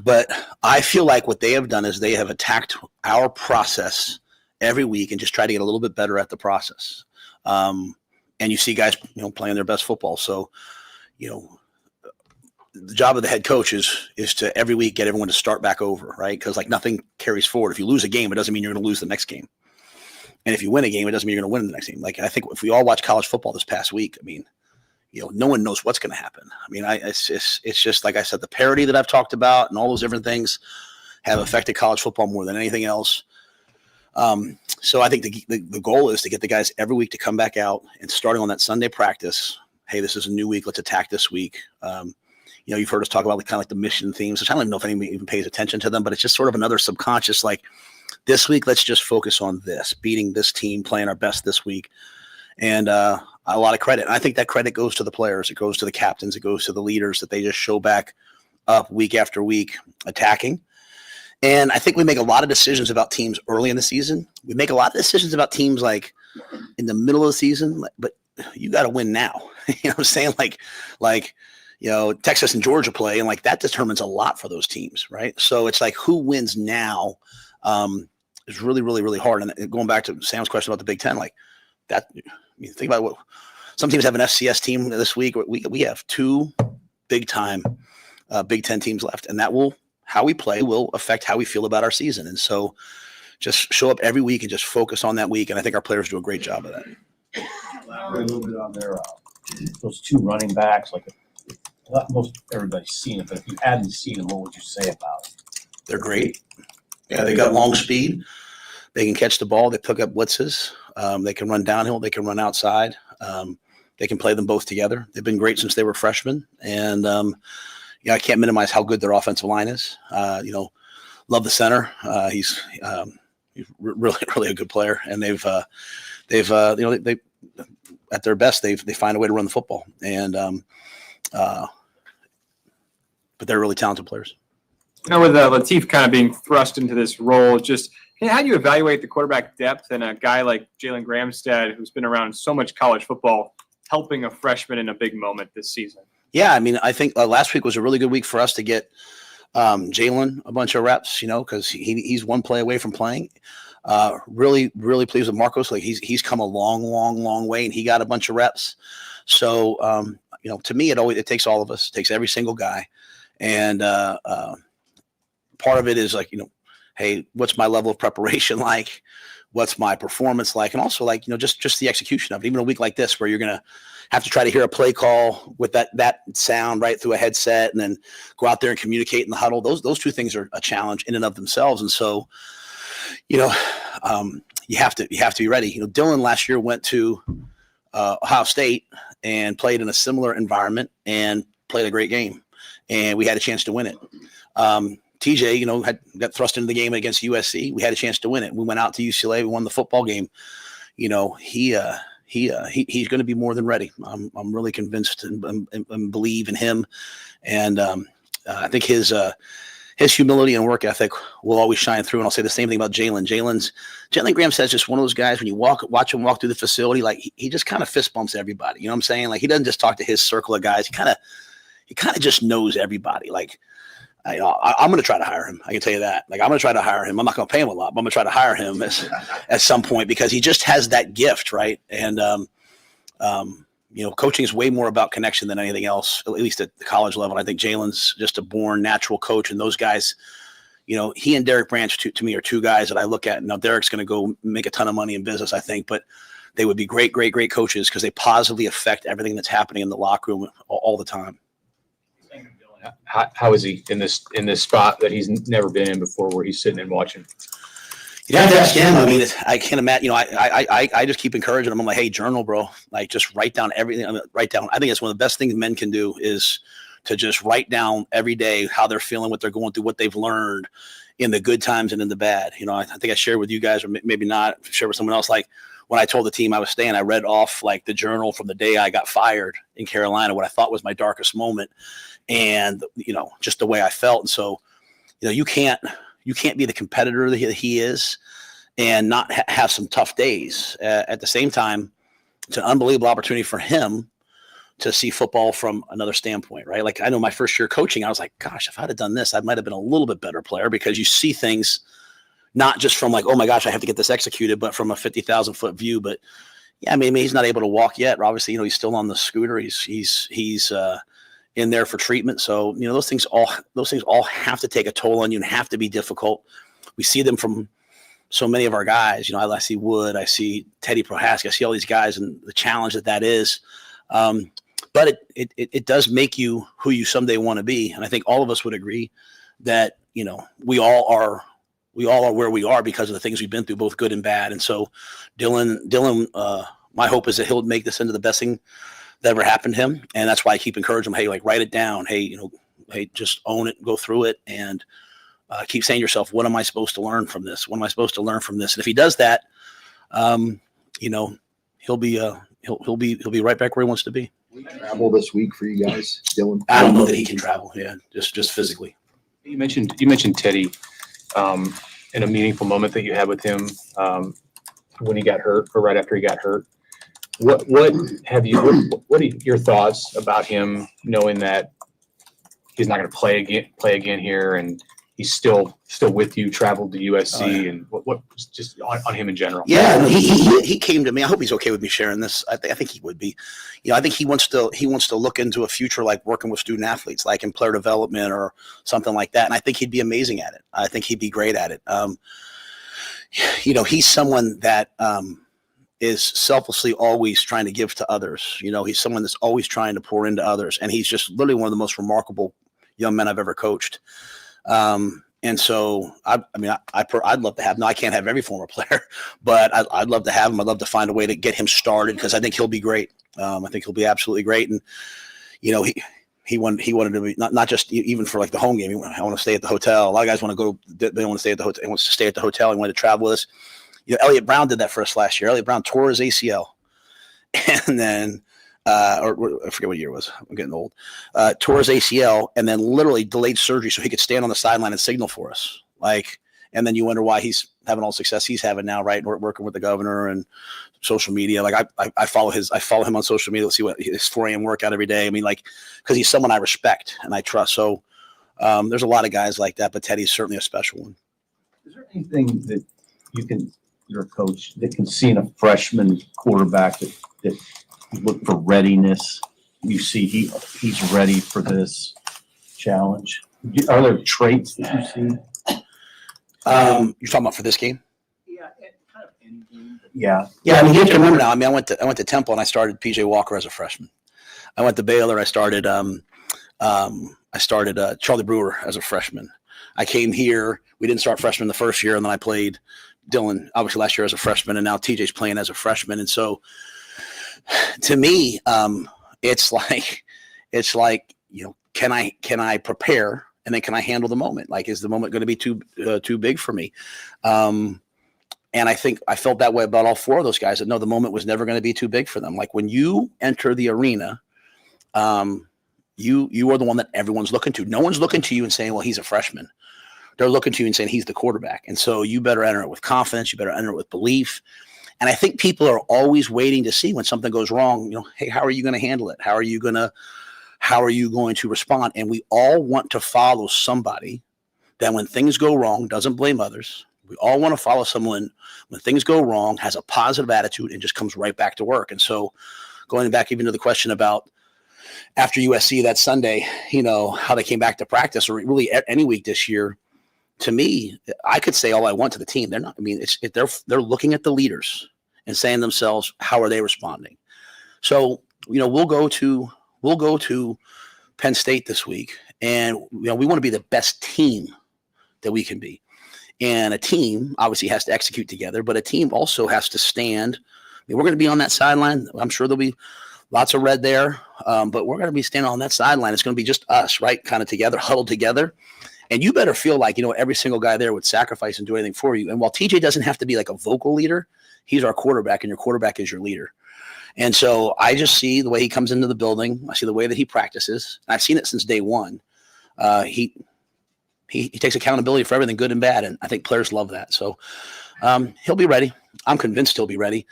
But I feel like what they have done is they have attacked our process every week and just try to get a little bit better at the process. And you see guys, playing their best football. So, the job of the head coach is to every week get everyone to start back over, right? Because nothing carries forward. If you lose a game, it doesn't mean you're going to lose the next game. And if you win a game, it doesn't mean you're going to win the next game. I think if we all watch college football this past week, no one knows what's going to happen. It's just like I said, the parity that I've talked about and all those different things have affected college football more than anything else. So I think the goal is to get the guys every week to come back out and starting on that Sunday practice. Hey, this is a new week. Let's attack this week. You've heard us talk about kind of the mission themes, which I don't even know if anybody even pays attention to them, but it's just sort of another subconscious, this week, let's just focus on this, beating this team, playing our best this week. And a lot of credit. And I think that credit goes to the players. It goes to the captains. It goes to the leaders that they just show back up week after week attacking. And I think we make a lot of decisions about teams early in the season. We make a lot of decisions about teams in the middle of the season, but you got to win now. You know what I'm saying? Texas and Georgia play, and that determines a lot for those teams, right? So it's who wins now is really, really, really hard. And going back to Sam's question about the Big Ten, think about what some teams have an FCS team this week. We have 2 big-time Big Ten teams left, and how we play will affect how we feel about our season. And so just show up every week and just focus on that week. And I think our players do a great job of that. A little bit on their those 2 running backs, most everybody's seen it, but if you hadn't seen them, what would you say about it? They're great. Yeah, they got long speed. They can catch the ball. They pick up blitzes. They can run downhill. They can run outside. They can play them both together. They've been great since they were freshmen. And, I can't minimize how good their offensive line is. Love the center. He's really, really a good player. And they've at their best, they find a way to run the football. And, but they're really talented players. With Latif kind of being thrust into this role, how do you evaluate the quarterback depth and a guy like Jalen Gramstad, who's been around so much college football, helping a freshman in a big moment this season? Yeah, I think last week was a really good week for us to get Jalen a bunch of reps, because he's one play away from playing. Really, really pleased with Marcos. He's come a long, long, long way, and he got a bunch of reps. So, to me, it takes all of us. It takes every single guy. And part of it is hey, what's my level of preparation like? What's my performance like? And also just the execution of it. Even a week like this where you're going to have to try to hear a play call with that sound right through a headset and then go out there and communicate in the huddle. Those 2 things are a challenge in and of themselves. And so, you have to be ready. Dylan last year went to Ohio State and played in a similar environment and played a great game, and we had a chance to win it. TJ, got thrust into the game against USC. We had a chance to win it. We went out to UCLA. We won the football game. He's going to be more than ready. I'm really convinced and believe in him, and I think his humility and work ethic will always shine through. And I'll say the same thing about Jalen. Jalen Gramstad's just one of those guys, when you watch him walk through the facility, like he just kind of fist bumps everybody. You know what I'm saying? Like, he doesn't just talk to his circle of guys. He kind of just knows everybody. Like, I'm going to try to hire him. I can tell you that. Like, I'm going to try to hire him. I'm not going to pay him a lot, but I'm going to try to hire him at some point, because he just has that gift, right? And coaching is way more about connection than anything else, at least at the college level. I think Jalen's just a born natural coach, and those guys, he and Derek Branch to me are two guys that I look at. Now, Derek's going to go make a ton of money in business, I think, but they would be great coaches, because they positively affect everything that's happening in the locker room all the time. How is he in this spot that he's never been in before, where he's sitting and watching? You have to ask him. I mean, I can't imagine. I just keep encouraging him. I'm like, hey, journal, bro. Like, just write down everything. I think it's one of the best things men can do, is to just write down every day how they're feeling, what they're going through, what they've learned in the good times and in the bad. I think I shared with you guys, or maybe not, share with someone else. Like, when I told the team I was staying, I read off like the journal from the day I got fired in Carolina, what I thought was my darkest moment, and just the way I felt. And so, you can't be the competitor that he is and not have some tough days. At the same time, it's an unbelievable opportunity for him to see football from another standpoint, right? Like, I know my first year coaching, I was like, gosh, if I'd have done this, I might have been a little bit better player, because you see things not just from like, oh my gosh, I have to get this executed, but from a 50,000 foot view. But yeah, I mean, he's not able to walk yet. Obviously, he's still on the scooter. He's in there for treatment. So, those things all have to take a toll on you and have to be difficult. We see them from so many of our guys. I see Wood, I see Teddy Prohaska, I see all these guys, and the challenge that is. But it does make you who you someday want to be. And I think all of us would agree that, we all are where we are because of the things we've been through, both good and bad. And so Dylan, my hope is that he'll make this into the best thing that ever happened to him. And that's why I keep encouraging him. Hey, like, write it down. Hey, hey, just own it, go through it, and keep saying to yourself, what am I supposed to learn from this? What am I supposed to learn from this? And if he does that, he'll be right back where he wants to be. Travel this week for you guys, Dylan? I don't know that he can travel. Yeah, just physically. You mentioned Teddy in a meaningful moment that you had with him when he got hurt, or right after he got hurt. What are your thoughts about him, knowing that he's not going to play again here, and he's still with you, traveled to USC, and what just on him in general? Yeah, he came to me. I hope he's okay with me sharing this. I think he would be. I think he wants to look into a future like working with student athletes, like in player development or something like that. And I think he'd be amazing at it. I think he'd be great at it. He's someone that is selflessly always trying to give to others. He's someone that's always trying to pour into others, and he's just literally one of the most remarkable young men I've ever coached. And so, I'd love to have. No, I can't have every former player, but I'd love to have him. I'd love to find a way to get him started, because I think he'll be great. I think he'll be absolutely great. And he wanted to be not just even for like the home game. I want to stay at the hotel. A lot of guys want to go. They want to stay at the hotel. He wants to stay at the hotel. He wanted to travel with us. Elliott Brown did that for us last year. Elliott Brown tore his ACL, and then. Or I forget what year it was. I'm getting old. Tore his ACL and then literally delayed surgery so he could stand on the sideline and signal for us. And then you wonder why he's having all the success he's having now, right? Working with the governor and social media. Like I follow him on social media to see what his 4 a.m. workout every day. I mean, because he's someone I respect and I trust. So there's a lot of guys like that, but Teddy's certainly a special one. Is there anything that you're a coach that can see in a freshman quarterback that look for readiness? You see he's ready for this challenge. Are there traits that you see? You're talking about for this game? Yeah, kind of any game. Yeah. I mean, you have to remember now. I mean, I went to Temple and I started PJ Walker as a freshman. I went to Baylor. I started Charlie Brewer as a freshman. I came here. We didn't start freshman the first year, and then I played Dylan, obviously last year as a freshman, and now TJ's playing as a freshman. And so to me, it's like, can I prepare? And then can I handle the moment? Like, is the moment going to be too big for me? And I think I felt that way about all 4 of those guys, that no, the moment was never going to be too big for them. Like when you enter the arena, you are the one that everyone's looking to. No one's looking to you and saying, well, he's a freshman. They're looking to you and saying he's the quarterback. And so you better enter it with confidence. You better enter it with belief. And I think people are always waiting to see when something goes wrong, hey, how are you going to handle it? How are you going to respond? And we all want to follow somebody that when things go wrong, doesn't blame others. We all want to follow someone when things go wrong, has a positive attitude, and just comes right back to work. And so going back even to the question about after USC that Sunday, how they came back to practice, or really any week this year, to me, I could say all I want to the team. They're not, they're looking at the leaders and saying to themselves, how are they responding? So, we'll go to Penn State this week, and we want to be the best team that we can be. And a team obviously has to execute together, but a team also has to stand. We're going to be on that sideline. I'm sure there'll be lots of red there, but we're going to be standing on that sideline. It's going to be just us, right? Kind of together, huddled together. And you better feel like, every single guy there would sacrifice and do anything for you. And while TJ doesn't have to be like a vocal leader, he's our quarterback, and your quarterback is your leader. And so I just see the way he comes into the building. I see the way that he practices. I've seen it since day one. He takes accountability for everything good and bad, and I think players love that. So he'll be ready. I'm convinced he'll be ready.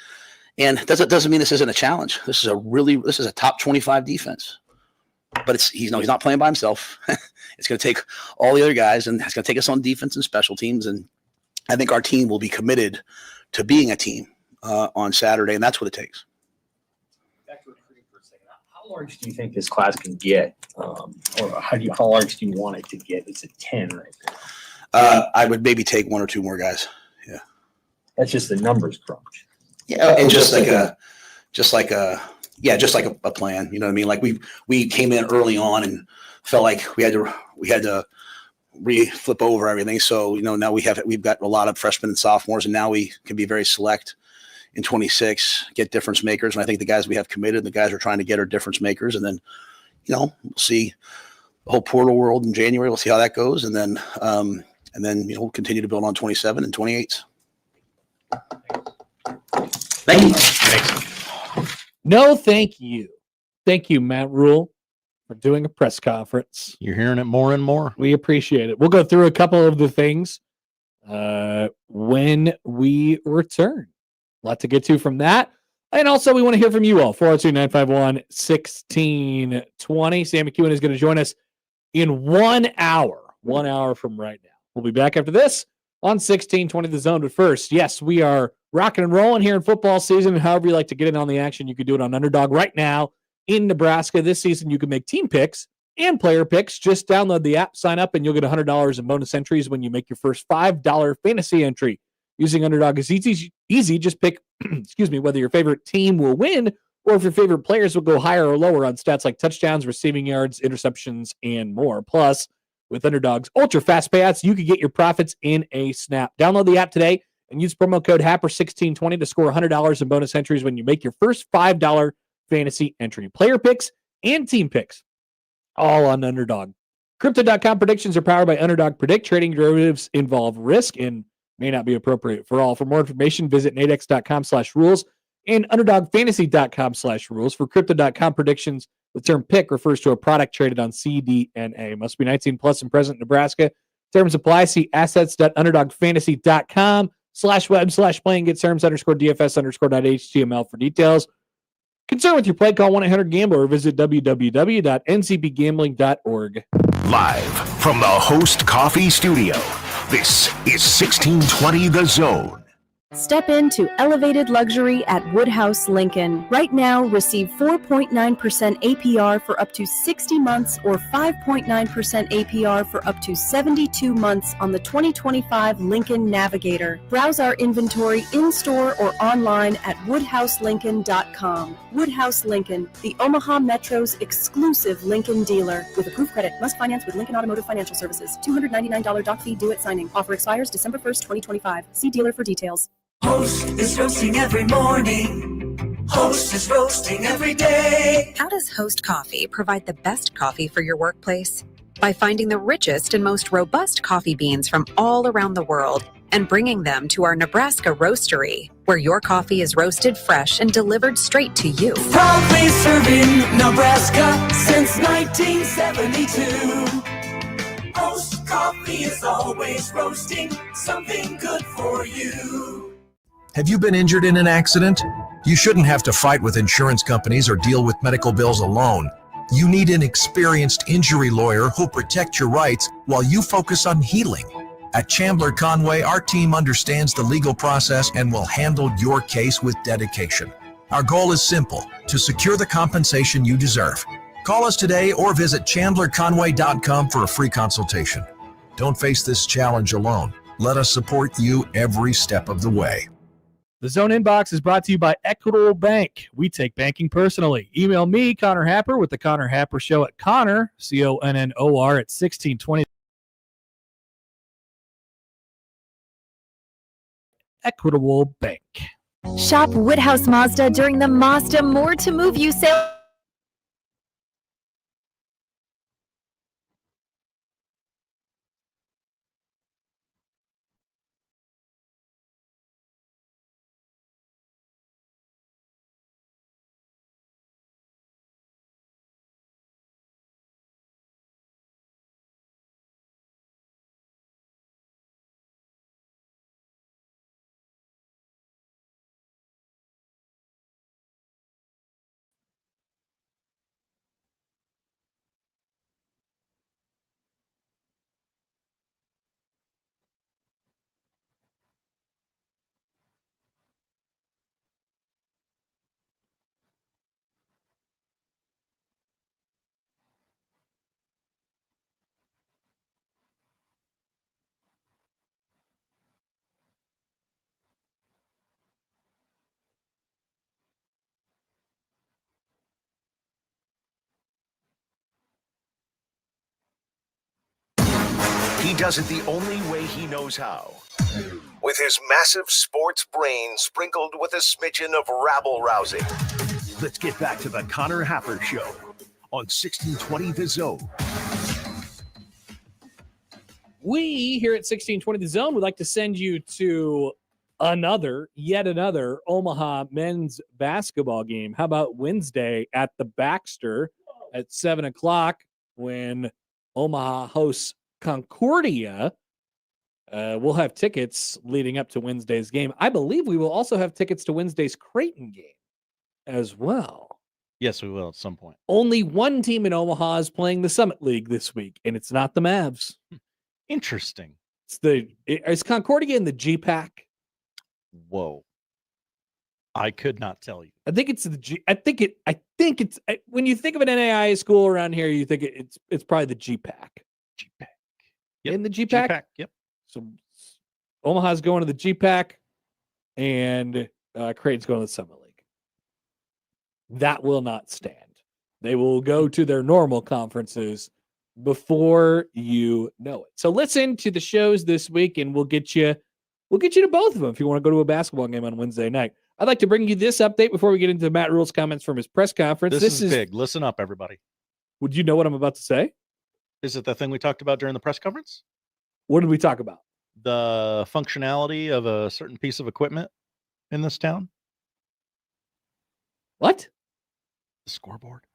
And doesn't mean this isn't a challenge. This is a top 25 defense. But he's not playing by himself. It's going to take all the other guys, and it's going to take us on defense and special teams. And I think our team will be committed to being a team on Saturday, and that's what it takes. Back to recruiting for a second. How large do you think this class can get, or how large do you want it to get? It's a 10 right now. I would maybe take 1 or 2 more guys. Yeah, that's just the numbers crunch. Yeah, and just like a plan. You know what I mean? Like we came in early on and felt like we had to flip over everything. So now we've got a lot of freshmen and sophomores, and now we can be very select in 26, get difference makers. And I think the guys we have committed, the guys we're trying to get are difference makers. And then we'll see the whole portal world in January. We'll see how that goes, and then we'll continue to build on 27 and 28. Thank you. Thanks. No, thank you. Thank you, Matt Rule, for doing a press conference. You're hearing it more and more. We appreciate it. We'll go through a couple of the things when we return. A lot to get to from that. And also, we want to hear from you all. 402-951-1620. Sam McEwen is going to join us in 1 hour. 1 hour from right now. We'll be back after this on 1620 The Zone. But first, yes, we are rocking and rolling here in football season. However you like to get in on the action, you can do it on Underdog right now in Nebraska. This season, you can make team picks and player picks. Just download the app, sign up, and you'll get $100 in bonus entries when you make your first $5 fantasy entry. Using Underdog is easy. Just pick, whether your favorite team will win or if your favorite players will go higher or lower on stats like touchdowns, receiving yards, interceptions, and more. Plus, with Underdog's ultra-fast payouts, you can get your profits in a snap. Download the app today and use promo code HAPPER1620 to score $100 in bonus entries when you make your first $5 fantasy entry. Player picks and team picks, all on Underdog. Crypto.com predictions are powered by Underdog Predict. Trading derivatives involve risk and may not be appropriate for all. For more information, visit nadex.com/rules and underdogfantasy.com/rules. For Crypto.com predictions, the term pick refers to a product traded on CDNA. Must be 19 plus and present in Nebraska. Terms apply. See assets.underdogfantasy.com/web/playing. Get terms _DFS_.html for details. Concerned with your play, call 1-800-GAMBLER or visit www.ncbgambling.org. Live from the Host Coffee Studio, this is 1620 The Zone. Step into elevated luxury at Woodhouse Lincoln. Right now, receive 4.9% APR for up to 60 months or 5.9% APR for up to 72 months on the 2025 Lincoln Navigator. Browse our inventory in-store or online at woodhouselincoln.com. Woodhouse Lincoln, the Omaha Metro's exclusive Lincoln dealer. With approved credit, must finance with Lincoln Automotive Financial Services. $299 doc fee due at signing. Offer expires December 1st, 2025. See dealer for details. Host is roasting every morning. Host is roasting every day. How does Host Coffee provide the best coffee for your workplace? By finding the richest and most robust coffee beans from all around the world and bringing them to our Nebraska roastery, where your coffee is roasted fresh and delivered straight to you. Proudly serving Nebraska since 1972. Host Coffee is always roasting something good for you. Have you been injured in an accident? You shouldn't have to fight with insurance companies or deal with medical bills alone. You need an experienced injury lawyer who'll protect your rights while you focus on healing. At Chandler Conway, our team understands the legal process and will handle your case with dedication. Our goal is simple: to secure the compensation you deserve. Call us today or visit chandlerconway.com for a free consultation. Don't face this challenge alone. Let us support you every step of the way. The Zone Inbox is brought to you by Equitable Bank. We take banking personally. Email me, Connor Happer, with the Connor Happer Show at Connor, CONNOR, at 1620. Equitable Bank. Shop Woodhouse Mazda during the Mazda More to Move You sale. He does it the only way he knows how. With his massive sports brain sprinkled with a smidgen of rabble-rousing. Let's get back to the Connor Happer Show on 1620 The Zone. We here at 1620 The Zone would like to send you to yet another Omaha men's basketball game. How about Wednesday at the Baxter at 7 o'clock when Omaha hosts Concordia? We'll have tickets leading up to Wednesday's game. I believe we will also have tickets to Wednesday's Creighton game as well. Yes, we will at some point. Only one team in Omaha is playing the Summit League this week, and it's not the Mavs. Interesting. Is Concordia in the G-Pack? Whoa. I could not tell you. I think it's the G. I think it's when you think of an NAIA school around here, you think it's probably the G-Pack. G-Pack. Yep. In the G-Pack? G-Pack. Yep. So Omaha's going to the G-Pack, and Creighton's going to the Summit League. That will not stand. They will go to their normal conferences before you know it. So listen to the shows this week, and we'll get you to both of them if you want to go to a basketball game on Wednesday night. I'd like to bring you this update before we get into Matt Rule's comments from his press conference. This is big. Listen up, everybody. Would you know what I'm about to say? Is it the thing we talked about during the press conference? What did we talk about? The functionality of a certain piece of equipment in this town. What? The scoreboard.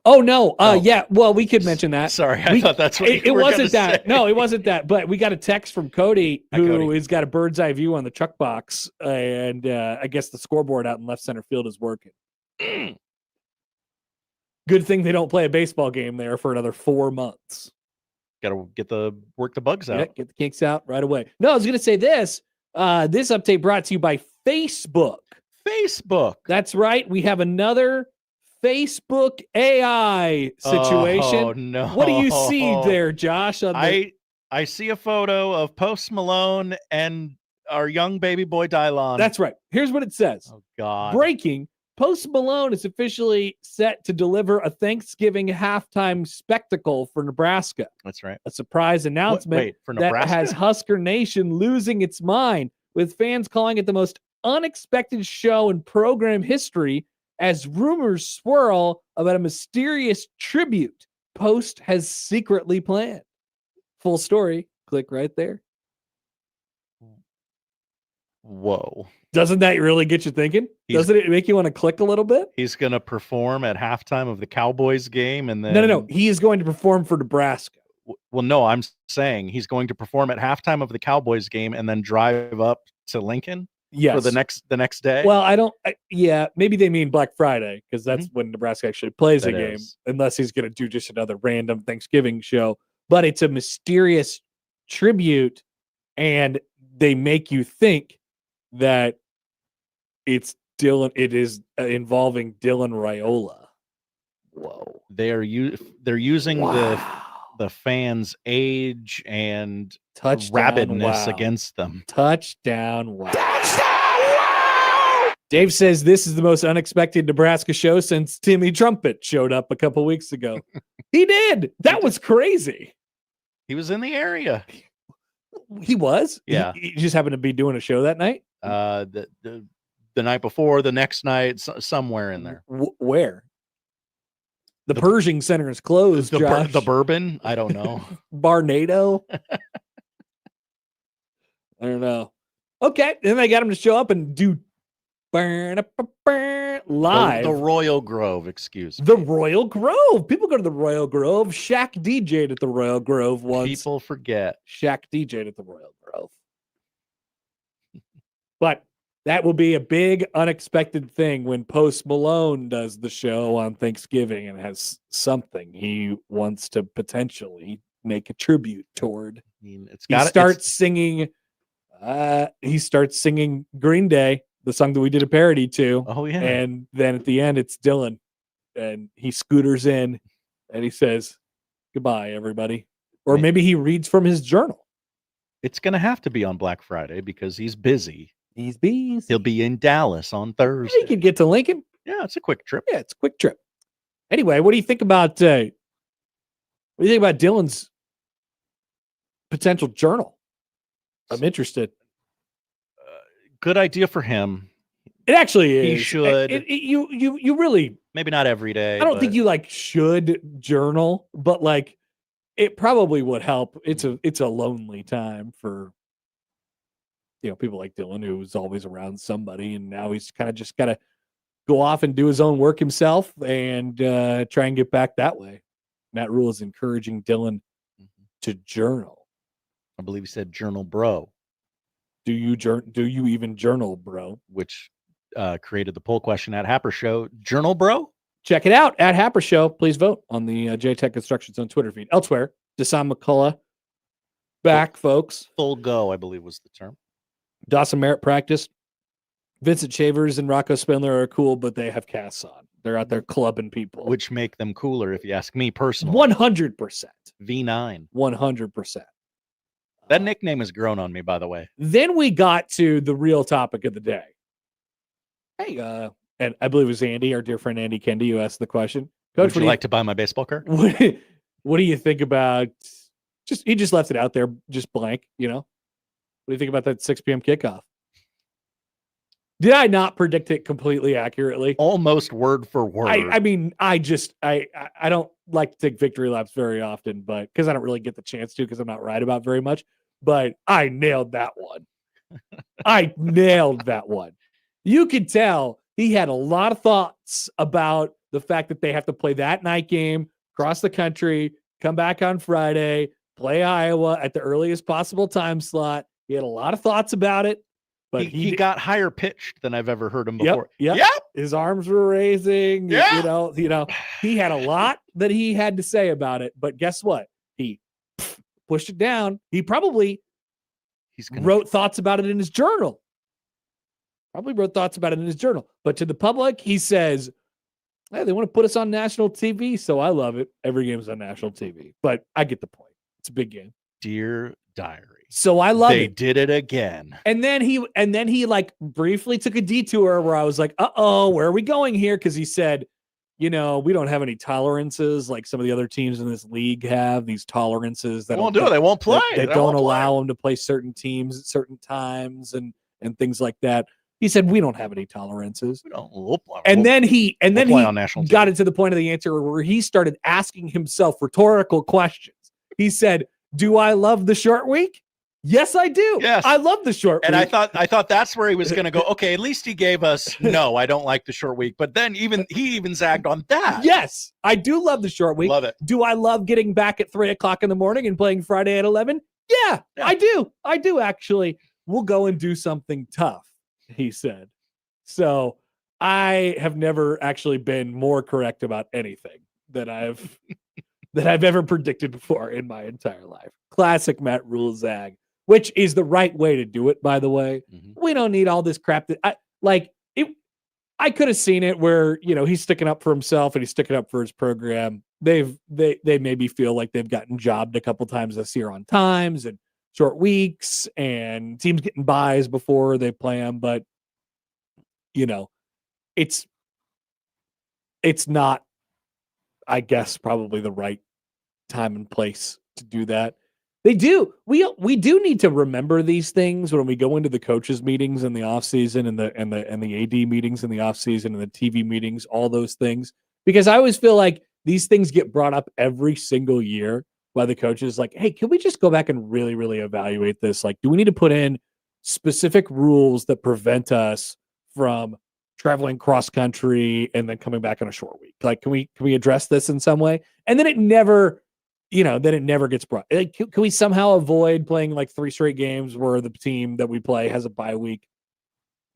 Oh, no. Yeah. Well, we could mention that. Sorry. I thought that's what it wasn't that. Say. No, it wasn't that. But we got a text from Cody, who has got a bird's eye view on the chuck box. And I guess the scoreboard out in left center field is working. Good thing they don't play a baseball game there for another 4 months. Got to work the bugs out. Yeah, get the kinks out right away. No, I was going to say this. This update brought to you by Facebook. Facebook. That's right. We have another Facebook AI situation. Oh, no. What do you see there, Josh? I see a photo of Post Malone and our young baby boy Dylon. That's right. Here's what it says. Oh, God. Breaking. Post Malone is officially set to deliver a Thanksgiving halftime spectacle for Nebraska. That's right. A surprise announcement for that Nebraska? has Husker Nation losing its mind, with fans calling it the most unexpected show in program history as rumors swirl about a mysterious tribute Post has secretly planned. Full story. Click right there. Whoa. Doesn't that really get you thinking? Doesn't it make you want to click a little bit? He's going to perform at halftime of the Cowboys game, and then No. He is going to perform for Nebraska. Well, no, I'm saying he's going to perform at halftime of the Cowboys game and then drive up to Lincoln for the next day. Well, yeah, maybe they mean Black Friday because that's when Nebraska actually plays a That game, is. unless he's going to do just another random Thanksgiving show. But it's a mysterious tribute, and they make you think that it's Dylan. It is involving Dylan Raiola. Whoa! They're using the fans' age and rabidness against them. Touchdown! Wow! Dave says this is the most unexpected Nebraska show since Timmy Trumpet showed up a couple weeks ago. He did. That was crazy. He was in the area. He was. Yeah. He just happened to be doing a show that night. The night before, the next night, somewhere in there. Where? The Pershing Center is closed. Josh. The Bourbon? I don't know. Barnado? I don't know. Okay, then they got him to show up and do live. The Royal Grove, excuse me. The Royal Grove. People go to the Royal Grove. Shaq DJ'd at the Royal Grove once. People forget. Shaq DJ'd at the Royal Grove. But that will be a big unexpected thing when Post Malone does the show on Thanksgiving and has something he wants to potentially make a tribute toward. He starts singing Green Day, the song that we did a parody to. Oh, yeah. And then at the end, it's Dylan. And he scooters in and he says, goodbye, everybody. Or maybe he reads from his journal. It's going to have to be on Black Friday because he's busy. He's busy. He'll be in Dallas on Thursday. He could get to Lincoln. Yeah, it's a quick trip. Yeah, it's a quick trip. Anyway, what do you think about Dylan's potential journal? I'm interested. Good idea for him. It actually is. He should. You really, maybe not every day. I don't think you should journal, but it probably would help. It's a lonely time for people like Dylan, who's always around somebody, and now he's kind of just got to go off and do his own work himself and try and get back that way. Matt Rule is encouraging Dylan to journal. I believe he said journal, bro. Do you even journal, bro? Which created the poll question at Happer Show. Journal, bro? Check it out at Happer Show. Please vote on the JTech Constructions on Twitter feed. Elsewhere, Deshaun McCullough back, folks. Full go, I believe was the term. Dawson Merritt practiced. Vincent Shavers and Rocco Spindler are cool, but they have casts on. They're out there clubbing people. Which make them cooler, if you ask me personally. 100%. V9. 100%. That nickname has grown on me, by the way. Then we got to the real topic of the day. Hey, and I believe it was Andy, our dear friend Andy Kendi, who asked the question. Coach, would you like to buy my baseball card? What do you think about he just left it out there, just blank, What do you think about that 6 p.m. kickoff? Did I not predict it completely accurately? Almost word for word. I mean, I don't like to take victory laps very often, but because I don't really get the chance to, because I'm not right about very much. But I nailed that one. I nailed that one. You could tell he had a lot of thoughts about the fact that they have to play that night game, cross the country, come back on Friday, play Iowa at the earliest possible time slot. He had a lot of thoughts about it. But he got higher pitched than I've ever heard him before. Yep. His arms were raising. Yeah. He had a lot that he had to say about it. But guess what? He pushed it down. He wrote thoughts about it in his journal. Probably wrote thoughts about it in his journal. But to the public, he says, hey, they want to put us on national TV, so I love it. Every game's on national TV. But I get the point. It's a big game. Dear diary. So I love it. They did it again. And then he like briefly took a detour where I was like, uh-oh, where are we going here? Because he said, we don't have any tolerances like some of the other teams in this league have. These tolerances that won't do it. They won't play. They don't allow them to play certain teams at certain times and things like that. He said, we don't have any tolerances. Then he got it to the point of the answer where he started asking himself rhetorical questions. He said, do I love the short week? Yes, I do. Yes. I love the short week. And I thought that's where he was going to go. Okay, at least he gave us, no, I don't like the short week. But then he even zagged on that. Yes, I do love the short week. Love it. Do I love getting back at 3:00 in the morning and playing Friday at 11? Yeah, I do. I do, actually. We'll go and do something tough, he said. So I have never actually been more correct about anything that I've ever predicted before in my entire life. Classic Matt Rule zag, which is the right way to do it, by the way. Mm-hmm. We don't need all this crap that I could have seen it where, he's sticking up for himself and he's sticking up for his program. They maybe feel like they've gotten jobbed a couple times this year on times and short weeks and teams getting buys before they play them, but it's not, I guess, probably the right time and place to do that. They do. We do need to remember these things when we go into the coaches meetings in the offseason and the AD meetings in the offseason and the TV meetings, all those things, because I always feel like these things get brought up every single year by the coaches. Like, hey, can we just go back and really, really evaluate this? Like, do we need to put in specific rules that prevent us from traveling cross country and then coming back on a short week? Like, can we address this in some way? And then it never gets brought. Like, can we somehow avoid playing like 3 straight games where the team that we play has a bye week?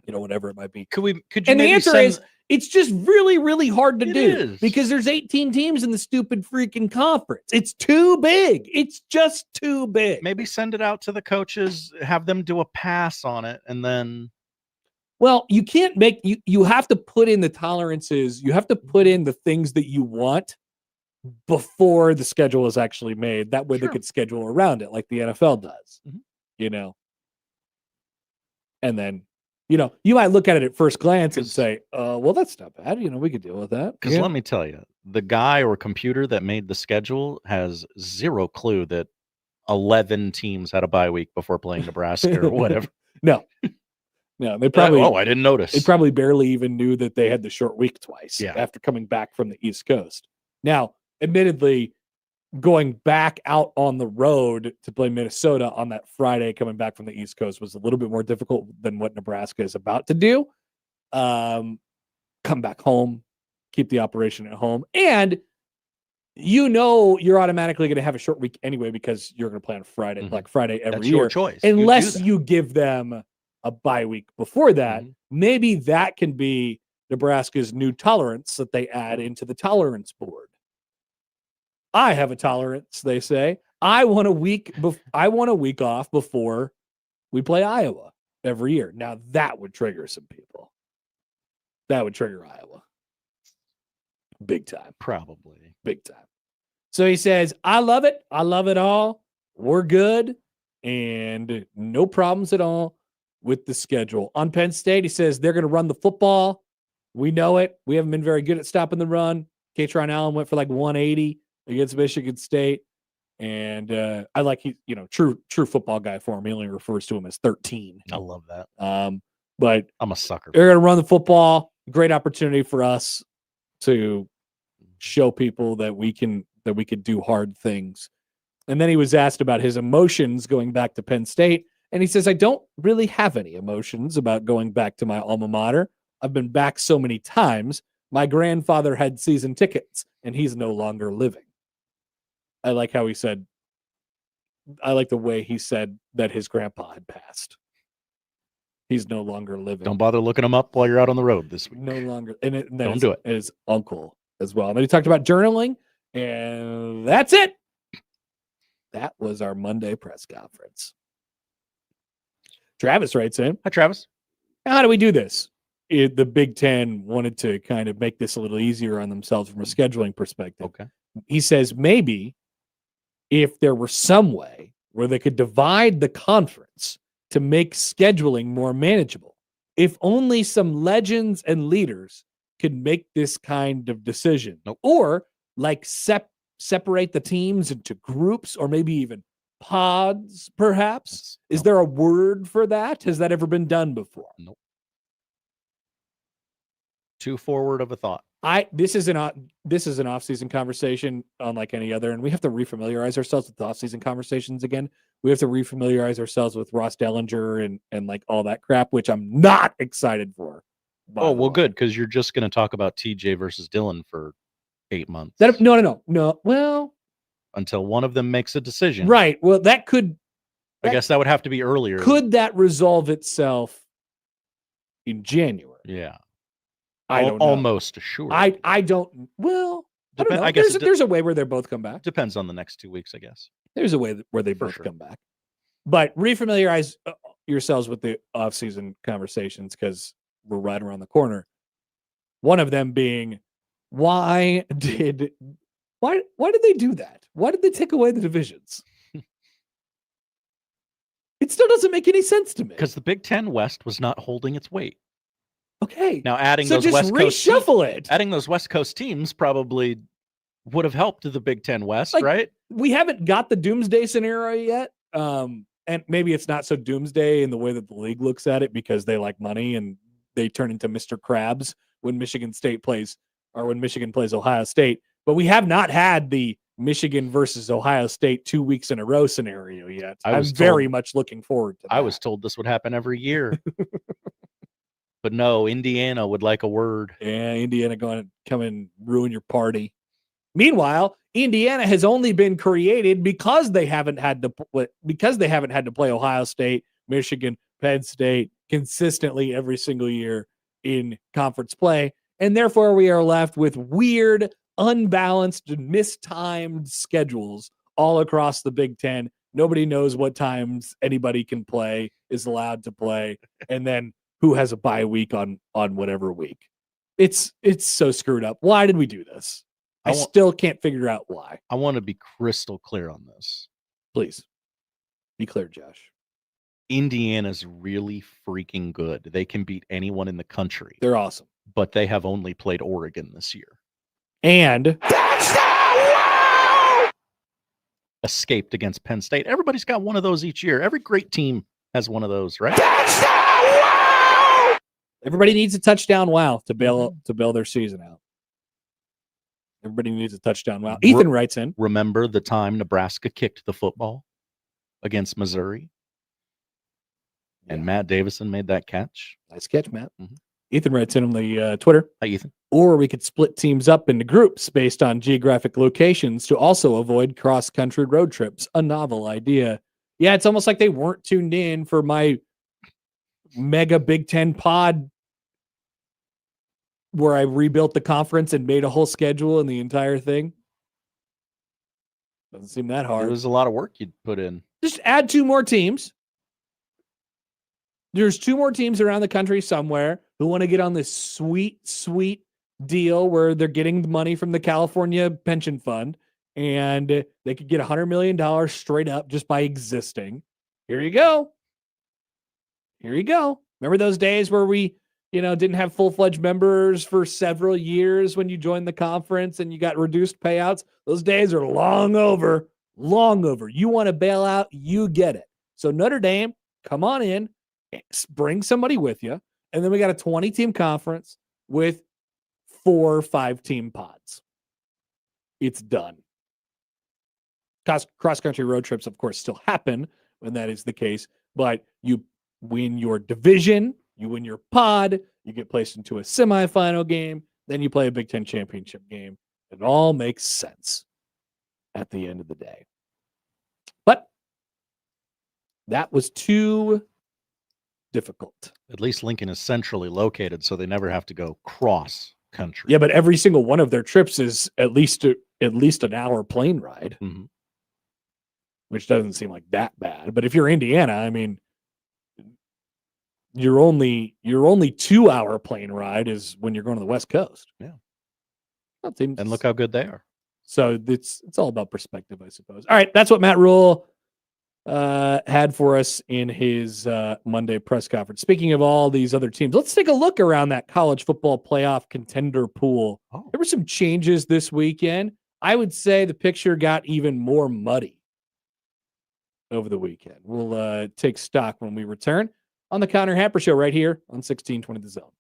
Whatever it might be. Could you? And the answer send... is, it's just really, really hard to It do is. because there's 18 teams in the stupid freaking conference. It's too big. It's just too big. Maybe send it out to the coaches, have them do a pass on it, and then. Well, you can't make you have to put in the tolerances. You have to put in the things that you want before the schedule is actually made. That way they could schedule around it like the NFL does. And then, you might look at it at first glance and say, well, that's not bad. We could deal with that. Because let me tell you, the guy or computer that made the schedule has zero clue that 11 teams had a bye week before playing Nebraska or whatever. No, they probably. I didn't notice. They probably barely even knew that they had the short week twice Yeah. after coming back from the East Coast. Now, admittedly, going back out on the road to play Minnesota on that Friday coming back from the East Coast was a little bit more difficult than what Nebraska is about to do. Come back home, keep the operation at home, and you're automatically going to have a short week anyway because you're going to play on Friday, Black Friday every That's year. your choice. Unless you give them a bye week before that. Maybe that can be Nebraska's new tolerance that they add into the tolerance board. I have a tolerance, they say. I want a week off before we play Iowa every year. Now that would trigger some people. That would trigger Iowa. Big time. Probably. Big time. So he says, I love it. I love it all. We're good. And no problems at all with the schedule. On Penn State, he says they're going to run the football. We know it. We haven't been very good at stopping the run. Katron Allen went for like 180 against Michigan State. And I like true football guy for him. He only refers to him as 13. I love that. But I'm a sucker. They're going to run the football. Great opportunity for us to show people that we can do hard things. And then he was asked about his emotions going back to Penn State. And he says, I don't really have any emotions about going back to my alma mater. I've been back so many times. My grandfather had season tickets and he's no longer living. I like how he said, I like the way he said that his grandpa had passed. He's no longer living. Don't bother looking him up while you're out on the road this week. No longer. And don't do it. His uncle as well. And then he talked about journaling, and that's it. That was our Monday press conference. Travis writes in. Hi, Travis. How do we do this? The Big Ten wanted to kind of make this a little easier on themselves from a scheduling perspective. Okay. He says maybe if there were some way where they could divide the conference to make scheduling more manageable. If only some legends and leaders could make this kind of decision. Nope. Or like separate the teams into groups or maybe even pods, perhaps. Is there a word for that? Has that ever been done before? Nope. Too forward of a thought. This is an off-season conversation unlike any other, and we have to refamiliarize ourselves with off-season conversations again. We have to refamiliarize ourselves with Ross Dellinger and like all that crap, which I'm not excited for. Oh, well, good, because you're just going to talk about TJ versus Dylan for 8 months. No. Well, until one of them makes a decision. Right. Well, that could. I guess that would have to be earlier. Could that resolve itself in January? Yeah. I don't know. Almost assured. I don't. Well, I don't know. I guess there's a way where they both come back. Depends on the next 2 weeks, I guess. There's a way where they both come back. But refamiliarize yourselves with the off-season conversations because we're right around the corner. One of them being, why did they do that? Why did they take away the divisions? It still doesn't make any sense to me. Because the Big Ten West was not holding its weight. Okay. Now adding so those just West Coast reshuffle it. Adding those West Coast teams probably would have helped the Big Ten West, Like, right? We haven't got the doomsday scenario yet. And maybe it's not so doomsday in the way that the league looks at it because they like money and they turn into Mr. Krabs when Michigan plays Ohio State. But we have not had the Michigan versus Ohio State 2 weeks in a row scenario yet. I'm very much looking forward to that. I was told this would happen every year. But no, Indiana would like a word. Yeah, Indiana going to come and ruin your party. Meanwhile, Indiana has only been created because they haven't had to play Ohio State, Michigan, Penn State consistently every single year in conference play, and therefore we are left with weird, unbalanced, mistimed schedules all across the Big Ten. Nobody knows what times anybody can play, is allowed to play, and then who has a bye week on whatever week. It's so screwed up. Why did we do this? I still can't figure out why. I want to be crystal clear on this. Please be clear, Josh. Indiana's really freaking good. They can beat anyone in the country. They're awesome. But they have only played Oregon this year. And escaped against Penn State. Everybody's got one of those each year. Every great team has one of those, right? Everybody needs a touchdown wow to bail their season out. Everybody needs a touchdown wow. Ethan writes in. Remember the time Nebraska kicked the football against Missouri? And Matt Davison made that catch. Nice catch, Matt. Mm-hmm. Ethan writes in on the Twitter. Hi, Ethan. Or we could split teams up into groups based on geographic locations to also avoid cross-country road trips. A novel idea. Yeah, it's almost like they weren't tuned in for my mega Big Ten pod where I rebuilt the conference and made a whole schedule and the entire thing. Doesn't seem that hard. It was a lot of work you'd put in. Just add 2 more teams. There's 2 more teams around the country somewhere who want to get on this sweet, sweet deal where they're getting the money from the California pension fund and they could get $100 million straight up just by existing. Here you go. Here you go. Remember those days where we, didn't have full-fledged members for several years when you joined the conference and you got reduced payouts? Those days are long over. Long over. You want to bail out, you get it. So Notre Dame, come on in, bring somebody with you, and then we got a 20-team conference with 4 or 5-team pods. It's done. Cross-country road trips, of course, still happen when that is the case, but you win your division, you win your pod, you get placed into a semifinal game, then you play a Big Ten championship game. It all makes sense at the end of the day. But that was too difficult. At least Lincoln is centrally located, so they never have to go cross country. Yeah, but every single one of their trips is at least an hour plane ride, which doesn't seem like that bad. But if you're Indiana, I mean, your only 2-hour plane ride is when you're going to the West Coast. Yeah. And look how good they are. So it's all about perspective, I suppose. All right, that's what Matt Rule had for us in his Monday press conference. Speaking of all these other teams, let's take a look around that college football playoff contender pool. There were some changes this weekend. I would say the picture got even more muddy over the weekend. We'll take stock when we return on the Connor Happer Show right here on 1620 The Zone.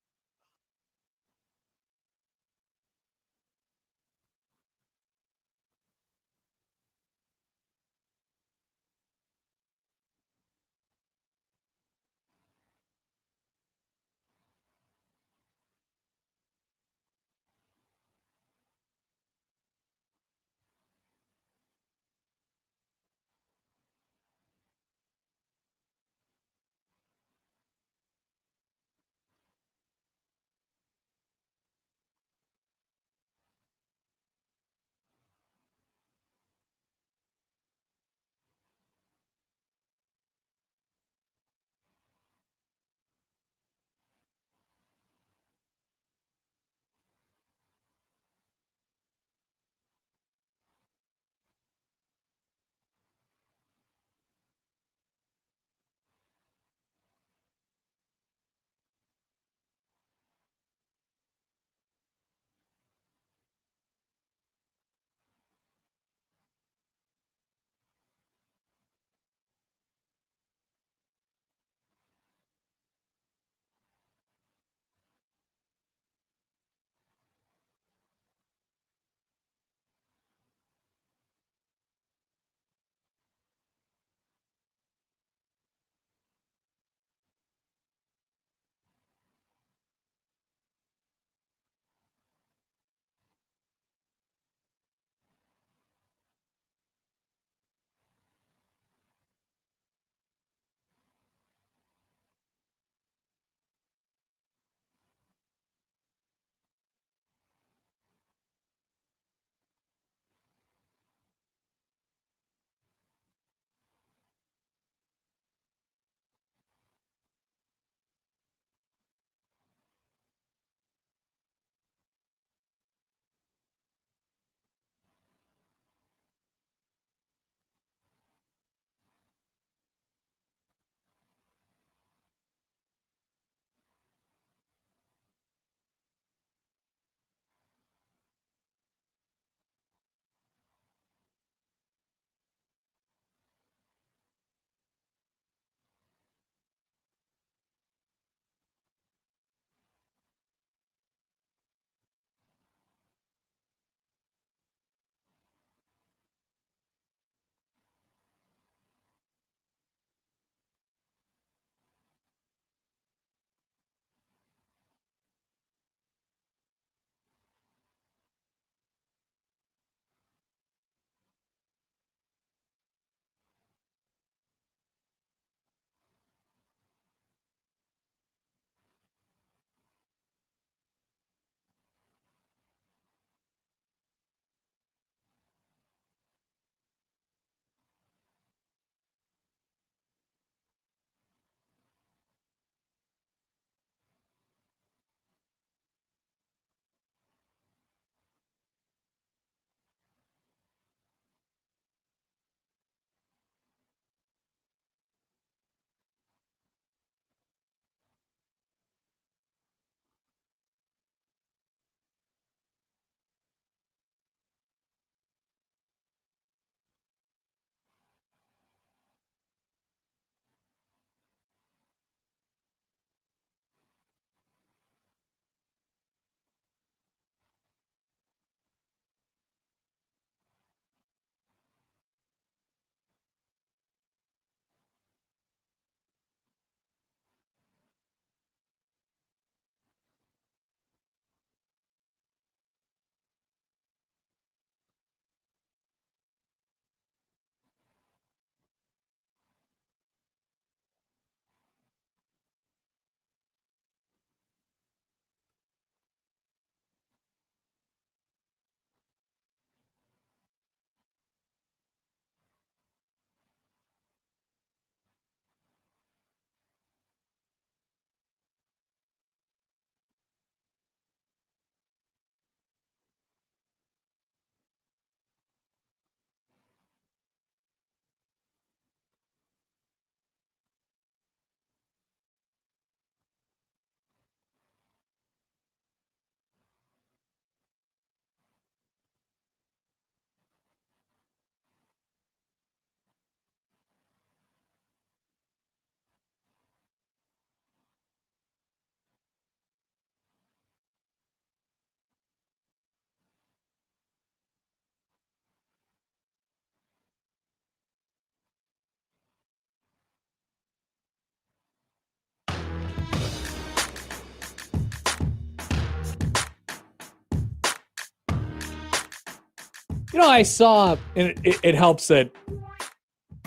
I saw, and it helps that,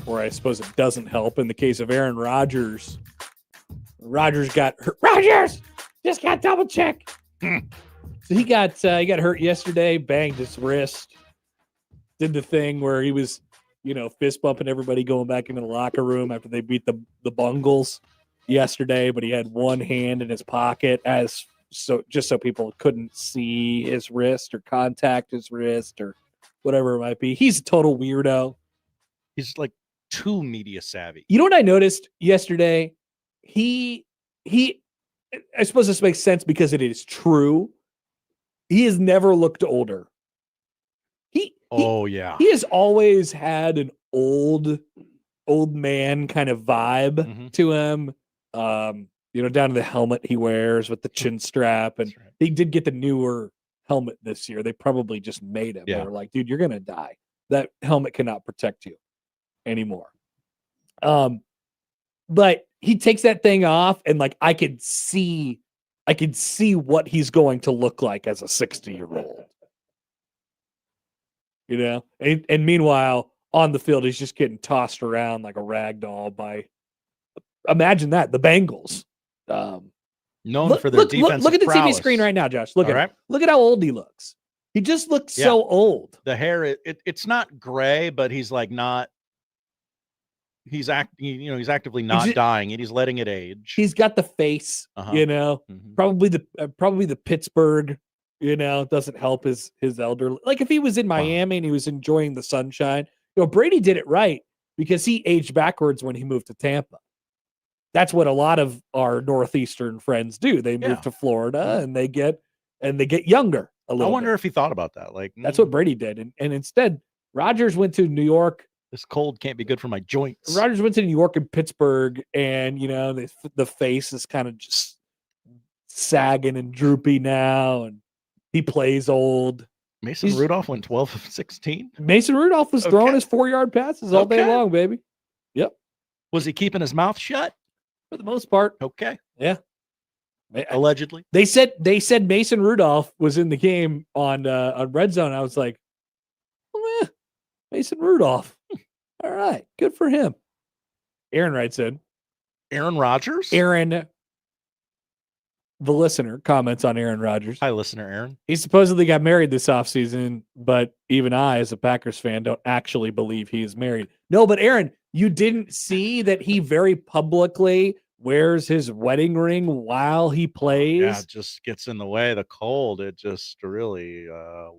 or I suppose it doesn't help in the case of Aaron Rodgers. Rodgers got hurt. Rodgers just got double check. So he got hurt yesterday. Banged his wrist. Did the thing where he was, fist bumping everybody going back into the locker room after they beat the Bungles yesterday. But he had one hand in his pocket just so people couldn't see his wrist or contact his wrist or whatever it might be. He's a total weirdo. He's like too media savvy. You know what I noticed yesterday? I suppose this makes sense because it is true. He has never looked older. He has always had an old man kind of vibe to him. Down to the helmet he wears with the chin strap. And he did get the newer helmet this year. They probably just made him. Yeah. They were like, dude, you're going to die. That helmet cannot protect you anymore. But he takes that thing off and like, I could see what he's going to look like as a 60-year-old, and meanwhile on the field, he's just getting tossed around like a rag doll by, imagine that, the Bengals. Known for their defensive Look at the prowess. TV screen right now, Josh. Look All at right. him. Look at how old he looks. He just looks so old. The hair, it's not gray, but he's like not. He's actively not dying, and he's letting it age. He's got the face, probably the Pittsburgh, doesn't help his elder. Like if he was in Miami and he was enjoying the sunshine, Brady did it right because he aged backwards when he moved to Tampa. That's what a lot of our Northeastern friends do. They move to Florida and they get younger a little. I wonder if he thought about that. Like that's what Brady did, and instead Rodgers went to New York. This cold can't be good for my joints. Rodgers went to New York and Pittsburgh, and the face is kind of just sagging and droopy now, and he plays old. Mason Rudolph went 12 of 16. Mason Rudolph was throwing his 4-yard passes all day long, baby. Yep. Was he keeping his mouth shut? For the most part. Okay. Yeah. Allegedly. They said Mason Rudolph was in the game on Red Zone. I was like, Mason Rudolph. All right. Good for him. Aaron writes in. Aaron Rodgers? Aaron, the listener, comments on Aaron Rodgers. Hi, listener Aaron. He supposedly got married this offseason, but even I, as a Packers fan, don't actually believe he is married. No, but Aaron, you didn't see that he very publicly wears his wedding ring while he plays? Yeah, it just gets in the way. The cold, it just really, the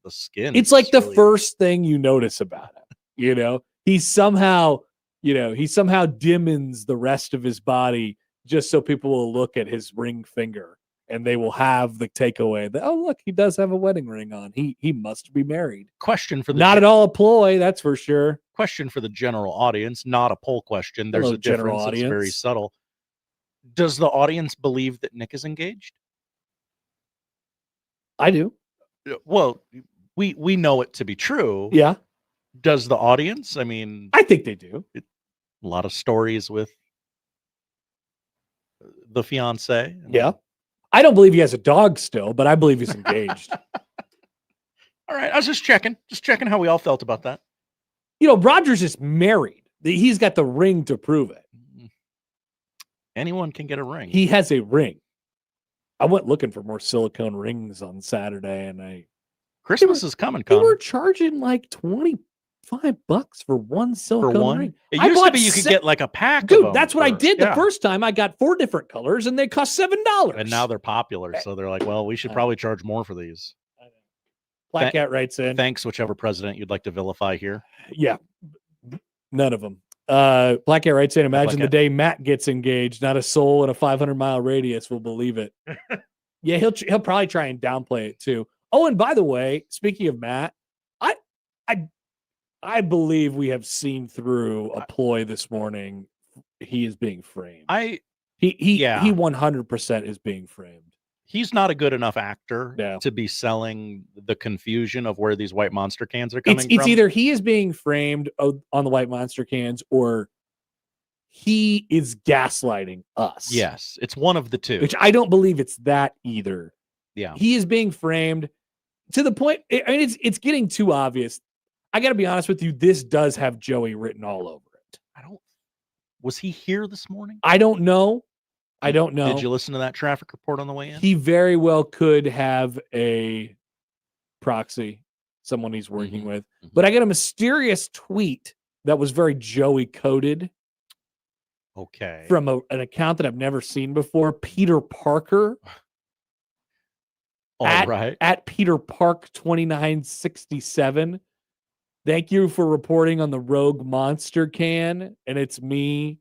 skin. It's like the first thing you notice about him. He somehow dimmens the rest of his body just so people will look at his ring finger and they will have the takeaway that, oh, look, he does have a wedding ring on. He must be married. Question for the not at all a ploy, that's for sure. Question for the general audience, not a poll question. There's Hello, a difference. It's very subtle. Does the audience believe that Nick is engaged? I do. Well, we know it to be true. Yeah. Does the audience? I mean, I think they do. A lot of stories with the fiance. Yeah. I don't believe he has a dog still, but I believe he's engaged. All right. I was just checking how we all felt about that. Rodgers is married. He's got the ring to prove it. Anyone can get a ring. He has a ring. I went looking for more silicone rings on Saturday, and Christmas is coming. They were charging like $25 for one silicone ring. It used to be you could get like a pack. Dude, of them that's what I did the first time. I got 4 different colors, and they cost $7. And now they're popular, so they're like, well, we should probably charge more for these. Black Cat writes in. Thanks, whichever president you'd like to vilify here. Yeah, none of them. Black Cat writes in, imagine the day Matt gets engaged. Not a soul in a 500-mile radius will believe it. Yeah, he'll probably try and downplay it too. Oh, and by the way, speaking of Matt, I believe we have seen through a ploy this morning. He is being framed. He 100% is being framed. He's not a good enough actor to be selling the confusion of where these white monster cans are coming from. It's either he is being framed on the white monster cans or he is gaslighting us. Yes, it's one of the two. Which I don't believe it's that either. Yeah. He is being framed. to the point. I mean, it's getting too obvious. I got to be honest with you. This does have Joey written all over it. Was he here this morning? I don't know. I don't know. Did you listen to that traffic report on the way in? He very well could have a proxy, someone he's working with. But I got a mysterious tweet that was very Joey coded. Okay. From an account that I've never seen before, Peter Parker. At Peter Park 2967. Thank you for reporting on the Rogue Monster can, and it's me,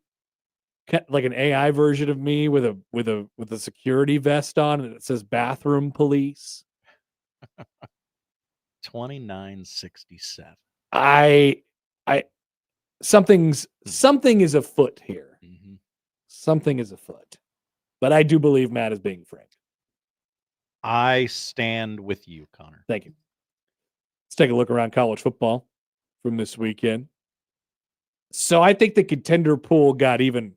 like an AI version of me with a security vest on, and it says bathroom police. 2967. Something is afoot here. Something is afoot. But I do believe Matt is being frank. I stand with you, Connor. Thank you. Let's take a look around college football from this weekend. So I think the contender pool got even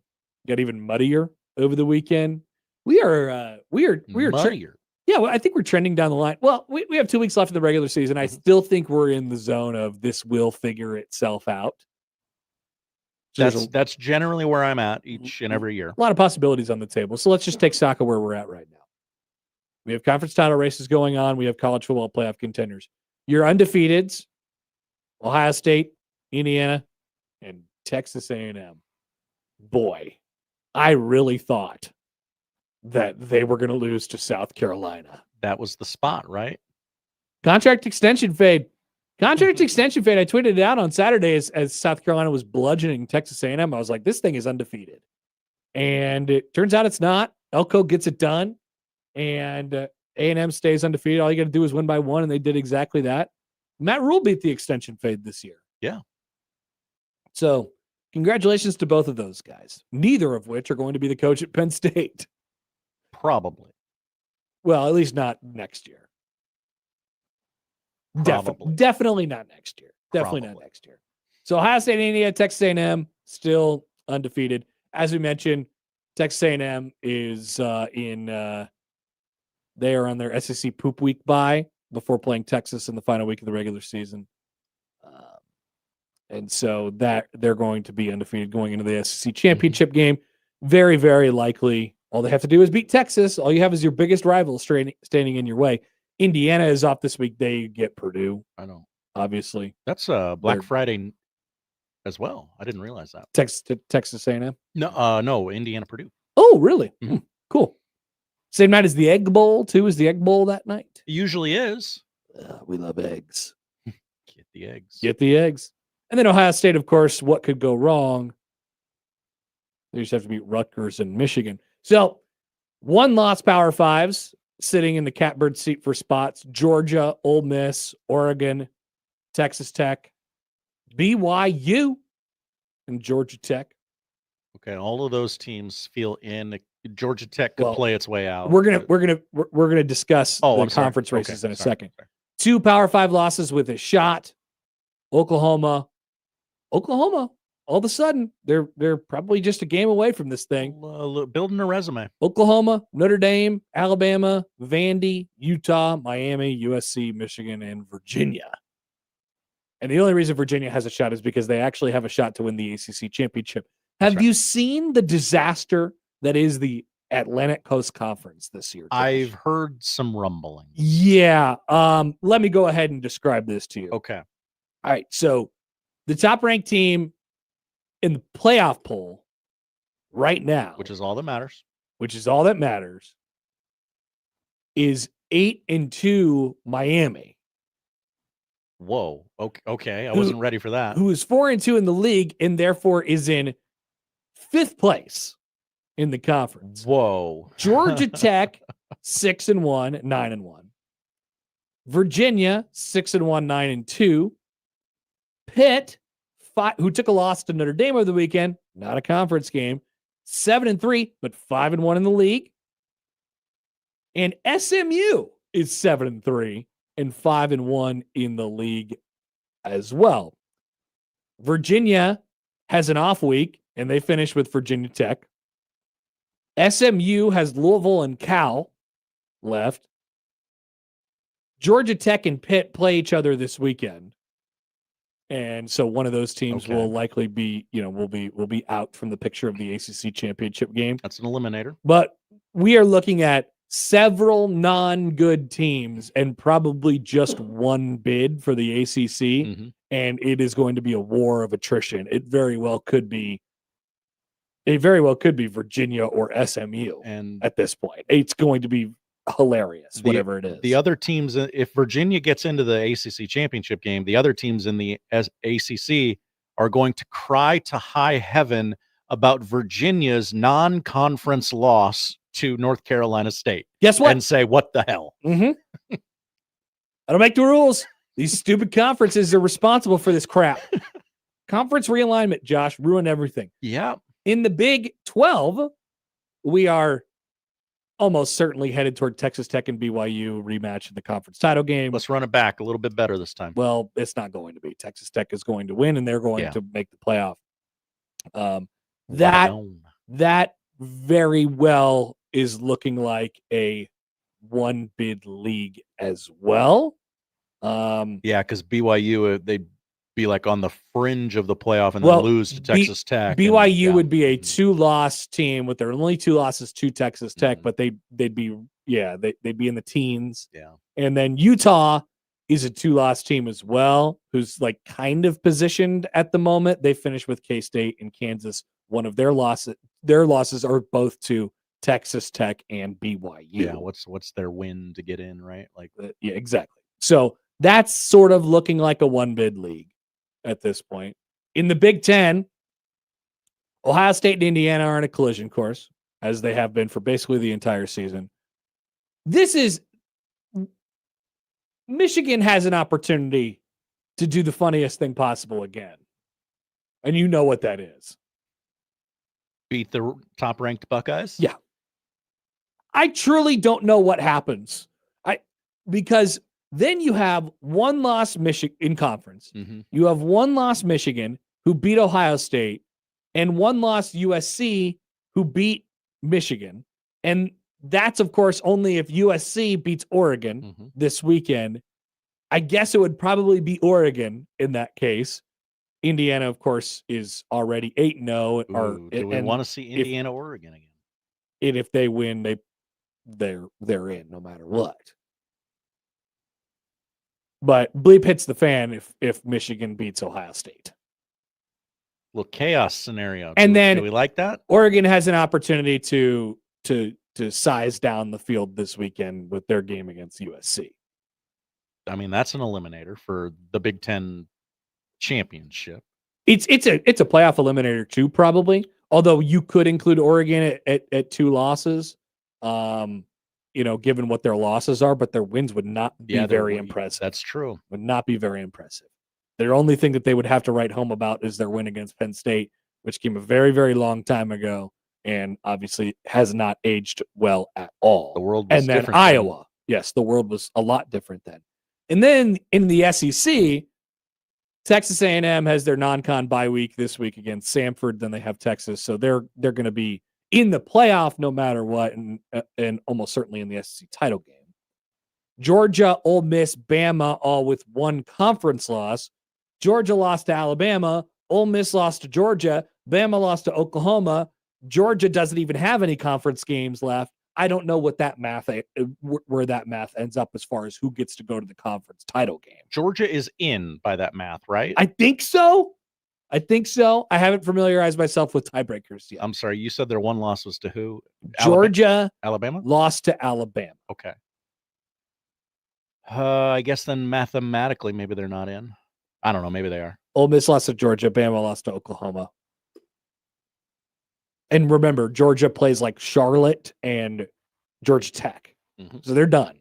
muddier over the weekend. We are muddier. Well, I think we're trending down the line. Well, we have 2 weeks left in the regular season. I still think we're in the zone of this will figure itself out. So That's generally where I'm at each and every year. A lot of possibilities on the table. So let's just take stock of where we're at right now. We have conference title races going on. We have college football playoff contenders. Your undefeateds, Ohio State, Indiana, and Texas A&M. Boy, I really thought that they were going to lose to South Carolina. That was the spot, right? Contract extension fade. Contract extension fade. I tweeted it out on Saturday as South Carolina was bludgeoning Texas A&M. I was like, this thing is undefeated. And it turns out it's not. Elko gets it done. And A&M stays undefeated. All you got to do is win by 1, and they did exactly that. Matt Rule beat the extension fade this year. Yeah. So congratulations to both of those guys, neither of which are going to be the coach at Penn State. Probably. Well, at least not next year. Definitely not next year. Definitely not next year. So Ohio State, Indiana, Texas A&M still undefeated. As we mentioned, Texas A&M is they are on their SEC poop week bye before playing Texas in the final week of the regular season. And so that they're going to be undefeated going into the SEC championship game. Very, very likely. All they have to do is beat Texas. All you have is your biggest rival standing in your way. Indiana is off this week. They get Purdue. I know. Obviously. That's Black Friday as well. I didn't realize that. Texas A&M? No, Indiana, Purdue. Oh, really? Cool. Same night as the Egg Bowl, too? Is the Egg Bowl that night? It usually is. We love eggs. Get the eggs. Get the eggs. And then Ohio State, of course, what could go wrong? They just have to beat Rutgers and Michigan. So, 1 loss Power Fives sitting in the catbird seat for spots. Georgia, Ole Miss, Oregon, Texas Tech, BYU, and Georgia Tech. Okay, all of those teams feel in. Georgia Tech could play its way out. We're gonna discuss the conference races in a second. 2 Power 5 losses with a shot. Oklahoma, all of a sudden they're probably just a game away from this thing. Building a resume. Oklahoma, Notre Dame, Alabama, Vandy, Utah, Miami, USC, Michigan, and Virginia. And the only reason Virginia has a shot is because they actually have a shot to win the ACC championship. Have you seen the disaster that is the Atlantic Coast Conference this year, Josh? I've heard some rumbling. Yeah. Let me go ahead and describe this to you. Okay. All right. So the top ranked team in the playoff poll right now, which is all that matters, is 8-2 Miami. Whoa. Okay. I wasn't ready for that. Who is 4-2 in the league and therefore is in 5th place in the conference. Whoa. Georgia Tech 6-1, 9-1. Virginia 6-1, 9-2. Pitt, who took a loss to Notre Dame over the weekend, not a conference game, 7-3, but 5-1 in the league. And SMU is 7-3 and 5-1 in the league as well. Virginia has an off week, and they finish with Virginia Tech. SMU has Louisville and Cal left. Georgia Tech and Pitt play each other this weekend. And so one of those teams will likely be, will be out from the picture of the ACC championship game. That's an eliminator. But we are looking at several non-good teams and probably just one bid for the ACC, and it is going to be a war of attrition. It very well could be Virginia or SMU, and at this point, it's going to be hilarious, whatever it is. The other teams, if Virginia gets into the ACC championship game, the other teams in the ACC are going to cry to high heaven about Virginia's non-conference loss to North Carolina State. Guess what? And say, what the hell? I don't make the rules. These stupid conferences are responsible for this crap. Conference realignment, Josh, ruined everything. Yeah. In the Big 12, we are almost certainly headed toward Texas Tech and BYU rematch in the conference title game. Let's run it back a little bit better this time. Well, it's not going to be. Texas Tech is going to win, and they're going to make the playoff. That very well is looking like a one bid league as well. Yeah, because BYU, they'd be like on the fringe of the playoff and then lose to Texas Tech. BYU would be a 2-loss team with their only 2 losses to Texas Tech, but they'd be in the teens. Yeah. And then Utah is a 2-loss team as well, who's like kind of positioned at the moment. They finished with K-State and Kansas. One of their losses are both to Texas Tech and BYU. Yeah, what's their win to get in, right? Like yeah, exactly. So that's sort of looking like a one bid league at this point. In the Big Ten, Ohio State and Indiana are in a collision course, as they have been for basically the entire season. Michigan has an opportunity to do the funniest thing possible again. And you know what that is. Beat the top-ranked Buckeyes? Yeah. I truly don't know what happens. Because then you have one loss Michigan in conference. You have one loss Michigan who beat Ohio State and one loss USC who beat Michigan. And that's, of course, only if USC beats Oregon this weekend. I guess it would probably be Oregon in that case. Indiana, of course, is already 8-0. Do we want to see Indiana, Oregon again? And if they win, they're in no matter what. But bleep hits the fan if Michigan beats Ohio State. Little chaos scenario. And then do we like that? Oregon has an opportunity to size down the field this weekend with their game against USC. I mean, that's an eliminator for the Big Ten championship. It's a playoff eliminator too, probably. Although you could include Oregon at 2 losses. Given what their losses are, but their wins would not be very impressive. That's true. Would not be very impressive. Their only thing that they would have to write home about is their win against Penn State, which came a very, very long time ago and obviously has not aged well at all. The world was and then different Iowa. Then. Yes, the world was a lot different then. And then in the SEC, Texas A&M has their non-con bye week this week against Samford. Then they have Texas. So they're going to be in the playoff no matter what, and almost certainly in the SEC title game. Georgia, Ole Miss, Bama, all with one conference loss. Georgia lost to Alabama. Ole Miss lost to Georgia. Bama lost to Oklahoma. Georgia doesn't even have any conference games left. I don't know what that math, where that math ends up as far as who gets to go to the conference title game. Georgia is in by that math, right? I think so. I haven't familiarized myself with tiebreakers yet. I'm sorry. You said their one loss was to who? Georgia. Alabama? Lost to Alabama. Okay. I guess then mathematically, maybe they're not in. I don't know. Maybe they are. Ole Miss lost to Georgia. Bama lost to Oklahoma. And remember, Georgia plays like Charlotte and Georgia Tech. So they're done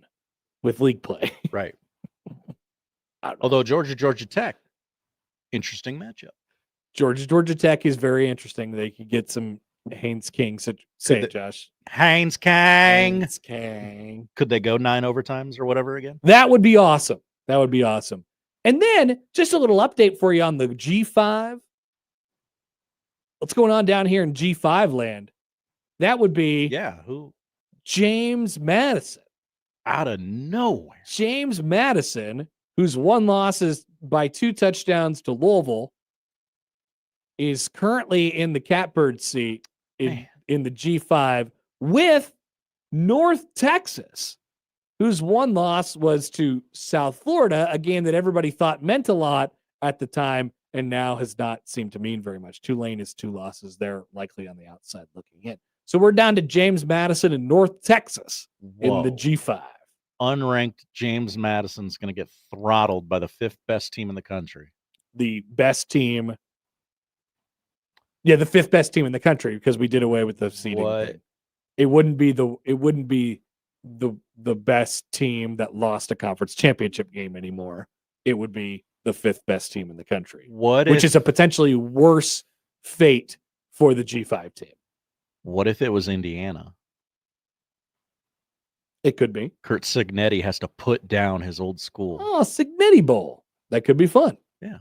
with league play. Right. Although Georgia Tech, interesting matchup. Georgia Tech is very interesting. They could get some Haynes King. Say it, Josh. Haynes King. Haynes King. Could they go 9 overtimes or whatever again? That would be awesome. And then just a little update for you on the G5. What's going on down here in G5 land? That would be who? James Madison out of nowhere. James Madison, whose one loss is by 2 touchdowns to Louisville, is currently in the catbird seat in the G5 with North Texas, whose one loss was to South Florida, a game that everybody thought meant a lot at the time and now has not seemed to mean very much. Tulane is 2 losses. They're likely on the outside looking in. So we're down to James Madison in North Texas in the G5. Unranked James Madison's going to get throttled by the 5th best team in the country. The best team. Yeah, the 5th best team in the country because we did away with the seeding. Thing. It wouldn't be the best team that lost a conference championship game anymore. It would be the 5th best team in the country. Which is a potentially worse fate for the G5 team. What if it was Indiana? It could be. Kurt Cignetti has to put down his old school. Oh, Cignetti Bowl. That could be fun. Yeah.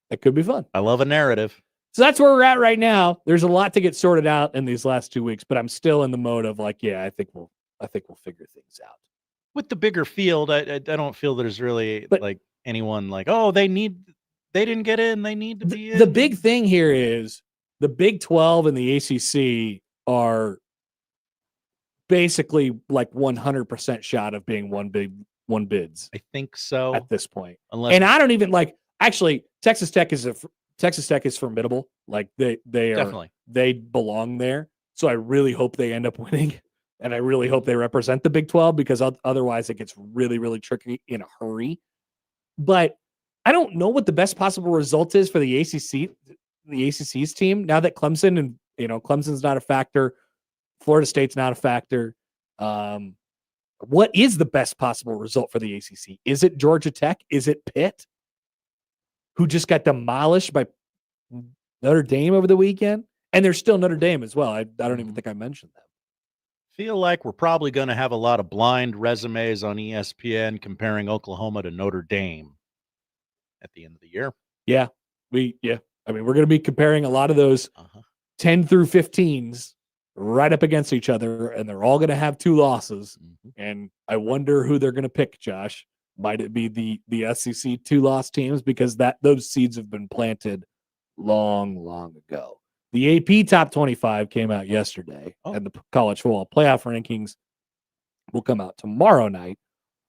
That could be fun. I love a narrative. So that's where we're at right now. There's a lot to get sorted out in these last 2 weeks, but I'm still in the mode of like, yeah, I think we'll figure things out. With the bigger field, I don't feel there's really like anyone like, oh, they didn't get in, they need to be in. The big thing here is the Big 12 and the ACC are basically like 100% shot of being one bids. I think so at this point. And I don't even like. Actually, Texas Tech is formidable. Like they are definitely, they belong there. So I really hope they end up winning, and I really hope they represent the Big 12 because otherwise it gets really, really tricky in a hurry. But I don't know what the best possible result is for the ACC's team now that Clemson and Clemson's not a factor. Florida State's not a factor. What is the best possible result for the ACC? Is it Georgia Tech? Is it Pitt, who just got demolished by Notre Dame over the weekend? And they're still Notre Dame as well. I don't even think I mentioned that. Feel like we're probably going to have a lot of blind resumes on ESPN comparing Oklahoma to Notre Dame at the end of the year. Yeah. I mean, we're going to be comparing a lot of those 10 through 15s right up against each other, and they're all going to have 2 losses. And I wonder who they're going to pick, Josh. Might it be the SEC 2-loss teams? Because those seeds have been planted long ago. The AP Top 25 came out yesterday, and the college football playoff rankings will come out tomorrow night.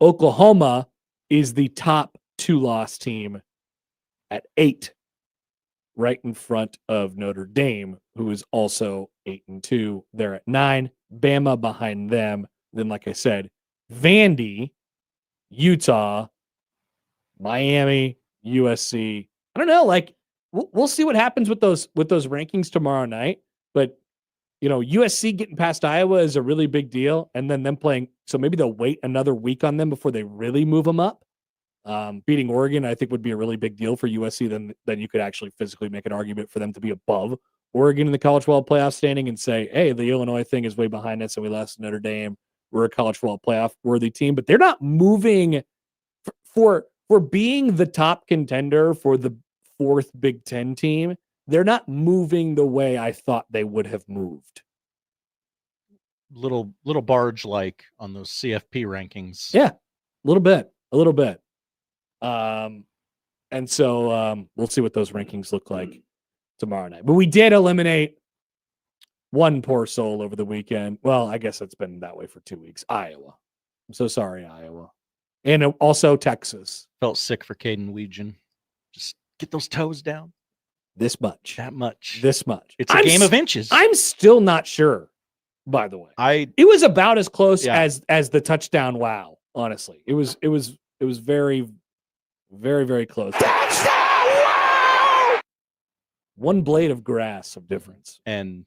Oklahoma is the top 2-loss team at 8, right in front of Notre Dame, who is also 8-2. They're at 9. Bama behind them. Then, like I said, Vandy, Utah, Miami, USC. I don't know. Like we'll see what happens with those rankings tomorrow night. But USC getting past Iowa is a really big deal, and then them playing. So maybe they'll wait another week on them before they really move them up. Beating Oregon, I think, would be a really big deal for USC. Then you could actually physically make an argument for them to be above Oregon in the college football playoff standing and say, hey, the Illinois thing is way behind us and we lost to Notre Dame. We're a college football playoff worthy team, but they're not moving for being the top contender for the 4th Big Ten team. They're not moving the way I thought they would have moved. Little barge like on those CFP rankings. Yeah, a little bit. And so we'll see what those rankings look like tomorrow night. But we did eliminate one poor soul over the weekend. Well, I guess it's been that way for 2 weeks. Iowa. I'm so sorry, Iowa. And also Texas. Felt sick for Caden Weegan. Just get those toes down. This much. That much. This much. It's a game of inches. I'm still not sure, by the way. It was about as close as the touchdown wow, honestly. It was very, very, very close. Touchdown! Wow! One blade of grass of difference. And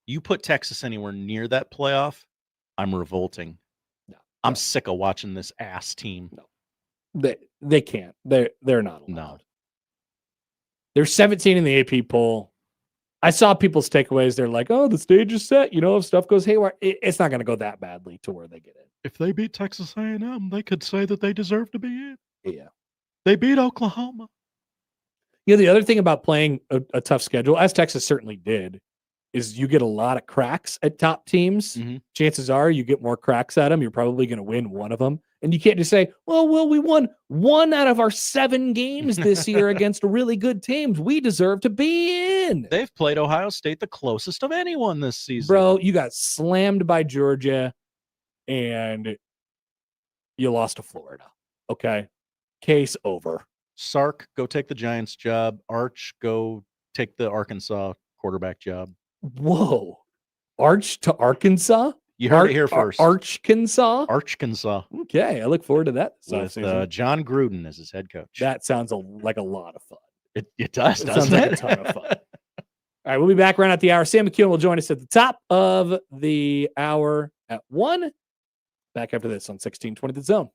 you put Texas anywhere near that playoff, I'm revolting. No. I'm sick of watching this ass team. No. They can't. They're not allowed. No. They're 17 in the AP poll. I saw people's takeaways. They're like, oh, the stage is set. If stuff goes haywire, it's not going to go that badly to where they get in. If they beat Texas A&M, they could say that they deserve to be in. Yeah. They beat Oklahoma. The other thing about playing a tough schedule, as Texas certainly did, is you get a lot of cracks at top teams. Chances are you get more cracks at them. You're probably going to win one of them. And you can't just say, well, we won 1 out of our 7 games this year against really good teams. We deserve to be in. They've played Ohio State the closest of anyone this season. Bro, you got slammed by Georgia and you lost to Florida. Okay. Case over. Sark, go take the Giants job. Arch, go take the Arkansas quarterback job. Whoa. Arch to Arkansas? You heard it here first. Arkansas? Arkansas. Okay, I look forward to that. With John Gruden as his head coach. That sounds like a lot of fun. It does, It doesn't sounds like a ton of fun. All right, we'll be back right at the hour. Sam McKeown will join us at the top of the hour at 1. Back after this on 1620 The Zone.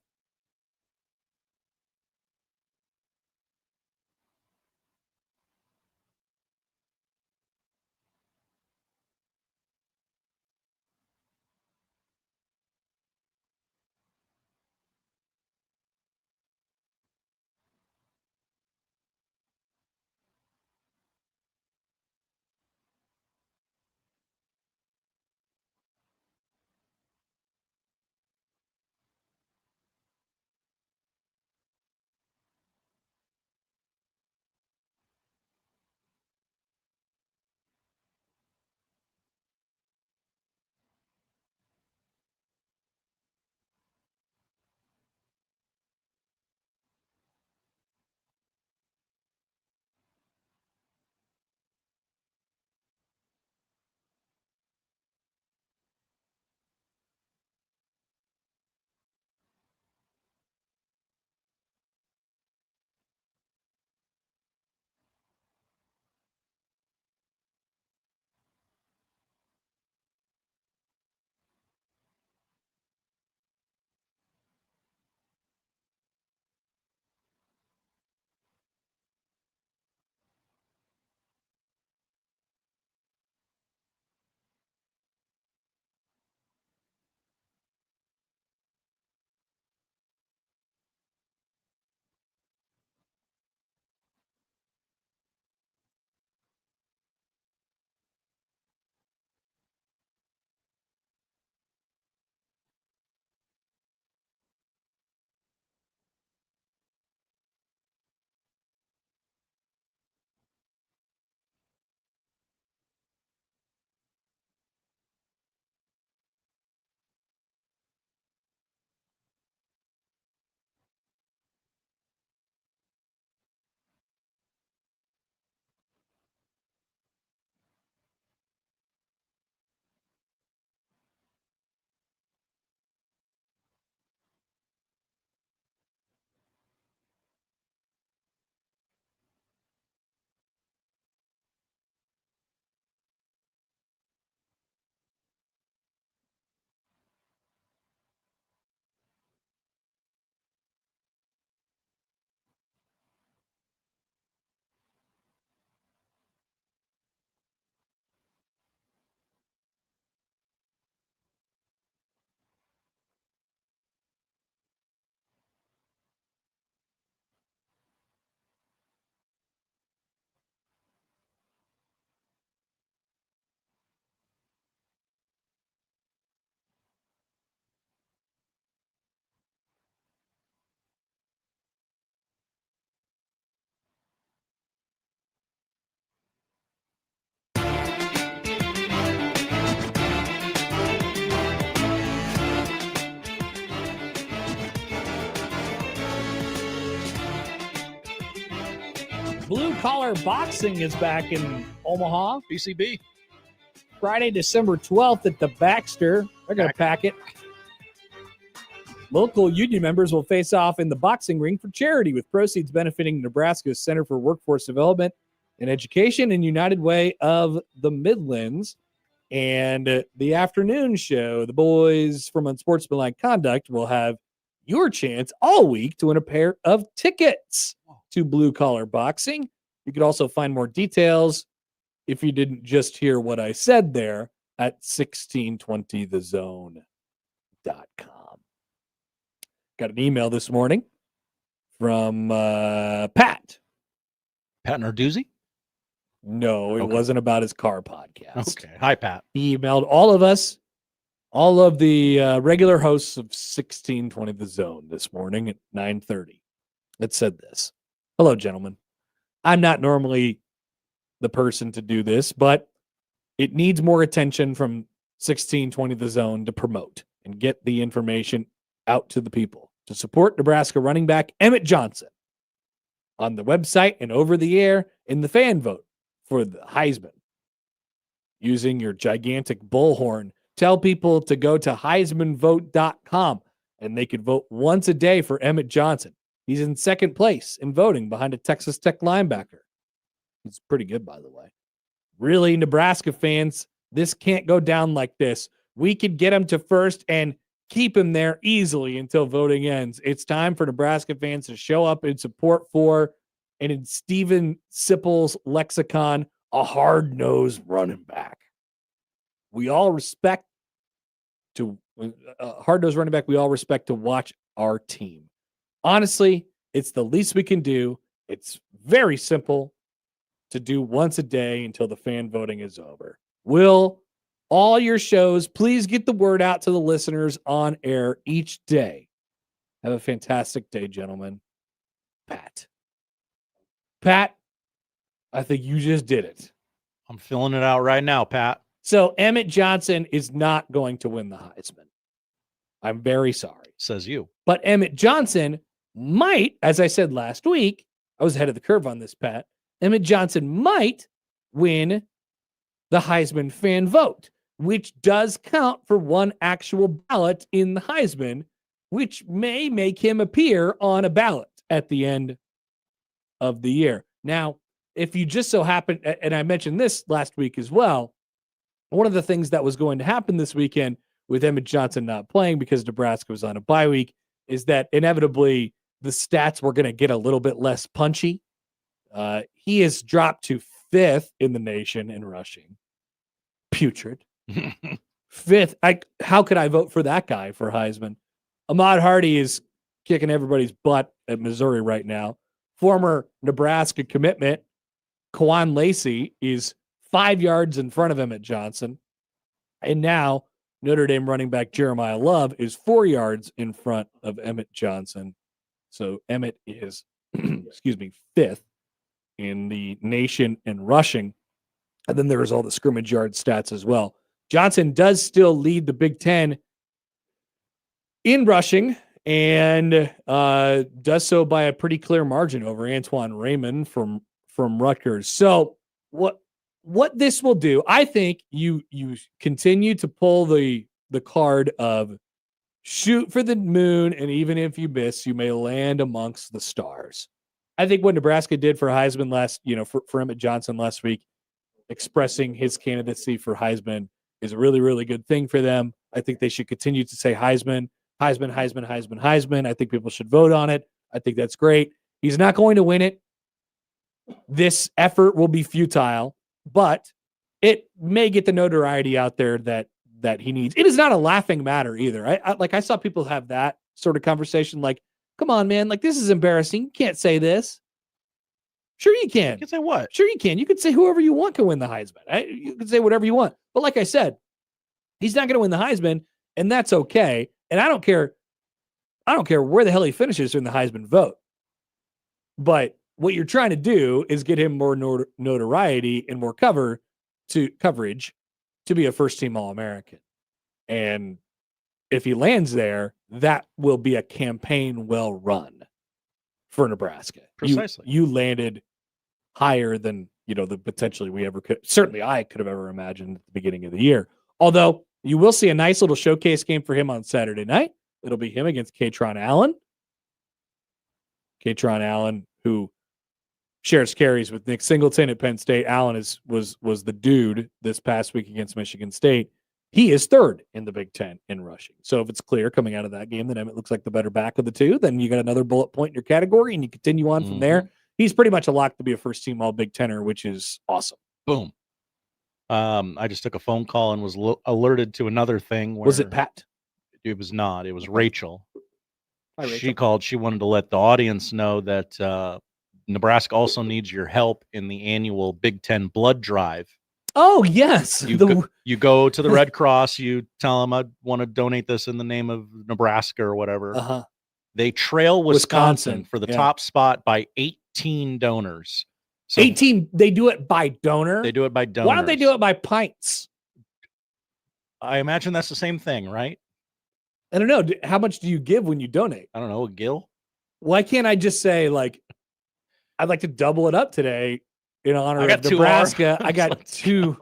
Blue Collar Boxing is back in Omaha. BCB. Friday, December 12th at the Baxter. They're going to pack it. Local union members will face off in the boxing ring for charity, with proceeds benefiting Nebraska's Center for Workforce Development and Education and United Way of the Midlands. And the afternoon show, the boys from Unsportsmanlike Conduct will have your chance all week to win a pair of tickets to Blue Collar Boxing. You could also find more details if you didn't just hear what I said there at 1620thezone.com. Got an email this morning from Pat. Pat Narduzzi? No, it Okay. wasn't about his car podcast. Okay. Hi, Pat. He emailed all of us, all of the regular hosts of 1620 The Zone this morning at 9:30. It said this. Hello, gentlemen. I'm not normally the person to do this, but it needs more attention from 1620 The Zone to promote and get the information out to the people. To support Nebraska running back Emmett Johnson on the website and over the air in the fan vote for the Heisman. Using your gigantic bullhorn, tell people to go to HeismanVote.com and they could vote once a day for Emmett Johnson. He's in second place in voting behind a Texas Tech linebacker. He's pretty good, by the way. Really, Nebraska fans, this can't go down like this. We could get him to first and keep him there easily until voting ends. It's time for Nebraska fans to show up in support for, and in Steven Sipple's lexicon, a hard-nosed running back. We all respect to hard-nosed running back. We all respect to watch our team. Honestly, it's the least we can do. It's very simple to do once a day until the fan voting is over. Will all your shows please get the word out to the listeners on air each day? Have a fantastic day, gentlemen. Pat, I think you just did it. I'm filling it out right now, Pat. So Emmett Johnson is not going to win the Heisman. I'm very sorry. Says you. But Emmett Johnson might, as I said last week, I was ahead of the curve on this, Pat. Emmett Johnson might win the Heisman fan vote, which does count for one actual ballot in the Heisman, which may make him appear on a ballot at the end of the year. Now, if you just so happen, and I mentioned this last week as well, one of the things that was going to happen this weekend with Emmett Johnson not playing because Nebraska was on a bye week is that inevitably the stats were going to get a little bit less punchy. He has dropped to 5th in the nation in rushing. Putrid. 5th. How could I vote for that guy for Heisman? Ahmad Hardy is kicking everybody's butt at Missouri right now. Former Nebraska commitment, Kwan Lacey, is 5 yards in front of Emmett Johnson. And now Notre Dame running back Jeremiah Love is 4 yards in front of Emmett Johnson. So Emmett is, 5th in the nation in rushing. And then there's all the scrimmage yard stats as well. Johnson does still lead the Big Ten in rushing and does so by a pretty clear margin over Antoine Raymond from Rutgers. So what this will do, I think you continue to pull the card of shoot for the moon, and even if you miss, you may land amongst the stars. I think what Nebraska did for Heisman for Emmett Johnson last week, expressing his candidacy for Heisman, is a really, really good thing for them. I think they should continue to say Heisman. I think people should vote on it. I think that's great. He's not going to win it. This effort will be futile, but it may get the notoriety out there that he needs. It is not a laughing matter either. I saw people have that sort of conversation like, come on, man, like this is embarrassing. You can't say this. Sure you can. You can say what? Sure you can. You could say whoever you want can win the Heisman. You can say whatever you want. But like I said, he's not going to win the Heisman, and that's okay. And I don't care where the hell he finishes in the Heisman vote. But what you're trying to do is get him more notoriety and more coverage to be a first-team All-American. And if he lands there, that will be a campaign well run for Nebraska. Precisely. You landed higher than, the potentially we ever could. Certainly I could have ever imagined at the beginning of the year. Although you will see a nice little showcase game for him on Saturday night. It'll be him against Katron Allen. Katron Allen, who shares carries with Nick Singleton at Penn State. Allen was the dude this past week against Michigan State. He is 3rd in the Big Ten in rushing. So if it's clear coming out of that game that Emmett looks like the better back of the two, then you got another bullet point in your category and you continue on from there. He's pretty much a lock to be a first-team All Big Tenner, which is awesome. Boom. I just took a phone call and was alerted to another thing. Was it Pat? It was not. It was Rachel. Hi, Rachel. She called. She wanted to let the audience know that Nebraska also needs your help in the annual Big Ten blood drive. Oh, yes. You go to the Red Cross, you tell them I want to donate this in the name of Nebraska or whatever. Uh-huh. They trail Wisconsin for the top spot by 18 donors. So 18, they do it by donor? They do it by donors. Why don't they do it by pints? I imagine that's the same thing, right? I don't know. How much do you give when you donate? I don't know, a gill? Why can't I just say, like, I'd like to double it up today in honor of 2 Nebraska? I got Let's 2.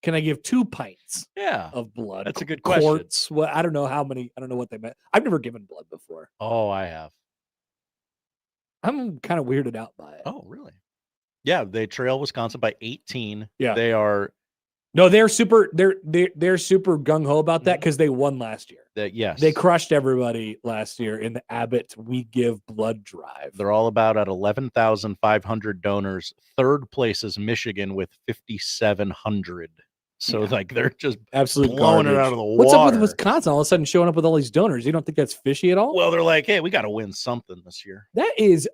Can I give 2 pints of blood? That's a good question. Quarts? Well, I don't know how many. I don't know what they meant. I've never given blood before. Oh, I have. I'm kind of weirded out by it. Oh, really? Yeah, they trail Wisconsin by 18. Yeah. They are. No, they're super. They're super gung ho about that because they won last year. Yes. They crushed everybody last year in the Abbott We Give Blood drive. They're all about at 11,500 donors. Third place is Michigan with 5,700. So like they're just absolute blowing garbage. it out of the water. What's up with Wisconsin all of a sudden showing up with all these donors? You don't think that's fishy at all? Well, they're like, hey, we got to win something this year. That is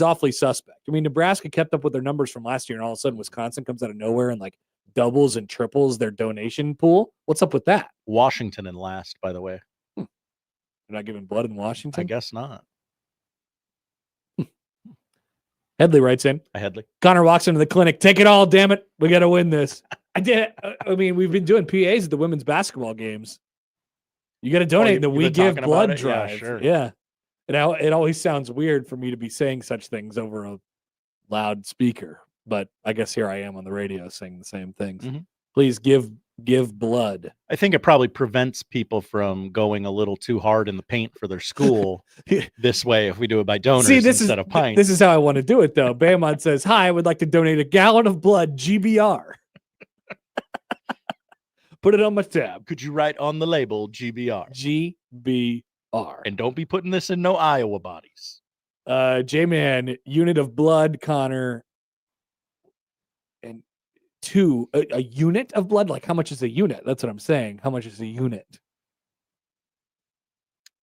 awfully suspect. I mean, Nebraska kept up with their numbers from last year, and all of a sudden Wisconsin comes out of nowhere and like doubles and triples their donation pool. What's up with that? Washington in last, by the way. They're not giving blood in Washington? I guess not. Headley writes in. Headley. Connor walks into the clinic. Take it all, damn it. We got to win this. I did. I mean, we've been doing PAs at the women's basketball games. You got to donate the We Give Blood drive. Yeah, sure. Yeah. It always sounds weird for me to be saying such things over a loud speaker, but I guess here I am on the radio saying the same things. Mm-hmm. Please give blood. I think it probably prevents people from going a little too hard in the paint for their school this way if we do it by donors instead of pints. This is how I want to do it, though. Bamon says, hi, I would like to donate a gallon of blood, GBR. Put it on my tab. Could you write on the label GBR? GBR. And don't be putting this in no Iowa bodies. J-Man, unit of blood, Connor. And 2, a unit of blood? Like, how much is a unit? That's what I'm saying. How much is a unit?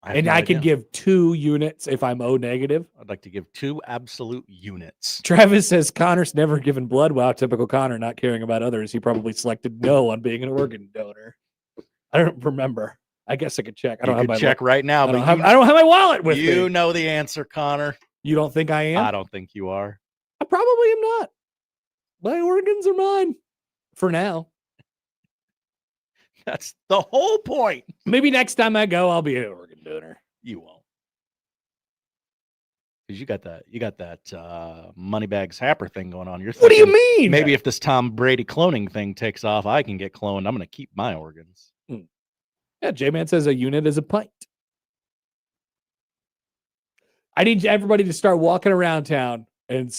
I can give 2 units if I'm O negative. I'd like to give 2 absolute units. Travis says Connor's never given blood. Wow, typical Connor, not caring about others. He probably selected no on being an organ donor. I don't remember. I guess I could check. I don't have my check right now. I don't have my wallet with me. You know the answer, Connor. You don't think I am? I don't think you are. I probably am not. My organs are mine for now. That's the whole point. Maybe next time I go, I'll be an organ donor. You won't. Because you got that Moneybags Happer thing going on. You're thinking, what do you mean? Maybe if this Tom Brady cloning thing takes off, I can get cloned. I'm going to keep my organs. Yeah, J-Man says a unit is a pint. I need everybody to start walking around town and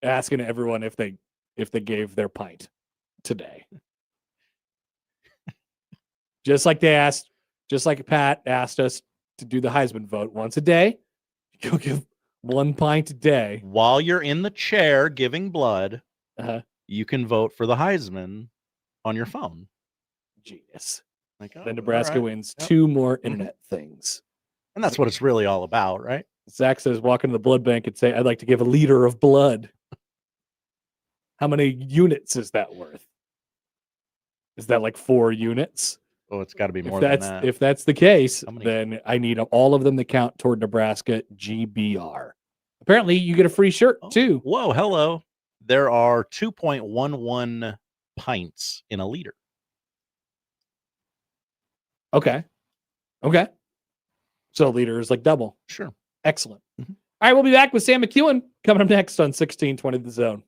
asking everyone if they gave their pint today. Just like Pat asked us to do the Heisman vote once a day. You'll give 1 pint a day. While you're in the chair giving blood, you can vote for the Heisman on your phone. Genius. Like, then Nebraska wins 2 more internet things. And that's what it's really all about, right? Zach says, walk into the blood bank and say, I'd like to give a liter of blood. How many units is that worth? Is that like 4 units? Oh, it's got to be more than that. If that's the case, then I need all of them to count toward Nebraska GBR. Apparently, you get a free shirt, too. Whoa, hello. There are 2.11 pints in a liter. Okay. So a liter is like double. Sure. Excellent. All right, we'll be back with Sam McEwen coming up next on 1620 The Zone.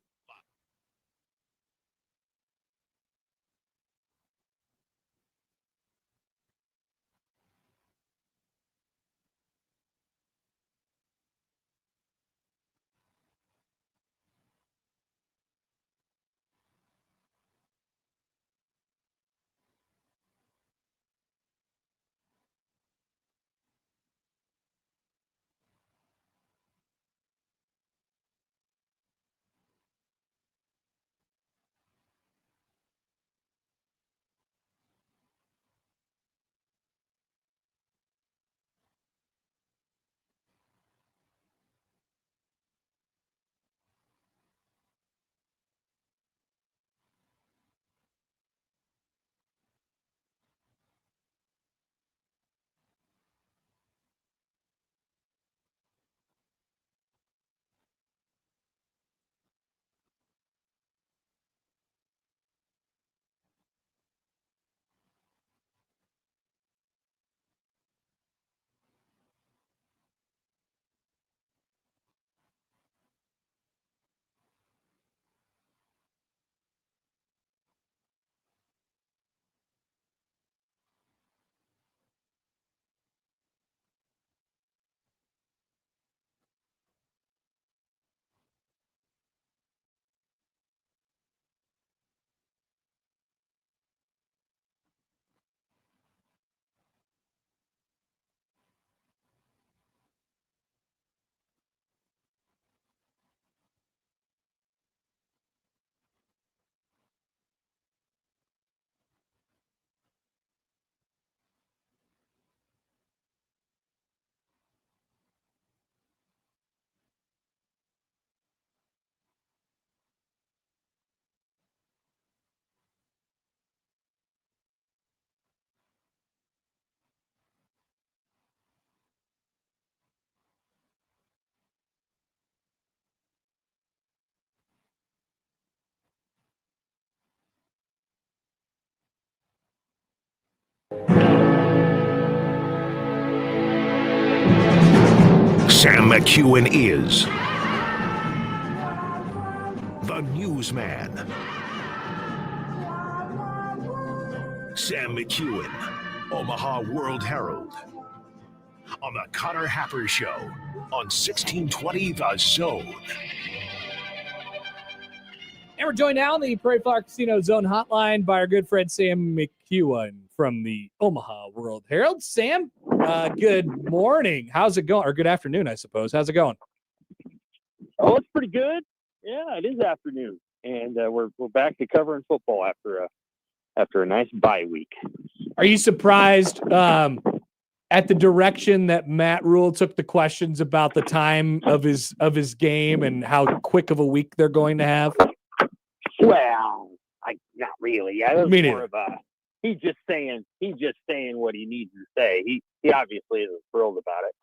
Sam McEwen is the newsman. Sam McEwen, Omaha World Herald. On the Connor Happer Show on 1620 The Zone. And we're joined now on the Prairie Flower Casino Zone Hotline by our good friend Sam McEwen from the Omaha World Herald. Sam, good morning. How's it going? Or good afternoon, I suppose. How's it going? Oh, it's pretty good. Yeah, it is afternoon, and we're back to covering football after a nice bye week. Are you surprised at the direction that Matt Rule took the questions about the time of his game and how quick of a week they're going to have? Well, not really. I was Me more neither. of a he's just saying what he needs to say. He obviously isn't thrilled about it.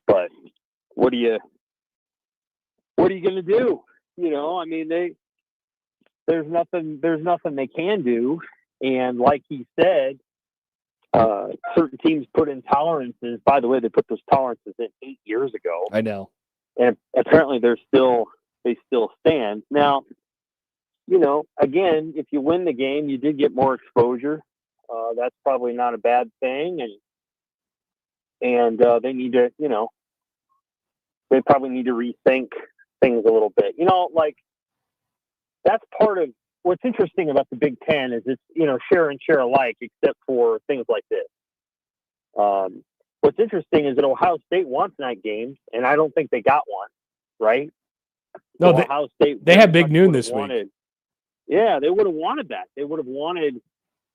But what are you gonna do? You know, I mean there's nothing they can do. And like he said, certain teams put in tolerances. By the way, they put those tolerances in 8 years ago. I know. And apparently they still stand. Now, you know, again, if you win the game, you did get more exposure. That's probably not a bad thing. And they need to, you know, they probably need to rethink things a little bit. You know, like that's part of what's interesting about the Big Ten is it's, you know, share and share alike, except for things like this. What's interesting is that Ohio State wants night games, and I don't think they got one, right? No, So Ohio State they had Big much Noon would've this wanted, week. Yeah, they would have wanted that. They would have wanted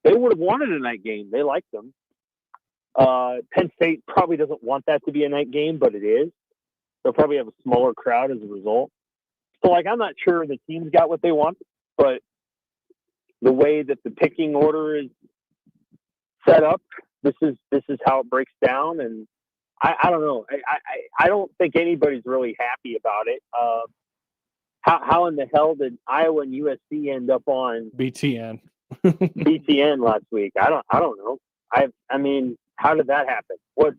a night game. They like them. Penn State probably doesn't want that to be a night game, but it is. They'll probably have a smaller crowd as a result. So, like, I'm not sure the teams got what they want, but the way that the picking order is set up, this is how it breaks down. And I don't know. I don't think anybody's really happy about it. How in the hell did Iowa and USC end up on BTN last week? I don't know. I mean, how did that happen? What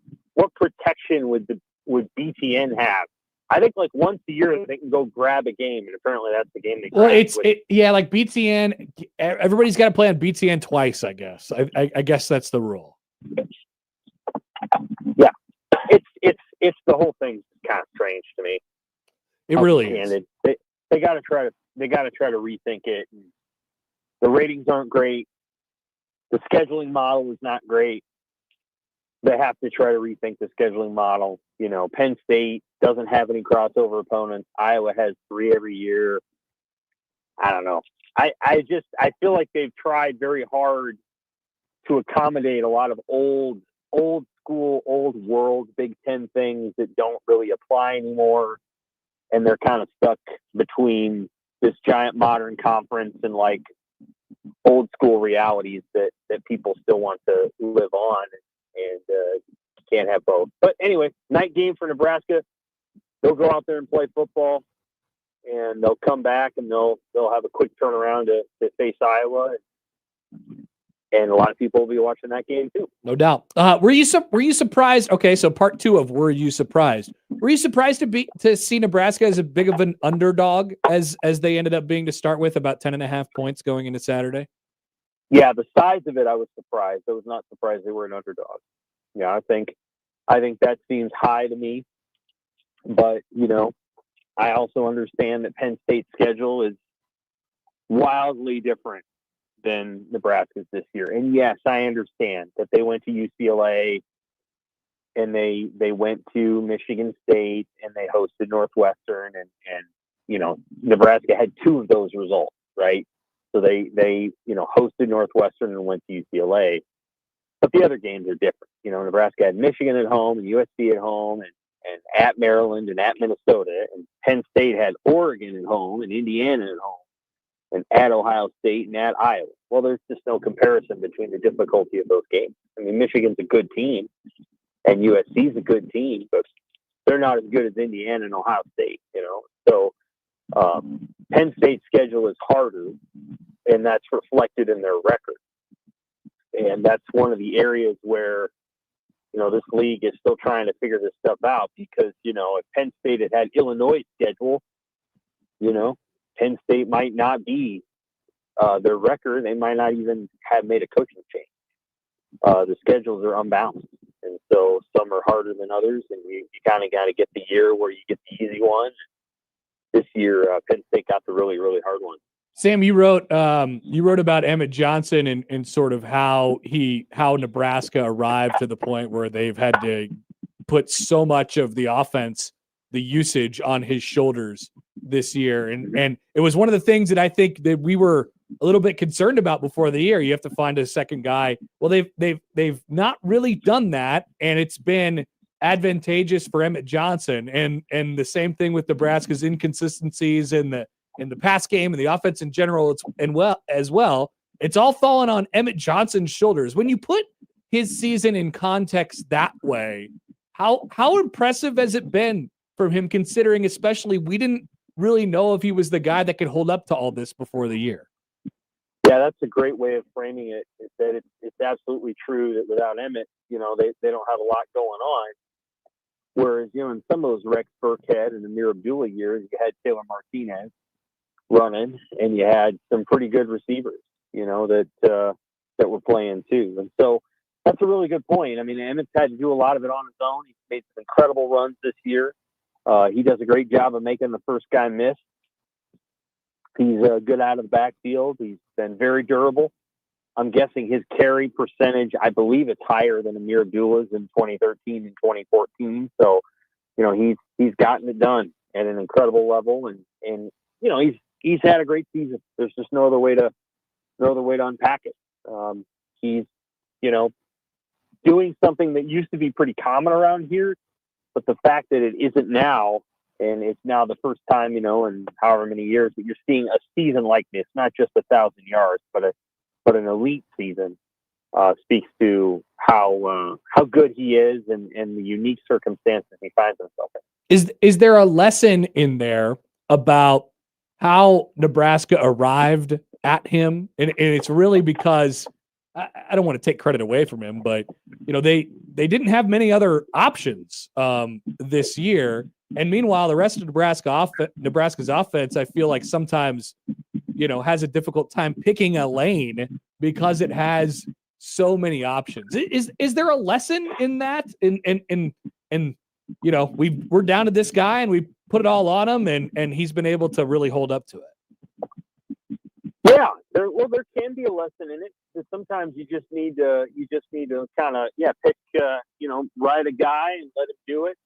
protection would BTN have? I think like once a year they can go grab a game, and apparently that's the game they grab. Well, like BTN, everybody's got to play on BTN twice, I guess. I guess that's the rule. Yeah, it's the whole thing's kind of strange to me. It really is. They got to try to rethink it. The ratings aren't great. The scheduling model is not great. They have to try to rethink the scheduling model. You know, Penn State doesn't have any crossover opponents. Iowa has 3 every year. I don't know. I feel like they've tried very hard to accommodate a lot of old school, old world Big Ten things that don't really apply anymore. And they're kind of stuck between this giant modern conference and like old school realities that people still want to live on, and can't have both. But anyway, night game for Nebraska. They'll go out there and play football, and they'll come back and they'll have a quick turnaround to face Iowa. And a lot of people will be watching that game too. No doubt. Were you surprised? Okay, so part 2 of were you surprised? Were you surprised to see Nebraska as a big of an underdog as they ended up being to start with, about 10.5 points going into Saturday? Yeah, the size of it, I was surprised. I was not surprised they were an underdog. Yeah, I think that seems high to me. But, you know, I also understand that Penn State's schedule is wildly different than Nebraska's this year. And yes, I understand that they went to UCLA and they went to Michigan State and they hosted Northwestern and you know, Nebraska had 2 of those results, right? So they you know, hosted Northwestern and went to UCLA. But the other games are different. You know, Nebraska had Michigan at home and USC at home and at Maryland and at Minnesota, and Penn State had Oregon at home and Indiana at home and at Ohio State and at Iowa. Well, there's just no comparison between the difficulty of those games. I mean, Michigan's a good team and USC's a good team, but they're not as good as Indiana and Ohio State, you know. So Penn State's schedule is harder, and that's reflected in their record. And that's one of the areas where, this league is still trying to figure this stuff out because, if Penn State had Illinois' schedule, Penn State might not be their record. They might not even have made a coaching change. The schedules are unbalanced. And so some are harder than others, and you kind of got to get the year where you get the easy one. This year, Penn State got the really, really hard one. Sam, you wrote about Emmett Johnson and sort of how Nebraska arrived to the point where they've had to put so much of the offense, the usage on his shoulders this year. And it was one of the things that I think that we were a little bit concerned about before the year. You have to find a second guy. Well, they've not really done that, and it's been advantageous for Emmett Johnson. And the same thing with Nebraska's inconsistencies in the pass game and the offense in general. It's all fallen on Emmett Johnson's shoulders. When you put his season in context that way, how impressive has it been from him, considering especially we didn't really know if he was the guy that could hold up to all this before the year? Yeah, that's a great way of framing it. Is that it's absolutely true that without Emmett, they don't have a lot going on. Whereas, in some of those Rex Burkhead and Amir Abdullah years, you had Taylor Martinez running, and you had some pretty good receivers, that were playing too. And so that's a really good point. I mean, Emmett's had to do a lot of it on his own. He's made some incredible runs this year. He does a great job of making the first guy miss. He's good out of the backfield. He's been very durable. I'm guessing his carry percentage, I believe it's higher than Amir Abdullah's in 2013 and 2014. So, he's gotten it done at an incredible level, and he's had a great season. There's just no other way to unpack it. He's, doing something that used to be pretty common around here, but the fact that it isn't now, and it's now the first time, in however many years that you're seeing a season like this, not just 1,000 yards, but an elite season, speaks to how good he is and the unique circumstances he finds himself in. Is there a lesson in there about how Nebraska arrived at him? And it's really because I don't want to take credit away from him, but they didn't have many other options this year. And meanwhile, the rest of Nebraska's offense, I feel like sometimes, has a difficult time picking a lane because it has so many options. Is there a lesson in that? And we're down to this guy and we put it all on him, and he's been able to really hold up to it. Yeah, there can be a lesson in it. Sometimes you just need to kind of pick ride a guy and let him do it.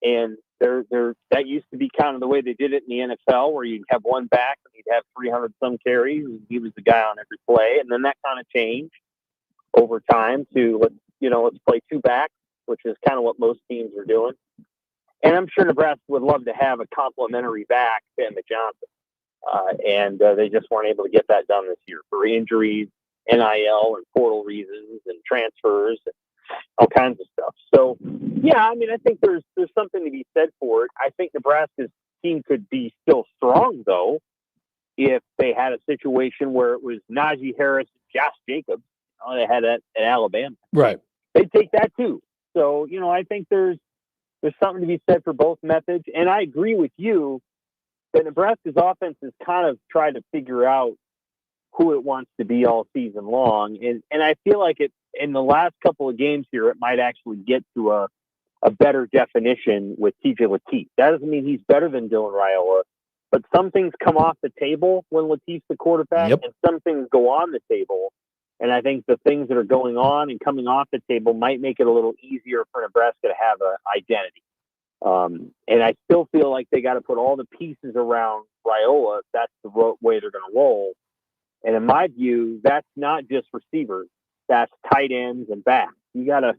And that used to be kind of the way they did it in the NFL, where you'd have one back and you'd have 300 some carries, and he was the guy on every play. And then that kind of changed over time to let's play two backs, which is kind of what most teams are doing. And I'm sure Nebraska would love to have a complimentary back to Emmett Johnson. And they just weren't able to get that done this year for injuries, NIL and portal reasons and transfers and all kinds of stuff. So, yeah, I mean, I think there's something to be said for it. I think Nebraska's team could be still strong, though, if they had a situation where it was Najee Harris and Josh Jacobs. They had that at Alabama. Right. They'd take that, too. So, I think there's something to be said for both methods. And I agree with you that Nebraska's offense has kind of tried to figure out who it wants to be all season long. And I feel like in the last couple of games here, it might actually get to a better definition with TJ Lateef. That doesn't mean he's better than Dylan Raiola, but some things come off the table when Lateef's the quarterback, and some things go on the table. And I think the things that are going on and coming off the table might make it a little easier for Nebraska to have an identity. And I still feel like they got to put all the pieces around Raiola if that's the way they're going to roll. And in my view, that's not just receivers; that's tight ends and backs. You gotta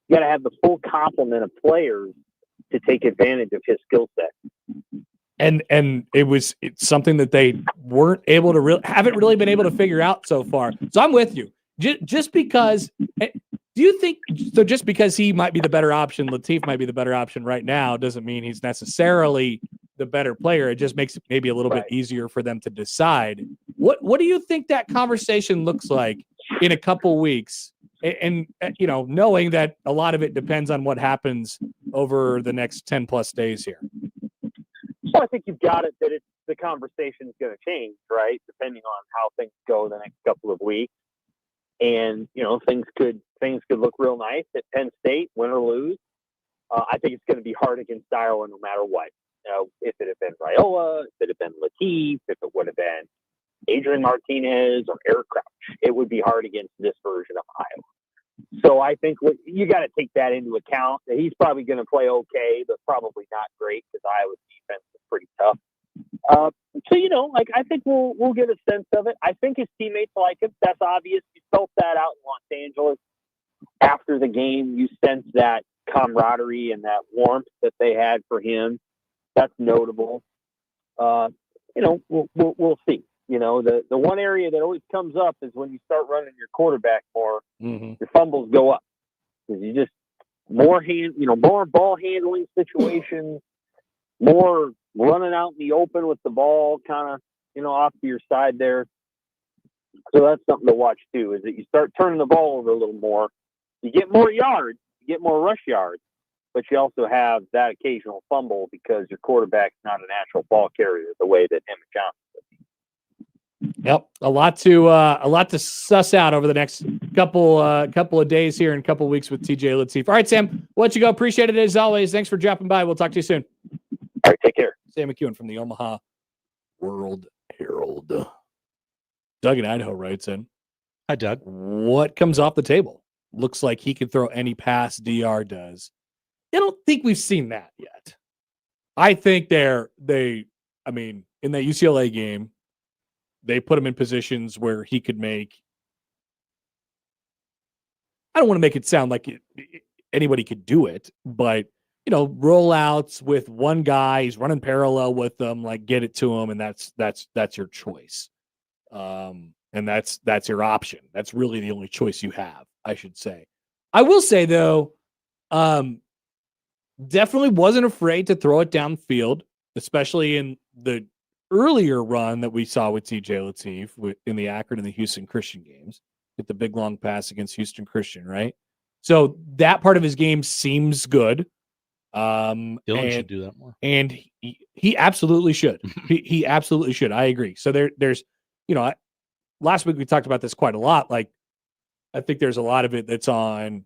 have the full complement of players to take advantage of his skill set. And it's something that they weren't able to haven't really been able to figure out so far. So I'm with you. Just because. Do you think so? Just because he might be the better option, Lateef might be the better option right now, doesn't mean he's necessarily the better player. It just makes it maybe a little bit easier for them to decide. What do you think that conversation looks like in a couple weeks, and knowing that a lot of it depends on what happens over the next 10 plus days here. Well, I think you've got it that the conversation is going to change, right? Depending on how things go the next couple of weeks. And, things could look real nice at Penn State, win or lose. I think it's going to be hard against Iowa no matter what. If it had been Raiola, if it had been Latif, if it would have been Adrian Martinez or Eric Crouch, it would be hard against this version of Iowa. So I think you got to take that into account. He's probably going to play okay, but probably not great because Iowa's defense is pretty tough. I think we'll get a sense of it. I think his teammates like him. That's obvious. You felt that out in Los Angeles after the game. You sense that camaraderie and that warmth that they had for him. That's notable. We'll see. The one area that always comes up is when you start running your quarterback more, your fumbles go up because you just more ball handling situations, more running out in the open with the ball kind of off to your side there. So that's something to watch too. Is that you start turning the ball over a little more, you get more yards, you get more rush yards, but you also have that occasional fumble because your quarterback's not a natural ball carrier the way that Emmett Johnson. Yep, a lot to suss out over the next couple of days here and couple of weeks with TJ Lateef. All right, Sam, we'll let you go. Appreciate it as always. Thanks for dropping by. We'll talk to you soon. All right, take care. Sam McEwen from the Omaha World Herald. Doug in Idaho writes in. Hi, Doug. What comes off the table? Looks like he can throw any pass DR does. I don't think we've seen that yet. I think in that UCLA game, they put him in positions where he could make. I don't want to make it sound like anybody could do it, but rollouts with one guy, he's running parallel with them, like get it to him, and that's your choice, and that's your option. That's really the only choice you have, I should say. I will say though, definitely wasn't afraid to throw it downfield, especially in the earlier run that we saw with TJ Lateef in the Akron and the Houston Christian games, with the big long pass against Houston Christian, right? So that part of his game seems good. Dylan should do that more, and he absolutely should. he absolutely should. I agree. So there's, last week we talked about this quite a lot. Like, I think there's a lot of it that's on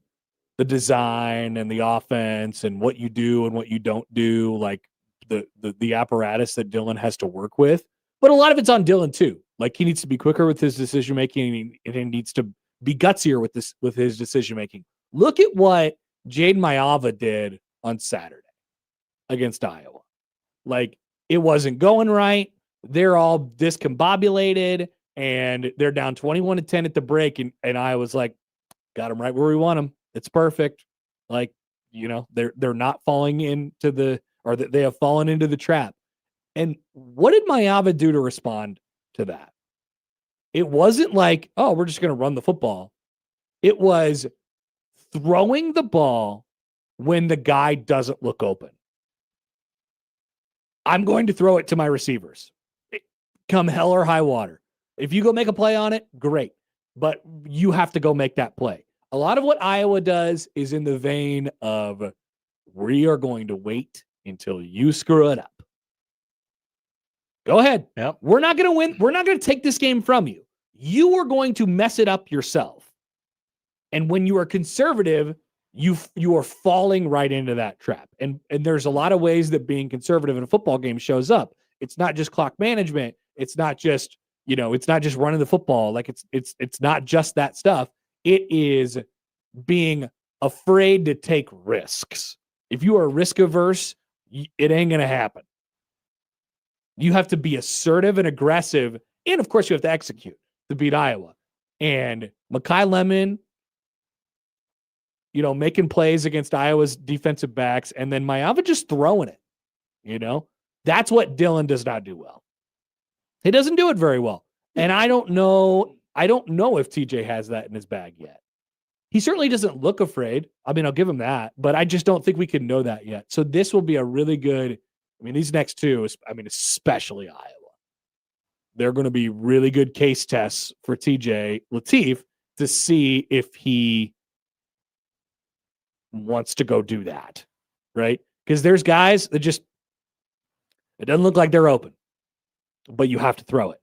the design and the offense and what you do and what you don't do, like the apparatus that Dylan has to work with. But a lot of it's on Dylan too. Like, he needs to be quicker with his decision making, and he needs to be gutsier with his decision making. Look at what Jaden Mayava did on Saturday against Iowa. Like, it wasn't going right. They're all discombobulated, and they're down 21-10 at the break, and Iowa's like, got them right where we want them. It's perfect. Like, they're not falling into they have fallen into the trap. And what did Mayava do to respond to that? It wasn't like, oh, we're just going to run the football. It was throwing the ball when the guy doesn't look open. I'm going to throw it to my receivers. Come hell or high water. If you go make a play on it, great. But you have to go make that play. A lot of what Iowa does is in the vein of, we are going to wait until you screw it up. Go ahead. Yep. We're not going to win. We're not going to take this game from you. You are going to mess it up yourself. And when you are conservative, you are falling right into that trap. And there's a lot of ways that being conservative in a football game shows up. It's not just clock management. It's not just, it's not just running the football. Like, it's not just that stuff. It is being afraid to take risks. If you are risk averse, it ain't going to happen. You have to be assertive and aggressive. And of course you have to execute to beat Iowa. And Mekhi Lemon, making plays against Iowa's defensive backs, and then Mayava just throwing it. That's what Dylan does not do well. He doesn't do it very well. And I don't know if TJ has that in his bag yet. He certainly doesn't look afraid. I mean, I'll give him that, but I just don't think we can know that yet. So this will be a really good, these next two, especially Iowa, they're going to be really good case tests for TJ Lateef to see if he wants to go do that, right? Because there's guys that just, it doesn't look like they're open, but you have to throw it.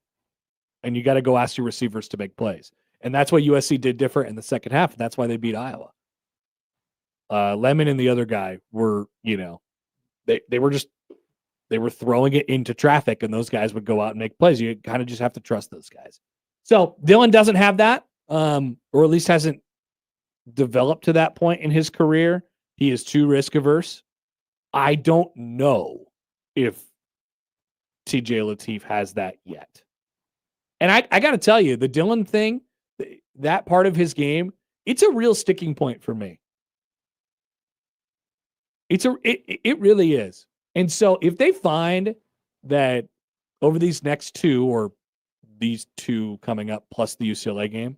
And you got to go ask your receivers to make plays. And that's what USC did different in the second half. And that's why they beat Iowa. Lemon and the other guy were, they were throwing it into traffic, and those guys would go out and make plays. You kind of just have to trust those guys. So Dylan doesn't have that, or at least hasn't developed to that point in his career. He is too risk averse. I don't know if TJ Lateef has that yet. And I got to tell you, the Dylan thing, that part of his game, it's a real sticking point for me. It really is. And so if they find that over these next two, or these two coming up plus the UCLA game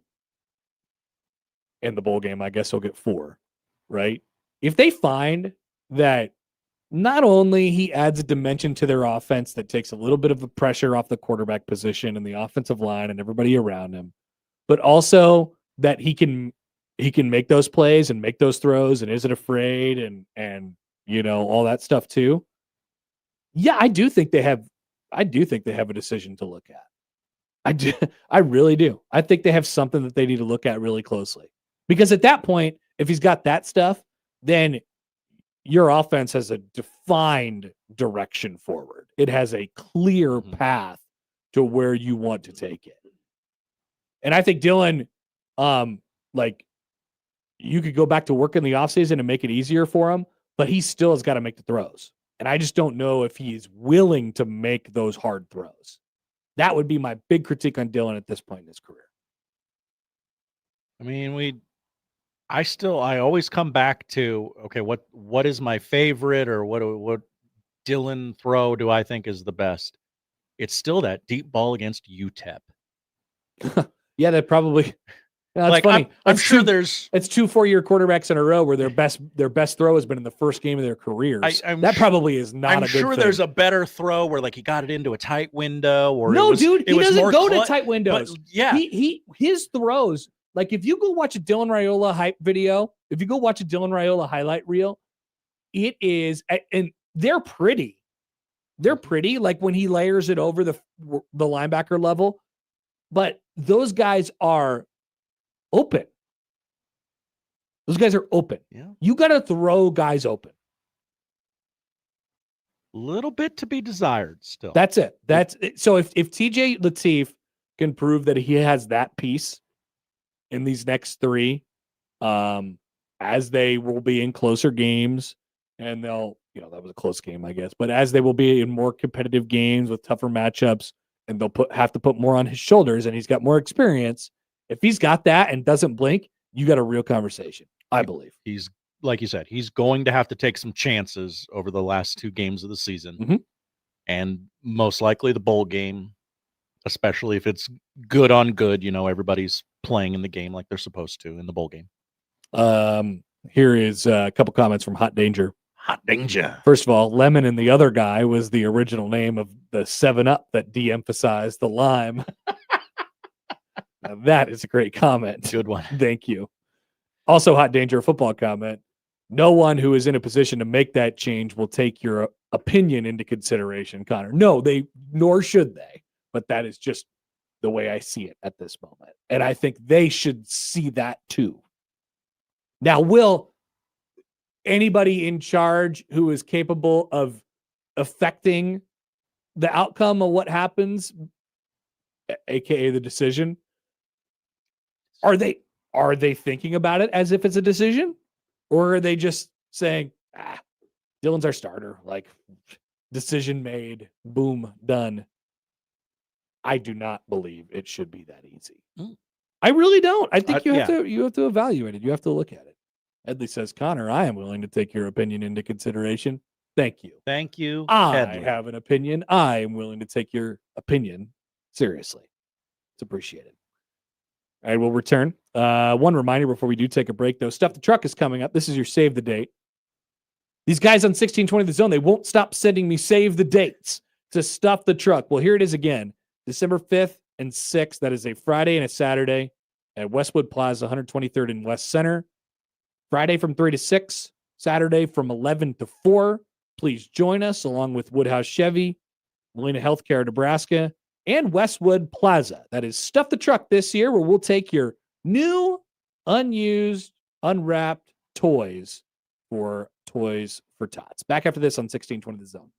and the bowl game, I guess he'll get 4, right? If they find that not only he adds a dimension to their offense that takes a little bit of the pressure off the quarterback position and the offensive line and everybody around him, but also that he can make those plays and make those throws and isn't afraid and all that stuff too. Yeah, I do think they have a decision to look at. I really do. I think they have something that they need to look at really closely. Because at that point, if he's got that stuff, then your offense has a defined direction forward. It has a clear path to where you want to take it. And I think Dylan, you could go back to work in the offseason and make it easier for him, but he still has got to make the throws. And I just don't know if he's willing to make those hard throws. That would be my big critique on Dylan at this point in his career. I mean, I always come back to, okay, what is my favorite, or what Dylan throw do I think is the best? It's still that deep ball against UTEP. Yeah, that probably. That's like, funny. I'm sure there's. It's 2 4-year quarterbacks in a row where their best throw has been in the first game of their careers. That probably is not a good thing. I'm sure there's a better throw where he got it into a tight window, or he doesn't go to tight windows. But, yeah, his throws. Like if you go watch a Dylan Raiola hype video, if you go watch a Dylan Raiola highlight reel, it is, and they're pretty. They're pretty. Like when he layers it over the linebacker level, but those guys are open. Those guys are open. Yeah. You got to throw guys open. Little bit to be desired still. That's it. That's it. So if TJ Lateef can prove that he has that piece in these next 3, as they will be in closer games, and they'll, that was a close game, I guess, but as they will be in more competitive games with tougher matchups, and they'll have to put more on his shoulders, and he's got more experience. If he's got that and doesn't blink, you got a real conversation, I believe. He's, like you said, he's going to have to take some chances over the last 2 games of the season, and most likely the bowl game, especially if it's good on good. Everybody's playing in the game like they're supposed to in the bowl game. Here is a couple comments from Hot Danger. Hot Danger. First of all, Lemon and the other guy was the original name of the 7-Up that de-emphasized the lime. Now that is a great comment. Good one. Thank you. Also, Hot Danger football comment. No one who is in a position to make that change will take your opinion into consideration, Connor. No, nor should they. But that is just the way I see it at this moment. And I think they should see that too. Now, will anybody in charge who is capable of affecting the outcome of what happens, aka the decision, are they thinking about it as if it's a decision? Or are they just saying, Dylan's our starter, like decision made, boom, done? I do not believe it should be that easy. I really don't. I think you have to evaluate it. You have to look at it. Edley says, Connor, I am willing to take your opinion into consideration. Thank you. Thank you. I have an opinion. I am willing to take your opinion seriously. It's appreciated. All right, we'll return. One reminder before we do take a break, though. Stuff the Truck is coming up. This is your save the date. These guys on 1620 The Zone, they won't stop sending me save the dates to Stuff the Truck. Well, here it is again. December 5th and 6th. That is a Friday and a Saturday at Westwood Plaza, 123rd and West Center. Friday from 3 to 6, Saturday from 11 to 4. Please join us along with Woodhouse Chevy, Molina Healthcare Nebraska, and Westwood Plaza. That is Stuff the Truck this year, where we'll take your new, unused, unwrapped toys for Toys for Tots. Back after this on 1620 The Zone.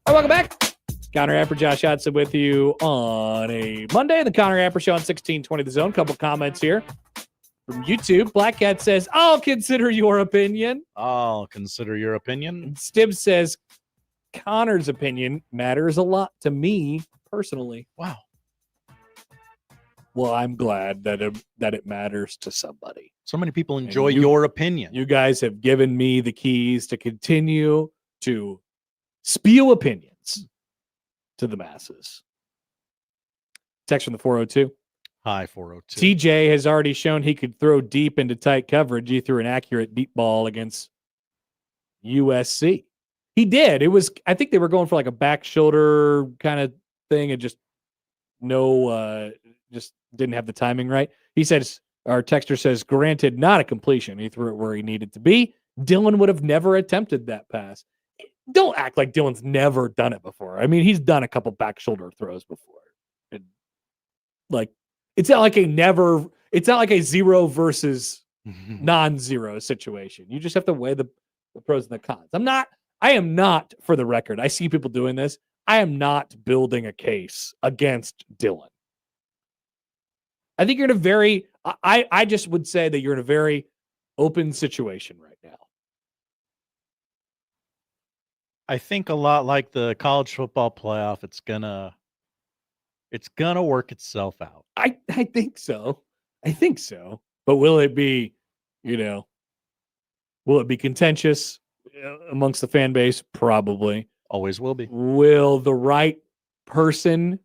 Welcome back. Connor Happer, Josh Hodson with you on a Monday. The Connor Happer Show on 1620 The Zone. Couple comments here from YouTube. Black Cat says, I'll consider your opinion. I'll consider your opinion. And Stibbs says, Connor's opinion matters a lot to me personally. Wow. Well, I'm glad that it matters to somebody. So many people enjoy your opinion. You guys have given me the keys to continue to spew opinions to the masses. Text from the 402. Hi, 402. TJ has already shown he could throw deep into tight coverage. He threw an accurate deep ball against USC. He did. It was, I think they were going for like a back shoulder kind of thing and just didn't have the timing right. He says, our texter says, granted, not a completion. He threw it where he needed to be. Dylan would have never attempted that pass. Don't act like Dylan's never done it before. I mean, he's done a couple back shoulder throws before. And like, it's not like a 0 versus non-zero situation. You just have to weigh the pros and the cons. I am not, for the record, I see people doing this. I am not building a case against Dylan. I think you're in a very, I just would say that you're in a very open situation right now. I think a lot like the college football playoff, it's gonna work itself out. I think so. But will it be, will it be contentious amongst the fan base? Probably. Always will be. Will the right person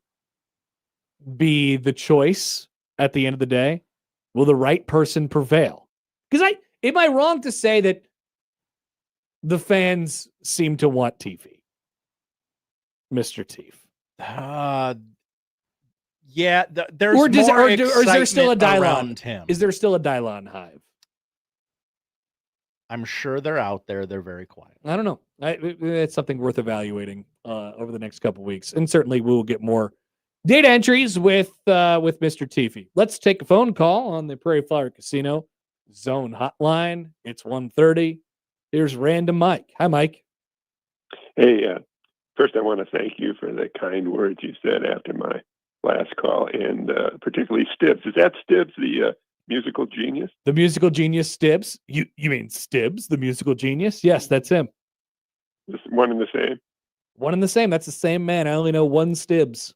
be the choice at the end of the day? Will the right person prevail? Because am I wrong to say that the fans seem to want Teefy, Mr. Teef? Yeah, there's or more is there still a excitement Dylon? around him. Is there still a Dylon hive? I'm sure they're out there. They're very quiet. I don't know. It's something worth evaluating over the next couple weeks, and certainly we will get more data entries with Mr. Teefy. Let's take a phone call on the Prairie Flower Casino Zone Hotline. It's 1:30. Here's Random Mike. Hi, Mike. Hey, first I want to thank you for the kind words you said after my last call, and particularly Stibbs. Is that Stibbs, the musical genius? The musical genius Stibbs? You mean Stibbs, the musical genius? Yes, that's him. One and the same? One and the same. That's the same man. I only know one Stibbs.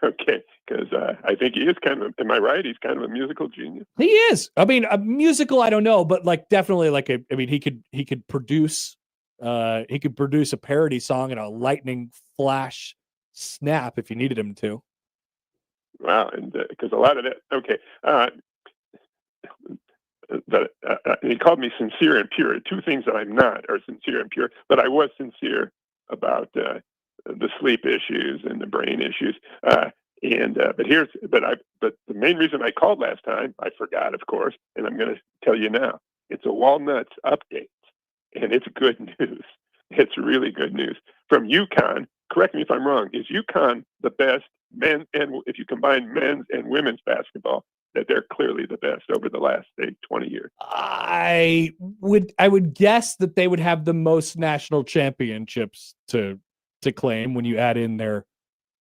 Okay, because I think he is kind of, am I right? He's kind of a musical genius. He is. I mean, a musical, I don't know, but like definitely he could produce a parody song in a lightning flash snap if you needed him to. Wow, and because a lot of that, okay. But he called me sincere and pure. Two things that I'm not are sincere and pure, but I was sincere about the sleep issues and the brain issues. But the main reason I called last time, I forgot, of course, and I'm going to tell you now. It's a Walnuts update, and it's good news. It's really good news from UConn. Correct me if I'm wrong. Is UConn the best men, and if you combine men's and women's basketball, that they're clearly the best over the last, say, 20 years? I would guess that they would have the most national championships to claim when you add in their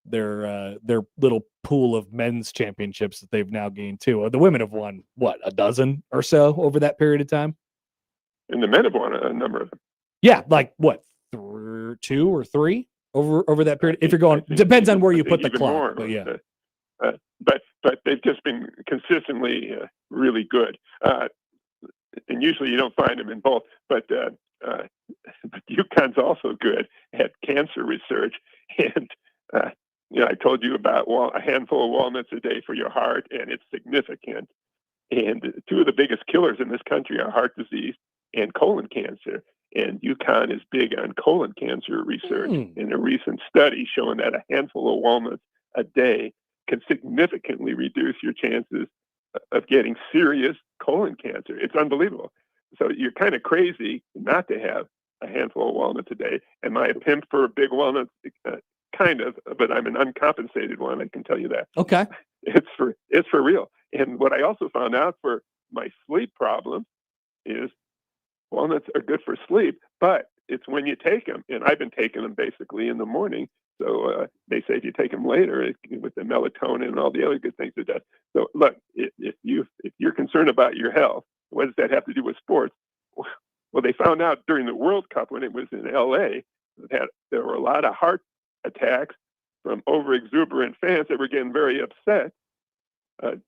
little pool of men's championships that they've now gained too. The women have won a dozen or so over that period of time, and the men have won a number of them. Yeah, like what, 2 or 3 over that period. If you're going, depends on where you put the clock. More, but yeah. But they've just been consistently really good, and usually you don't find them in both. But UConn's also good at cancer research, and I told you about a handful of walnuts a day for your heart, and it's significant. And 2 of the biggest killers in this country are heart disease and colon cancer. And UConn is big on colon cancer research. In a recent study showing that a handful of walnuts a day can significantly reduce your chances of getting serious colon cancer. It's unbelievable. So you're kind of crazy not to have a handful of walnuts a day. Am I a pimp for big walnuts? Kind of, but I'm an uncompensated one. I can tell you that. Okay. It's for real. And what I also found out for my sleep problem is walnuts are good for sleep, but it's when you take them. And I've been taking them basically in the morning. So they say if you take them later with the melatonin and all the other good things it does. So look, if you're concerned about your health, what does that have to do with sports? Well, they found out during the World Cup when it was in LA that there were a lot of heart attacks from over-exuberant fans that were getting very upset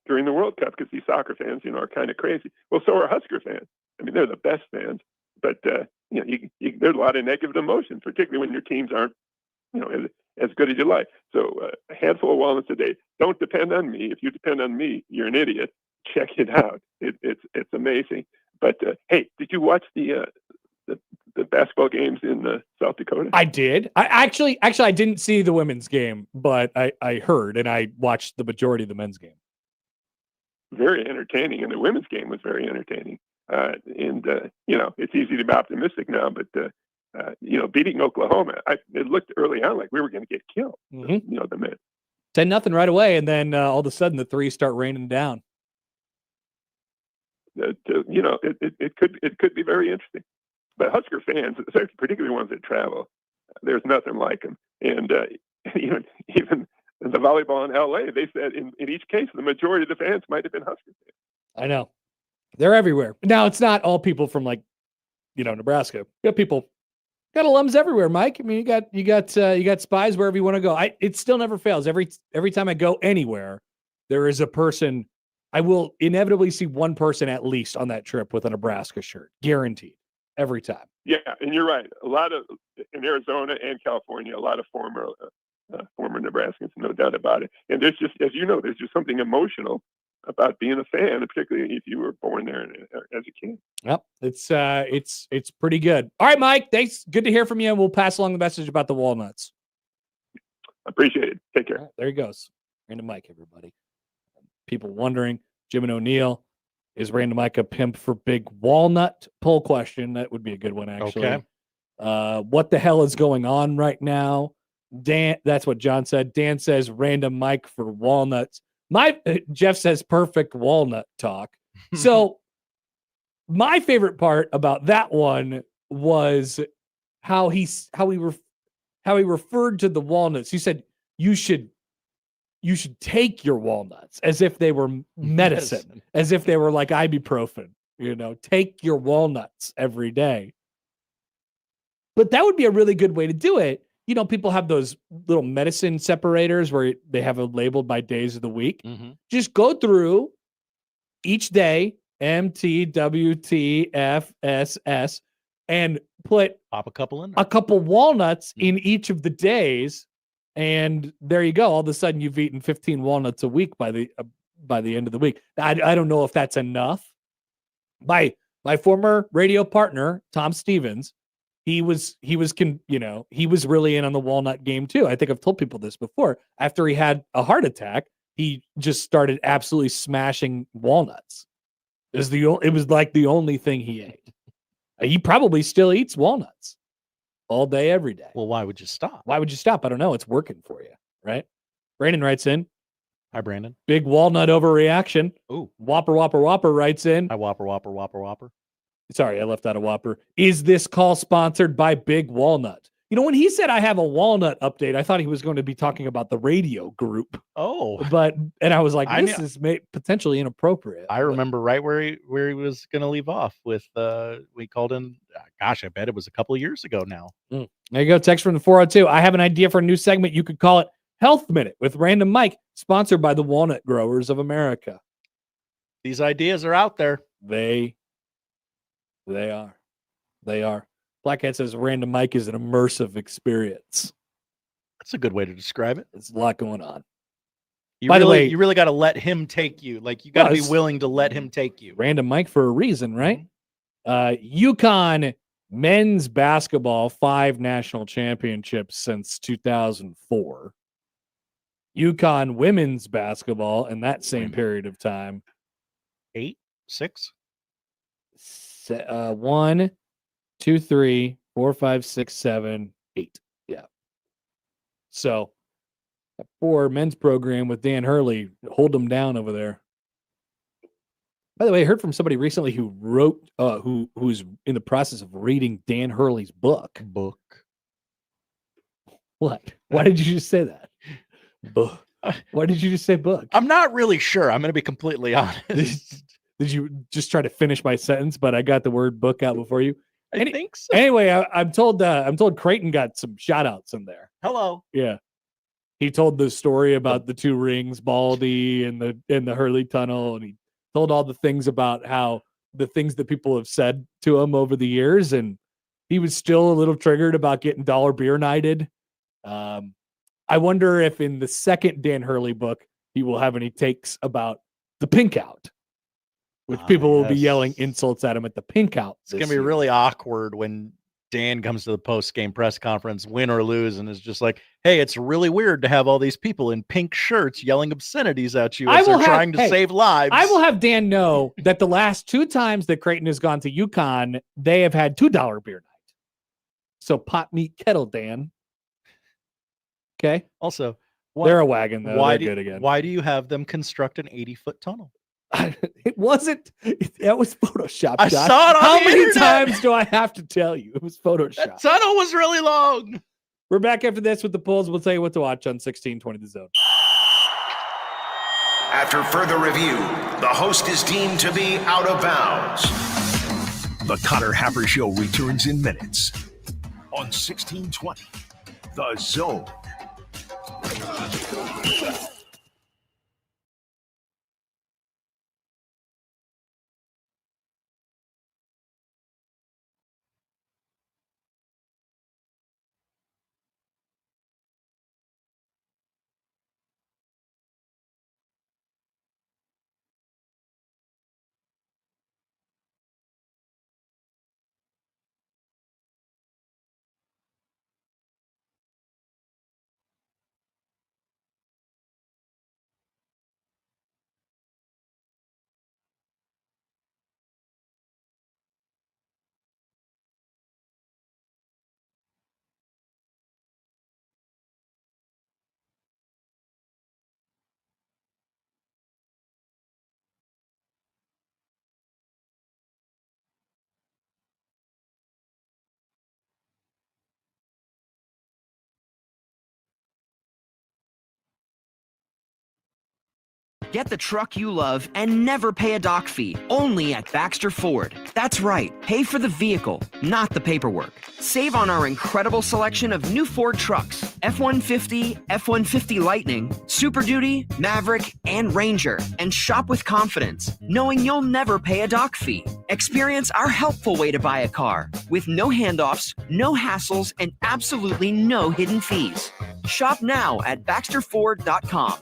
during the World Cup because these soccer fans, are kind of crazy. Well, so are Husker fans. I mean, they're the best fans, but there's a lot of negative emotions, particularly when your teams aren't, as good as you like. So a handful of walnuts a day. Don't depend on me. If you depend on me, you're an idiot. Check it out. It's amazing. But hey, did you watch the basketball games in South Dakota? I did. I actually I didn't see the women's game, but I heard and I watched the majority of the men's game. very entertaining, and the women's game was very entertaining. It's easy to be optimistic now, but beating Oklahoma, it looked early on like we were going to get killed. Mm-hmm. The men 10-0 right away, and then all of a sudden the threes start raining down. It could be very interesting. But Husker fans, particularly ones that travel, there's nothing like them. And even the volleyball in LA, they said in each case the majority of the fans might have been Husker fans. I know. They're everywhere. Now, it's not all people from Nebraska. You got people, got alums everywhere, Mike. I mean, you got spies wherever you want to go. It still never fails. Every time I go anywhere, there is a person. I will inevitably see one person at least on that trip with a Nebraska shirt, guaranteed, every time. Yeah, and you're right. A lot of in Arizona and California, a lot of former Nebraskans, no doubt about it. And there's just, as you know, there's just something emotional about being a fan, particularly if you were born there as a kid. Yep, it's pretty good. All right, Mike, thanks. Good to hear from you, and we'll pass along the message about the walnuts. Appreciate it. Take care. Right, there he goes. Random Mike, everybody. People wondering, Jim and O'Neill, is Random Mike a pimp for big walnut? Poll question. That would be a good one, actually. Okay. What the hell is going on right now? Dan, that's what John said. Dan says Random Mike for walnuts. Jeff says perfect walnut talk. So my favorite part about that one was how he referred to the walnuts. He said you should take your walnuts as if they were medicine, as if they were like ibuprofen. Take your walnuts every day. But that would be a really good way to do it. People have those little medicine separators where they have it labeled by days of the week. Mm-hmm. Just go through each day, MT, WT, FSS, and pop a couple in there. a couple walnuts in each of the days. And there you go. All of a sudden you've eaten 15 walnuts a week by the end of the week. I don't know if that's enough. My former radio partner, Tom Stevens, he was really in on the walnut game too. I think I've told people this before. After he had a heart attack, he just started absolutely smashing walnuts. It was like the only thing he ate. He probably still eats walnuts all day, every day. Well, why would you stop? Why would you stop? I don't know. It's working for you, right? Brandon writes in. Hi, Brandon. Big walnut overreaction. Ooh. Whopper writes in. Hi, Whopper. Sorry, I left out a Whopper. Is this call sponsored by Big Walnut? When he said I have a walnut update, I thought he was going to be talking about the radio group. Oh. And I was like, this is potentially inappropriate. I remember right where he was going to leave off with, we called in, gosh, I bet it was a couple of years ago now. There you go. Text from the 402. I have an idea for a new segment. You could call it Health Minute with Random Mike, sponsored by the Walnut Growers of America. These ideas are out there. They are. Blackhead says Random Mike is an immersive experience. That's a good way to describe it. There's a lot going on. By the way, you really got to let him take you. Like, you got to be willing to let him take you. Random Mike for a reason, right? UConn men's basketball, 5 national championships since 2004. UConn women's basketball in that same period of time. 8, 6? 1, 2, 3, 4, 5, 6, 7, 8. Yeah. So, that 4 men's program with Dan Hurley, hold them down over there. By the way, I heard from somebody recently who wrote, who's in the process of reading Dan Hurley's book. What? Why did you just say that? Book. Why did you just say book? I'm not really sure. I'm going to be completely honest. Did you just try to finish my sentence, but I got the word book out before you? I think so. Anyway, I'm told Creighton got some shout outs in there. Hello. Yeah. He told the story about the 2 rings, Baldy and the Hurley tunnel, and he told all the things about how the things that people have said to him over the years, and he was still a little triggered about getting dollar beer nighted. I wonder if in the second Dan Hurley book he will have any takes about the pink out, which people will be yelling insults at him at the pink out. It's going to be really awkward when Dan comes to the post-game press conference, win or lose, and is just like, hey, it's really weird to have all these people in pink shirts yelling obscenities at you as they're trying to save lives. I will have Dan know that the last 2 times that Creighton has gone to UConn, they have had $2 beer night. So pot, meat, kettle, Dan. Okay. Also, they're a wagon, though. Why They're good again. Why do you have them construct an 80-foot tunnel? It wasn't. That was Photoshop. I Josh. saw it on How the many internet. times do I have to tell you? It was Photoshop. That tunnel was really long. We're back after this with the polls. We'll tell you what to watch on 1620 The Zone. After further review, the host is deemed to be out of bounds. The Connor Happer Show returns in minutes on 1620 The Zone. Get the truck you love and never pay a dock fee, only at Baxter Ford. That's right, pay for the vehicle, not the paperwork. Save on our incredible selection of new Ford trucks, F-150, F-150 Lightning, Super Duty, Maverick, and Ranger, and shop with confidence, knowing you'll never pay a dock fee. Experience our helpful way to buy a car, with no handoffs, no hassles, and absolutely no hidden fees. Shop now at BaxterFord.com.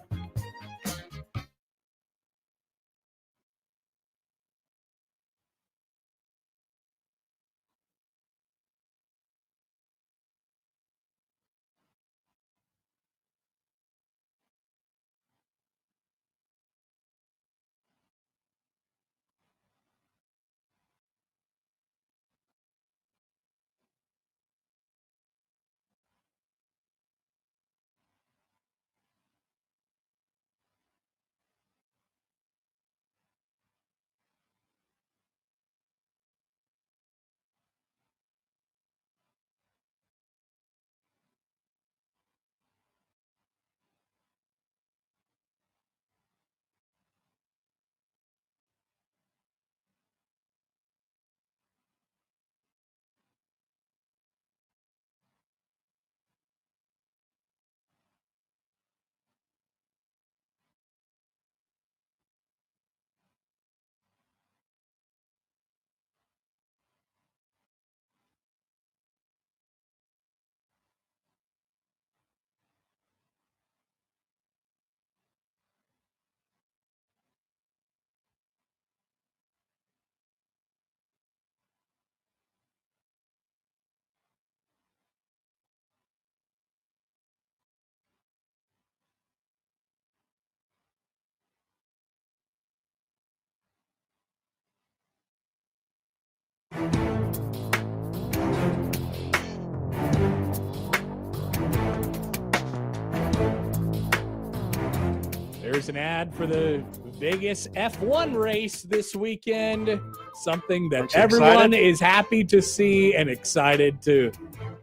There's an ad for the Vegas F1 race this weekend. Something that everyone is happy to see and excited to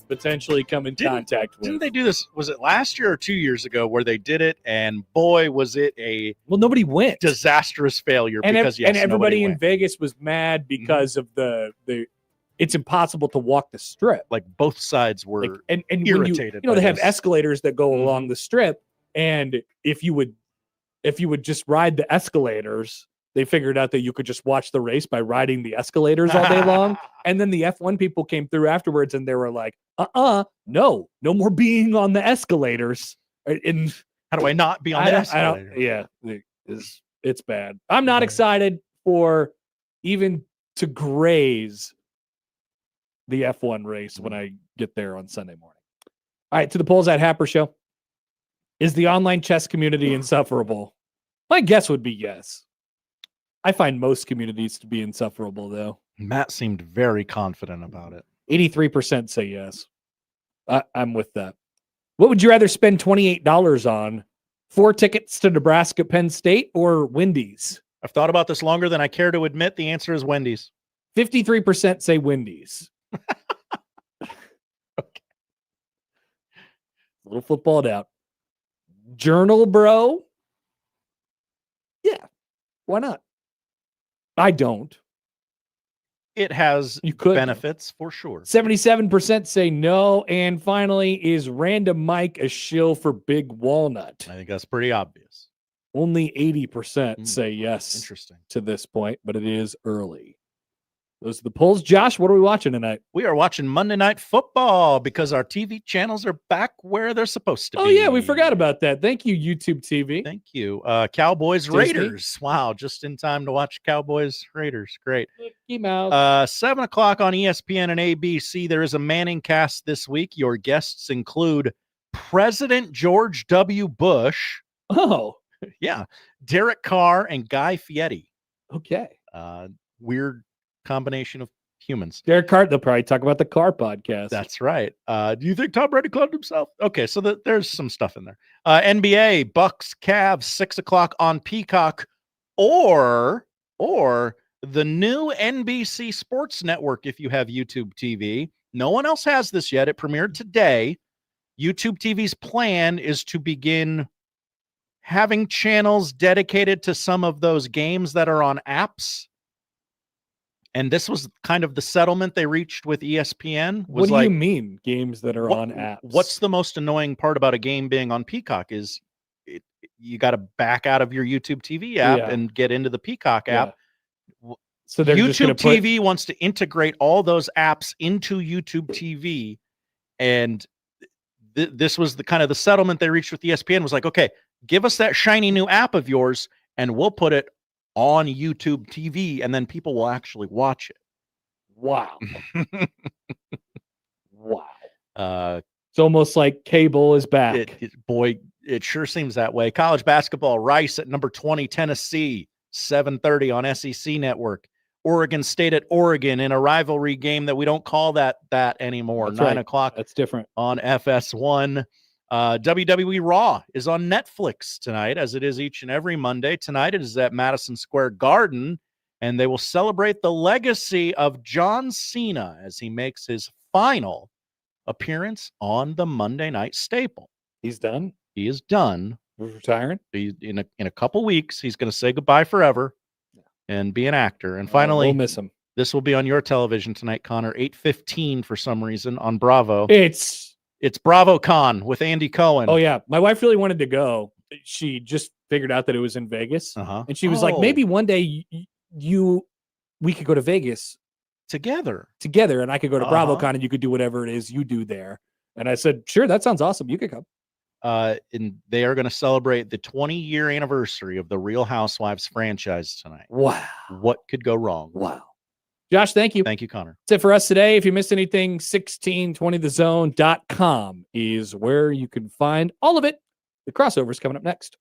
potentially come in contact with. Didn't they do this? Was it last year or 2 years ago where they did it? And boy, was it a nobody went. Disastrous failure And, because and everybody nobody in went. Vegas was mad because of the it's impossible to walk the strip. Like both sides were and irritated. when you know, they by have this. escalators that go along the strip, and if you would just ride the escalators, they figured out that you could just watch the race by riding the escalators all day long. And then the F1 people came through afterwards and they were like, no more being on the escalators. And how do I not be on the escalator? Yeah, it's bad. I'm not excited for even to graze the F1 race when I get there on Sunday morning. All right, to the polls at Happer Show. Is the online chess community insufferable? My guess would be yes. I find most communities to be insufferable, though. Matt seemed very confident about it. 83% say yes. I'm with that. What would you rather spend $28 on? 4 tickets to Nebraska, Penn State, or Wendy's? I've thought about this longer than I care to admit. The answer is Wendy's. 53% say Wendy's. Okay. A little footballed out. Journal, bro? Yeah. Why not? I don't. It has benefits for sure. 77% say no. And finally, is Random Mike a shill for Big Walnut? I think that's pretty obvious. Only 80% say yes. Interesting. To this point, but it is early. Those are the polls. Josh, what are we watching tonight? We are watching Monday Night Football because our TV channels are back where they're supposed to be. Oh, yeah, we forgot about that. Thank you, YouTube TV. Thank you. Cowboys, Disney. Raiders. Wow, just in time to watch Cowboys, Raiders. Great. Mickey Mouse. 7 o'clock on ESPN and ABC. There is a Manning cast this week. Your guests include President George W. Bush. Oh. Yeah. Derek Carr and Guy Fieri. Okay. Weird combination of humans. Derek Carr, they'll probably talk about the Carr podcast. That's right. Do you think Tom Brady cloned himself? Okay, so there's some stuff in there. NBA, Bucks, Cavs, 6 o'clock on Peacock, or the new NBC Sports Network if you have YouTube TV. No one else has this yet. It premiered today. YouTube TV's plan is to begin having channels dedicated to some of those games that are on apps. And this was kind of the settlement they reached with ESPN. What do you mean, games that are on apps? What's the most annoying part about a game being on Peacock is you got to back out of your YouTube TV app and get into the Peacock app. So they're YouTube TV wants to integrate all those apps into YouTube TV. And this was the kind of the settlement they reached with ESPN was like, okay, give us that shiny new app of yours and we'll put it on YouTube TV, and then people will actually watch it. Wow. Wow. It's almost like cable is back. It sure seems that way. College basketball, Rice at number 20, Tennessee, 7:30 on SEC Network. Oregon State at Oregon in a rivalry game that we don't call that anymore. That's 9 o'clock. That's different. On FS1. WWE Raw is on Netflix tonight, as it is each and every Monday. Tonight it is at Madison Square Garden, and they will celebrate the legacy of John Cena as he makes his final appearance on the Monday Night Staple. He's done? He is done. He's retiring? In a couple weeks, he's going to say goodbye forever and be an actor. And finally, we'll miss him. This will be on your television tonight, Connor, 8:15 for some reason on Bravo. It's BravoCon with Andy Cohen. Oh, yeah. My wife really wanted to go. She just figured out that it was in Vegas. And she was like, maybe one day we could go to Vegas together. And I could go to BravoCon and you could do whatever it is you do there. And I said, sure, that sounds awesome. You could come. And they are going to celebrate the 20-year anniversary of the Real Housewives franchise tonight. Wow. What could go wrong? Wow. Josh, thank you. Thank you, Connor. That's it for us today. If you missed anything, 1620thezone.com is where you can find all of it. The crossover's coming up next.